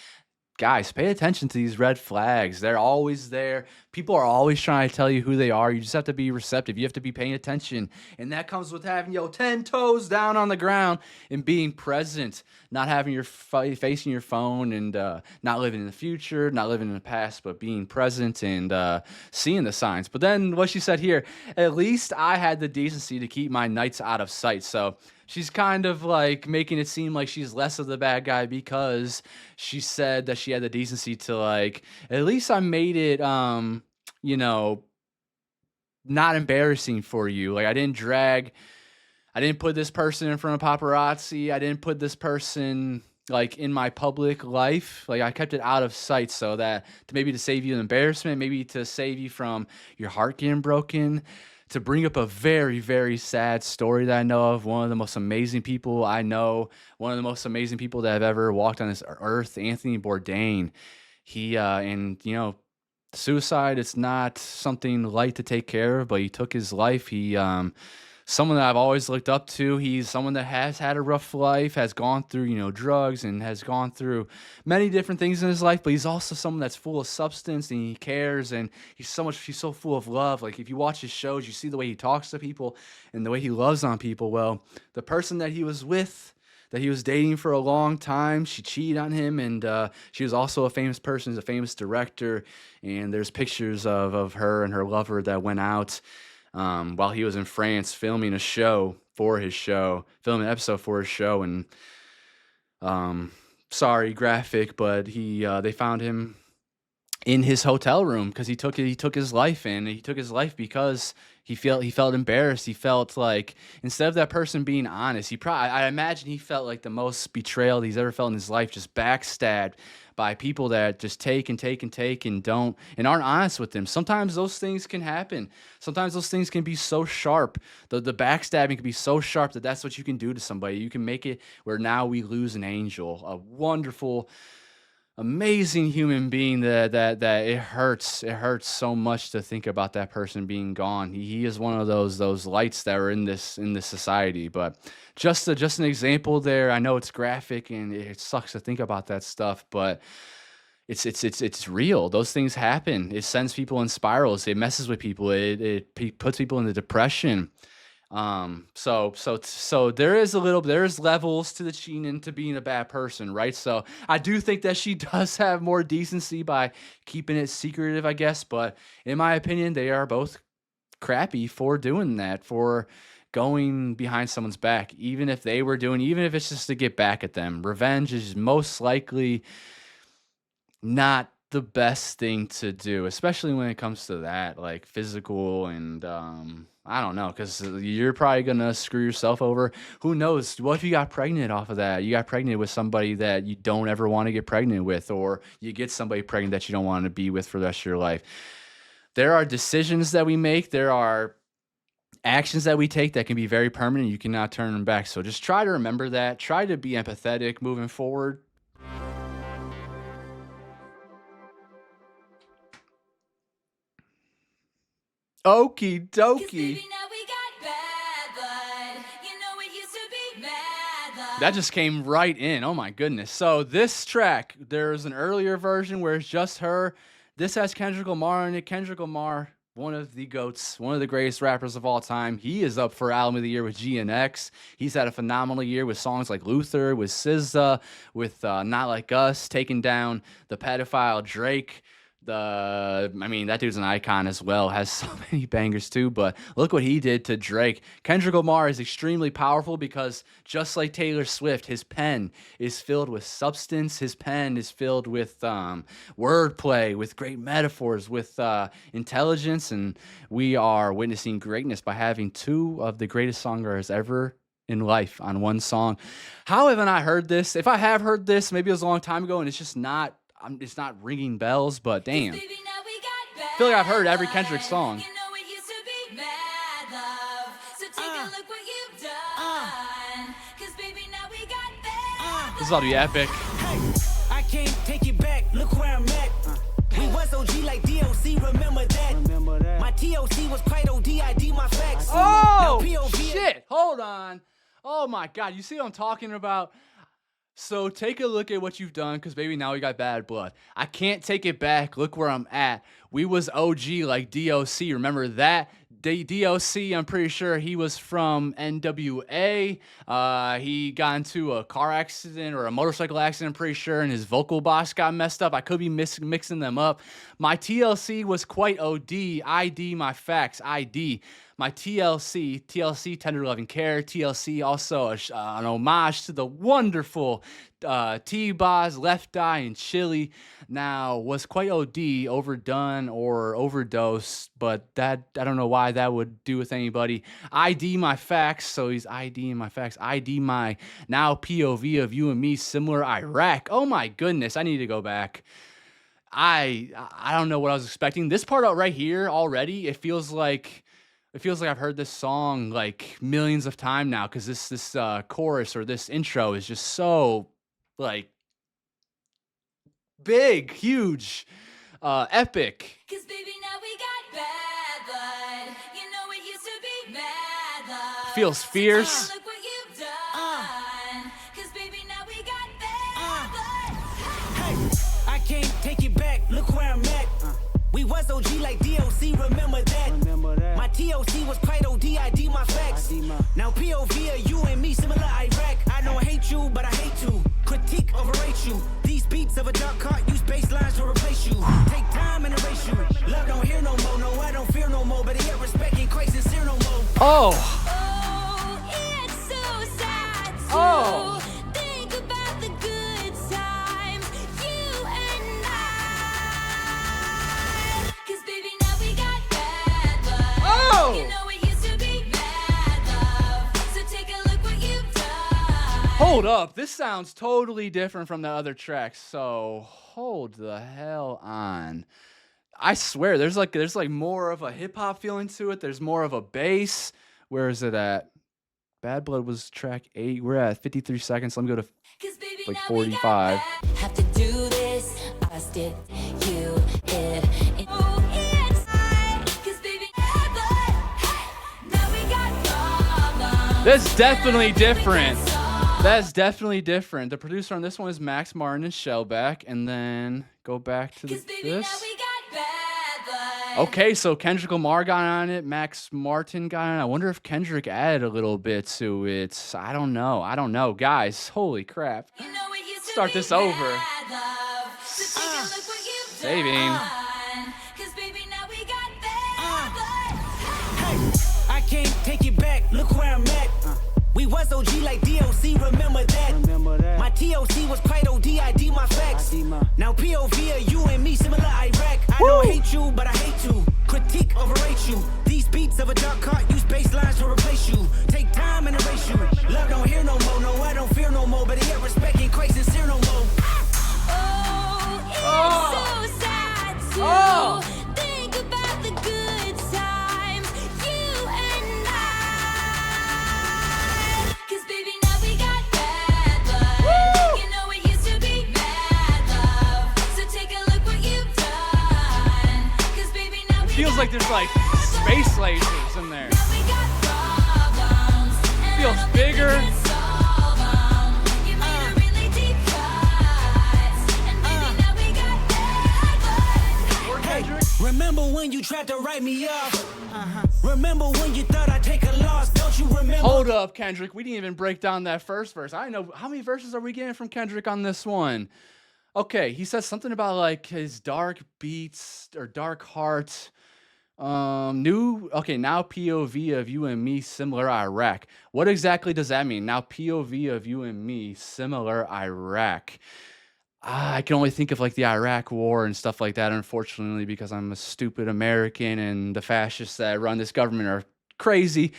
Guys, pay attention to these red flags. They're always there. People are always trying to tell you who they are. You just have to be receptive. You have to be paying attention. And that comes with having your 10 toes down on the ground and being present, not having your facing your phone and not living in the future, not living in the past, but being present and seeing the signs. But then what she said here, at least I had the decency to keep my nights out of sight. So she's kind of like making it seem like she's less of the bad guy because she said that she had the decency to like, at least I made it, not embarrassing for you. Like I didn't put this person in front of paparazzi. I didn't put this person like in my public life. Like I kept it out of sight so that maybe to save you an embarrassment, maybe to save you from your heart getting broken. To bring up a very, very sad story that I know of, one of the most amazing people I know, one of the most amazing people that have ever walked on this earth, Anthony Bourdain. He, suicide, it's not something light to take care of, but he took his life. He, someone that I've always looked up to. He's someone that has had a rough life, has gone through, drugs and has gone through many different things in his life, but he's also someone that's full of substance and he cares and he's so full of love. Like if you watch his shows, you see the way he talks to people and the way he loves on people. Well, the person that he was with, that he was dating for a long time, she cheated on him, and she was also a famous person, a famous director, and there's pictures of her and her lover that went out while he was in France filming an episode for his show, and sorry, graphic, but they found him in his hotel room because he took his life, and he took his life because he felt embarrassed. He felt like instead of that person being honest, I imagine he felt like the most betrayal he's ever felt in his life, just backstabbed by people that just take and don't and aren't honest with them. Sometimes those things can happen. Sometimes those things can be so sharp. The backstabbing can be so sharp that that's what you can do to somebody. You can make it where now we lose an angel, a wonderful amazing human being that it hurts. It hurts so much to think about that person being gone. He is one of those lights that are in this society. But just an example there. I know it's graphic and it sucks to think about that stuff, but it's real. Those things happen. It sends people in spirals. It messes with people. It puts people into depression. So there's levels to the cheating into being a bad person, right? So I do think that she does have more decency by keeping it secretive, I guess. But in my opinion, they are both crappy for doing that, for going behind someone's back, even if it's just to get back at them. Revenge is most likely not the best thing to do, especially when it comes to that, like physical and I don't know, because you're probably gonna screw yourself over. Who knows? What if you got pregnant off of that? You got pregnant with somebody that you don't ever want to get pregnant with, or you get somebody pregnant that you don't want to be with for the rest of your life. There are decisions that we make. There are actions that we take that can be very permanent. You cannot turn them back. So just try to remember that. Try to be empathetic moving forward. Okie 'Cause dokie. baby, now we got bad blood. You know it used to be mad love. That just came right in. Oh my goodness. So this track, there's an earlier version where it's just her. This has Kendrick Lamar in it. Kendrick Lamar, one of the GOATs, one of the greatest rappers of all time. He is up for Album of the Year with GNX. He's had a phenomenal year with songs like Luther, with SZA, with Not Like Us, taking down the pedophile Drake. That dude's an icon as well. Has so many bangers too. But look what he did to Drake. Kendrick Lamar is extremely powerful because just like Taylor Swift, his pen is filled with substance. His pen is filled with wordplay, with great metaphors, with intelligence, and we are witnessing greatness by having two of the greatest songwriters ever in life on one song. How haven't I heard this? If I have heard this, maybe it was a long time ago, and it's not ringing bells, but damn. Baby, now we got bad I feel like I've heard every Kendrick song. You know it used to be mad love. So take a look what you've done. 'Cause baby, now we got bad This is about to be epic. I can't take it back, look where I'm at. We was OG like DOC, remember that. My TOC was quite OD, ID my facts. Oh, Now POV shit. Hold on. Oh, my God. You see what I'm talking about? So take a look at what you've done, because, baby, now we got bad blood. I can't take it back. Look where I'm at. We was OG like DOC. Remember that? DOC, I'm pretty sure he was from NWA. He got into a car accident or a motorcycle accident, I'm pretty sure, and his vocal box got messed up. I could be mixing them up. My TLC was quite OD. ID my facts. ID. My TLC, Tender Loving Care, TLC, also an homage to the wonderful T-Boz, Left Eye, and Chili. Now, was quite OD, overdone or overdosed, but that, I don't know why that would do with anybody. ID my facts, so he's IDing my facts. ID my now POV of you and me, similar Iraq. Oh my goodness, I need to go back. I don't know what I was expecting. This part out right here already, it feels like I've heard this song like millions of times now, because this chorus or this intro is just so like big, huge, epic. 'Cause baby, now we got bad blood. You know it used to be mad love. Feels So take a fierce. look what you've done. 'Cause baby, now we got bad blood. I can't take it back, look where I'm at. We was OG like DOC, remember that. My TOC was quite OD, ID my facts. Now POV of you and me, similar Iraq. I don't hate you, but I hate to critique, overrate you. These beats of a dark cart use bass lines to replace you. Take time and erase you. Love don't hear no more, no, I don't fear no more. But yet respect ain't quite sincere no more. Oh, Oh, it's so sad to Oh. think about the good times you and I. 'Cause baby, now we got bad blood. Oh. You know it used to be mad love. So take a look what you've done. hold up. This sounds totally different from the other tracks. So hold the hell on. I swear, there's like more of a hip hop feeling to it. There's more of a bass. Where is it at? Bad Blood was track 8. We're at 53 seconds. Let me go to 'Cause baby, like now we got 45. bad. Have to do this Just it, you, it. Oh, it's fine, 'cause baby, now we got problems. That's definitely different. That's definitely different. The producer on this one is Max Martin and Shellback, and then go back to 'Cause baby, this. now we got bad blood. Okay, so Kendrick Lamar got on it, Max Martin got on it. I wonder if Kendrick added a little bit to it. I don't know. Guys, holy crap. You know it used to Start be this over. bad love. So take a look what you've Saving. done. 'Cause baby, now we got bad blood. Hey, I can't take it back. Look where I'm at. We was OG like DOC, remember that? My TOC was quite OD, I D my facts. Now POV are you and me, similar Iraq. I don't hate you, but I hate to critique, overrate you. These beats of a dark heart use bass lines to replace you. Take time and erase you. Love don't hear no more, no, I don't fear no more. But yet respect ain't quite sincere no more. Oh, it's so sad to Oh. think about the good times, you and I. 'Cause baby, now we got bad blood. You know it used to be bad love. So take a look what you've done. 'Cause baby, now we Feels got like there's like bad space blood. lasers in there. Now we got problems, and Feels I don't think we bigger. can solve 'em. You made a really deep cut, and baby, now we got bad blood. Kendrick. Remember when you tried to write me off? Remember when you thought I'd take a loss? Don't you remember? Hold up, Kendrick. We didn't even break down that first verse. I know how many verses are we getting from Kendrick on this one? Okay, he says something about like his dark beats or dark heart. Now POV of you and me, similar Iraq. What exactly does that mean? Now POV of you and me, similar Iraq. I can only think of like the Iraq War and stuff like that, unfortunately, because I'm a stupid American and the fascists that run this government are crazy.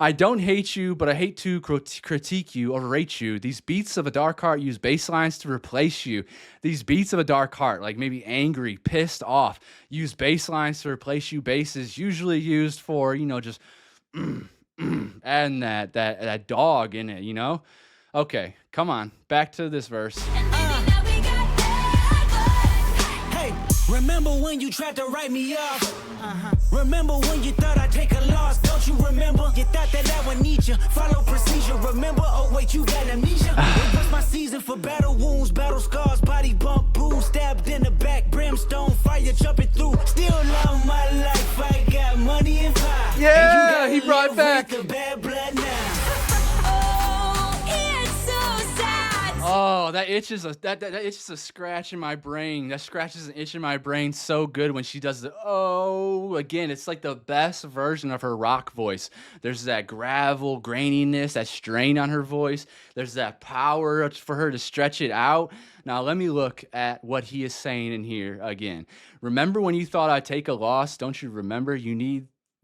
I don't hate you, but I hate to critique you, overrate you. These beats of a dark heart use bass lines to replace you. These beats of a dark heart, like maybe angry, pissed off, use bass lines to replace you. Bass is usually used for, just adding that dog in it, Okay, come on, back to this verse. And baby, now we got bad blood. Hey, remember when you tried to write me off? Remember when you thought I'd take a loss? Don't you remember? You thought that I would need you. Follow procedure. Remember? Oh wait, you got amnesia. It was my season for battle wounds, battle scars, body bump, bruise, stabbed in the back, brimstone, fire jumping through. Still love my life. I got money and power. Yeah, and he brought live back. with the bad blood now. Oh, it's so sad. Oh, that itches that itches a scratch in my brain. That scratches an itch in my brain so good when she does the again. It's like the best version of her rock voice. There's that gravel graininess, that strain on her voice. There's that power for her to stretch it out. Now let me look at what he is saying in here again. Remember when you thought I'd take a loss? Don't you remember?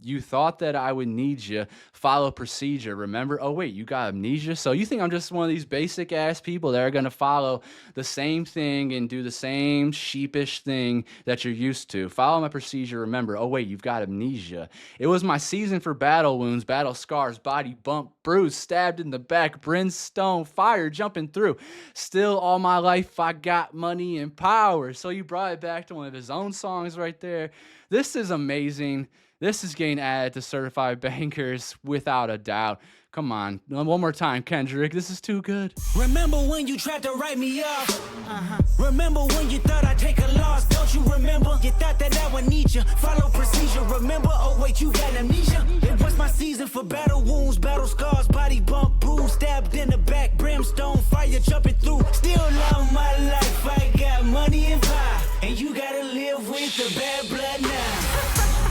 You thought that I would need you. Follow procedure. Remember? Oh, wait, you got amnesia? So you think I'm just one of these basic ass people that are going to follow the same thing and do the same sheepish thing that you're used to? Follow my procedure. Remember? Oh, wait, you've got amnesia. It was my season for battle wounds, battle scars, body bump, bruise, stabbed in the back, brimstone, fire jumping through. Still, all my life, I got money and power. So you brought it back to one of his own songs right there. This is amazing. This is getting added to Certified Bangers without a doubt. Come on, one more time, Kendrick. This is too good. Remember when you tried to write me off? Remember when you thought I'd take a loss? Don't you remember? You thought that I would need you. Follow procedure. Remember? Oh wait, you got amnesia. It was my season for battle wounds, battle scars, body bump, bruise, stabbed in the back, brimstone, fire jumping through. Still love my life. I got money and power, and you gotta live with the bad blood now.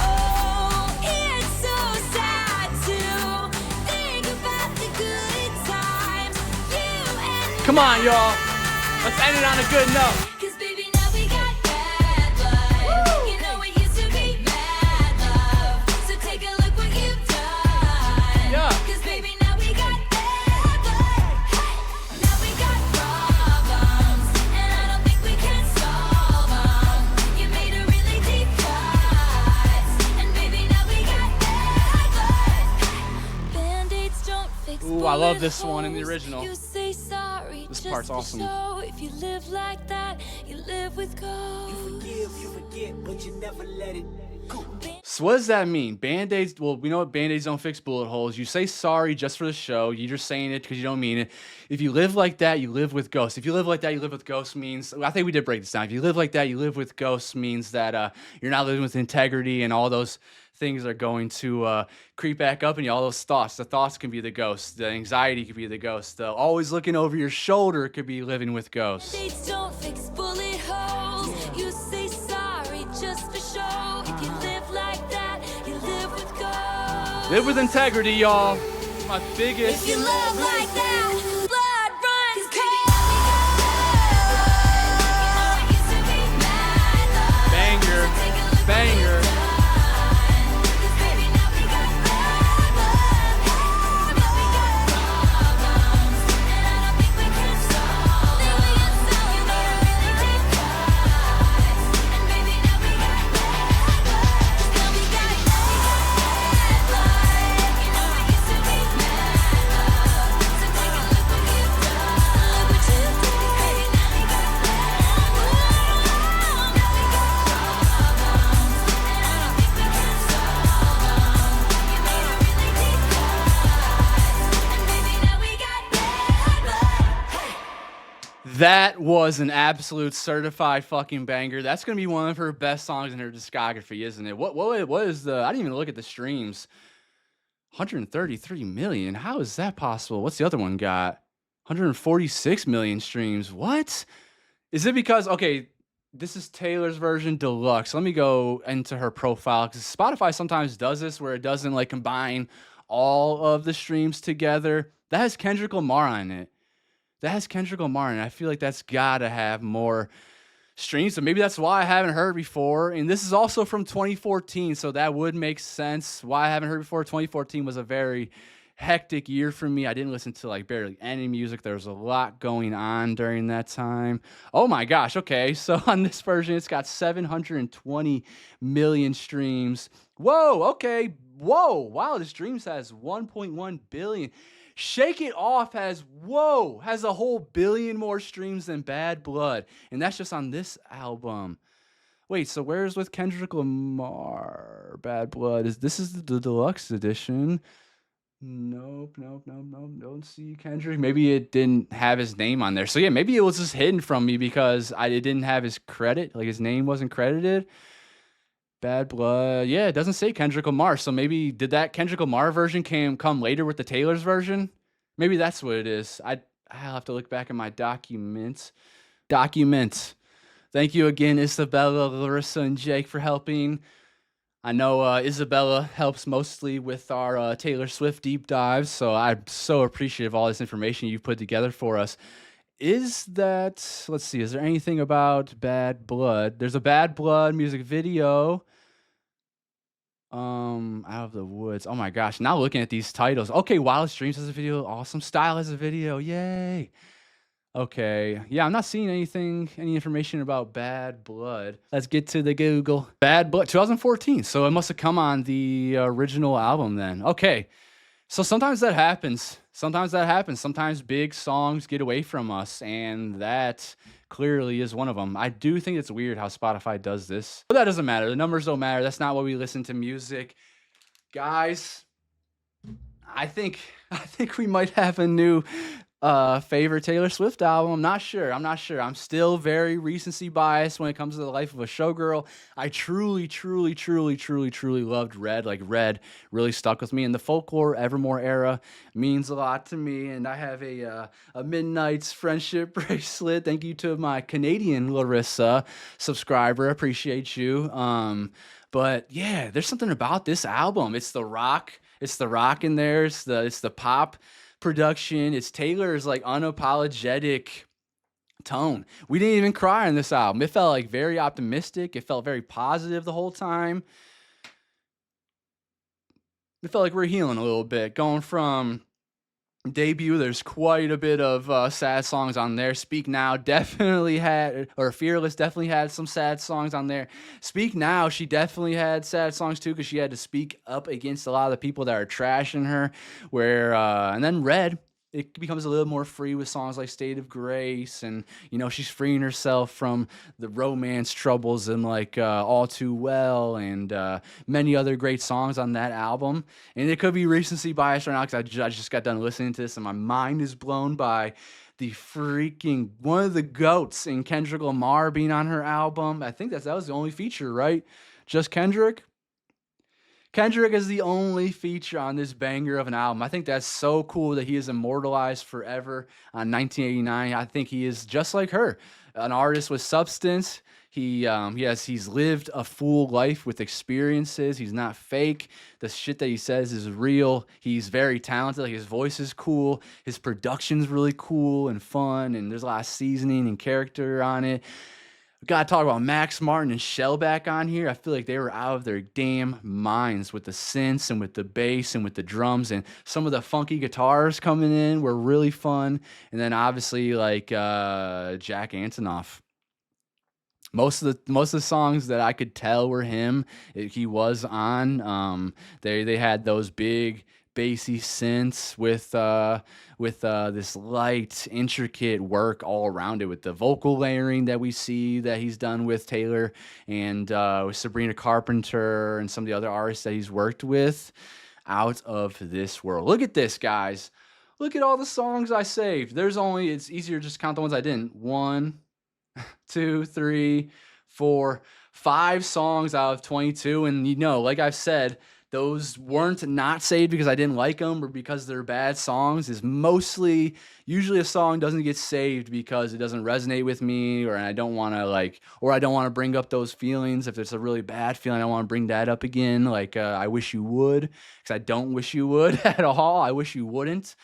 Oh, it's so sad to think about the good times, you and Come on, y'all. Let's end it on a good note. 'Cause baby, now we got bad blood. You know it used to be bad love. So take a look what you've done. Yeah. 'Cause baby, now we got bad blood. Now we got problems, and I don't think we can solve 'em. You made a really deep cut, and baby, now we got bad blood. Band-Aids don't fix Ooh, I love bullet this one in the holes. original. You say sorry This just part's to awesome. show if you live like that, you live with You ghosts. forgive, you forget, but you never let it go. So what does that mean? Band-Aids, well, we know what Band-Aids don't fix bullet holes. You say sorry just for the show. You're just saying it because you don't mean it. If you live like that, you live with ghosts. If you live like that, you live with ghosts means, I think we did break this down. If you live like that, you live with ghosts means that you're not living with integrity, and all those things are going to creep back up in you. All those thoughts. The thoughts can be the ghosts. The anxiety could be the ghosts. The always looking over your shoulder could be living with ghosts. They don't fix bullet holes. You say sorry just for show. If you live like that, you live with ghosts. Live with integrity, y'all. My biggest. If you love like that, blood runs cold. Banger. That was an absolute certified fucking banger. That's gonna be one of her best songs in her discography, isn't it? What is the? I didn't even look at the streams. 133 million. How is that possible? What's the other one got? 146 million streams. What? Is it because okay? This is Taylor's version deluxe. Let me go into her profile because Spotify sometimes does this where it doesn't like combine all of the streams together. That has Kendrick Lamar on it. That has Kendrick Lamar, and I feel like that's gotta have more streams. So maybe that's why I haven't heard before. And this is also from 2014, so that would make sense why I haven't heard before. 2014 was a very hectic year for me. I didn't listen to like barely any music. There was a lot going on during that time. Oh my gosh. Okay, so on this version, it's got 720 million streams. Whoa. Okay. Whoa. Wildest Dreams has 1.1 billion. Shake It Off has a whole billion more streams than Bad Blood. And that's just on this album. Wait, so where's with Kendrick Lamar? Bad Blood. This is the deluxe edition. Nope. Don't see Kendrick. Maybe it didn't have his name on there. So yeah, maybe it was just hidden from me because it didn't have his credit. Like his name wasn't credited. Bad Blood. Yeah, it doesn't say Kendrick Lamar. So maybe did that Kendrick Lamar version come later with the Taylor's version? Maybe that's what it is. I'll have to look back at my documents. Thank you again, Isabella, Larissa, and Jake for helping. I know Isabella helps mostly with our Taylor Swift deep dives, so I'm so appreciative of all this information you've put together for us. Let's see, is there anything about Bad Blood? There's a Bad Blood music video. Out of the Woods. Oh my gosh, now looking at these titles. Okay, Wildest Dreams has a video. Awesome Style has a video. Yay. Okay. Yeah, I'm not seeing any information about Bad Blood. Let's get to the Google. Bad Blood, 2014. So it must have come on the original album then. Okay. So sometimes that happens. Sometimes big songs get away from us, and that clearly is one of them. I do think it's weird how Spotify does this. But that doesn't matter. The numbers don't matter. That's not what we listen to music. Guys, I think we might have a new favorite Taylor Swift album. I'm not sure. I'm still very recency biased when it comes to the life of a showgirl. I truly loved Red. Like Red really stuck with me, and the Folklore Evermore era means a lot to me. And I have a Midnight's friendship bracelet. Thank you to my Canadian Larissa subscriber. Appreciate you. But yeah, there's something about this album. It's the rock in there. It's the pop production. It's Taylor's like unapologetic tone. We didn't even cry on this album. It felt like very optimistic. It felt very positive the whole time. It felt like we're healing a little bit. Going from debut, there's quite a bit of sad songs on there. Speak Now definitely had, or Fearless definitely had some sad songs on there. Speak Now, she definitely had sad songs too, because she had to speak up against a lot of the people that are trashing her. And then Red, it becomes a little more free with songs like State of Grace, and she's freeing herself from the romance troubles and like All Too Well, and many other great songs on that album. And it could be recency bias right now because I just got done listening to this and my mind is blown by the freaking one of the goats in Kendrick Lamar being on her album. I think that was the only feature, right? Just Kendrick. Kendrick is the only feature on this banger of an album. I think that's so cool that he is immortalized forever on 1989. I think he is just like her, an artist with substance. He's lived a full life with experiences. He's not fake. The shit that he says is real. He's very talented. Like, his voice is cool. His production's really cool and fun, and there's a lot of seasoning and character on it. We gotta talk about Max Martin and Shellback on here. I feel like they were out of their damn minds with the synths and with the bass and with the drums, and some of the funky guitars coming in were really fun. And then obviously like Jack Antonoff. Most of the songs that I could tell were him. He was on. They had those big bassy synths with this light, intricate work all around it, with the vocal layering that we see that he's done with Taylor and with Sabrina Carpenter and some of the other artists that he's worked with. Out of this world. Look at this, guys. Look at all the songs I saved. It's easier to just count the ones I didn't. 1, 2, 3, 4, 5 songs out of 22. And like I've said, those weren't not saved because I didn't like them or because they're bad songs. Usually a song doesn't get saved because it doesn't resonate with me, or I don't want to bring up those feelings. If it's a really bad feeling, I don't want to bring that up again. Like I wish you would, because I don't wish you would at all. I wish you wouldn't.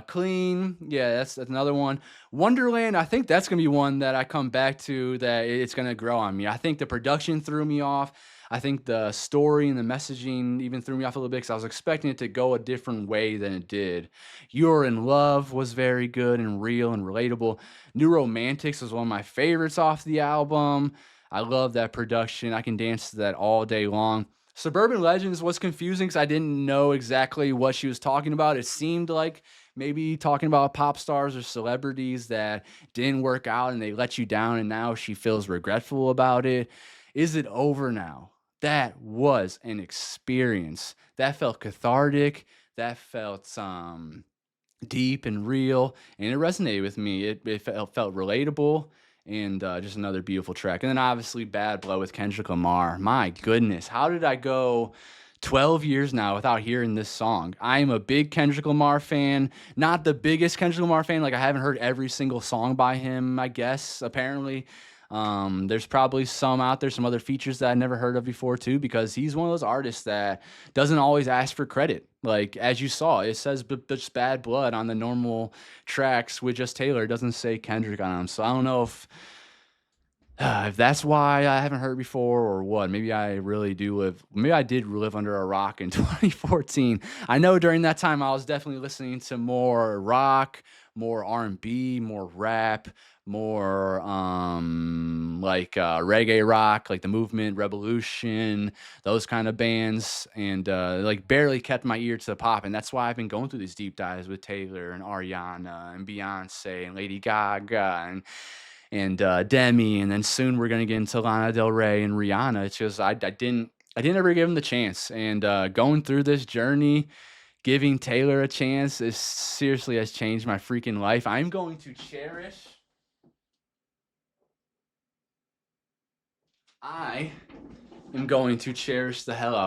Clean, yeah, that's another one. Wonderland, I think that's gonna be one that I come back to, that it's gonna grow on me. I think the production threw me off. I think the story and the messaging even threw me off a little bit because I was expecting it to go a different way than it did. You're in Love was very good and real and relatable. New Romantics was one of my favorites off the album. I love that production. I can dance to that all day long. Suburban Legends was confusing because I didn't know exactly what she was talking about. It seemed like maybe talking about pop stars or celebrities that didn't work out and they let you down, and now she feels regretful about it. Is it over now? That was an experience. That felt cathartic. That felt deep and real, and it resonated with me. It felt relatable. And just another beautiful track. And then obviously Bad Blood with Kendrick Lamar. My goodness, how did I go 12 years now without hearing this song? I am a big Kendrick Lamar fan. Not the biggest Kendrick Lamar fan. Like, I haven't heard every single song by him, I guess, apparently. There's probably some out there, some other features that I never heard of before too, because he's one of those artists that doesn't always ask for credit. Like, as you saw, it says just Bad Blood on the normal tracks with just Taylor. It doesn't say Kendrick on them. So I don't know if that's why I haven't heard before or what. Maybe I did live under a rock in 2014. I know during that time I was definitely listening to more rock, more R&B, more rap, more reggae rock, like The Movement, Revolution, those kind of bands, and like barely kept my ear to the pop. And that's why I've been going through these deep dives with Taylor and Ariana and Beyonce and Lady Gaga and Demi, and then soon we're gonna get into Lana Del Rey and Rihanna. It's just I didn't ever give them the chance, and going through this journey, giving Taylor a chance, is seriously has changed my freaking life. I'm going to cherish. I am going to cherish the hell out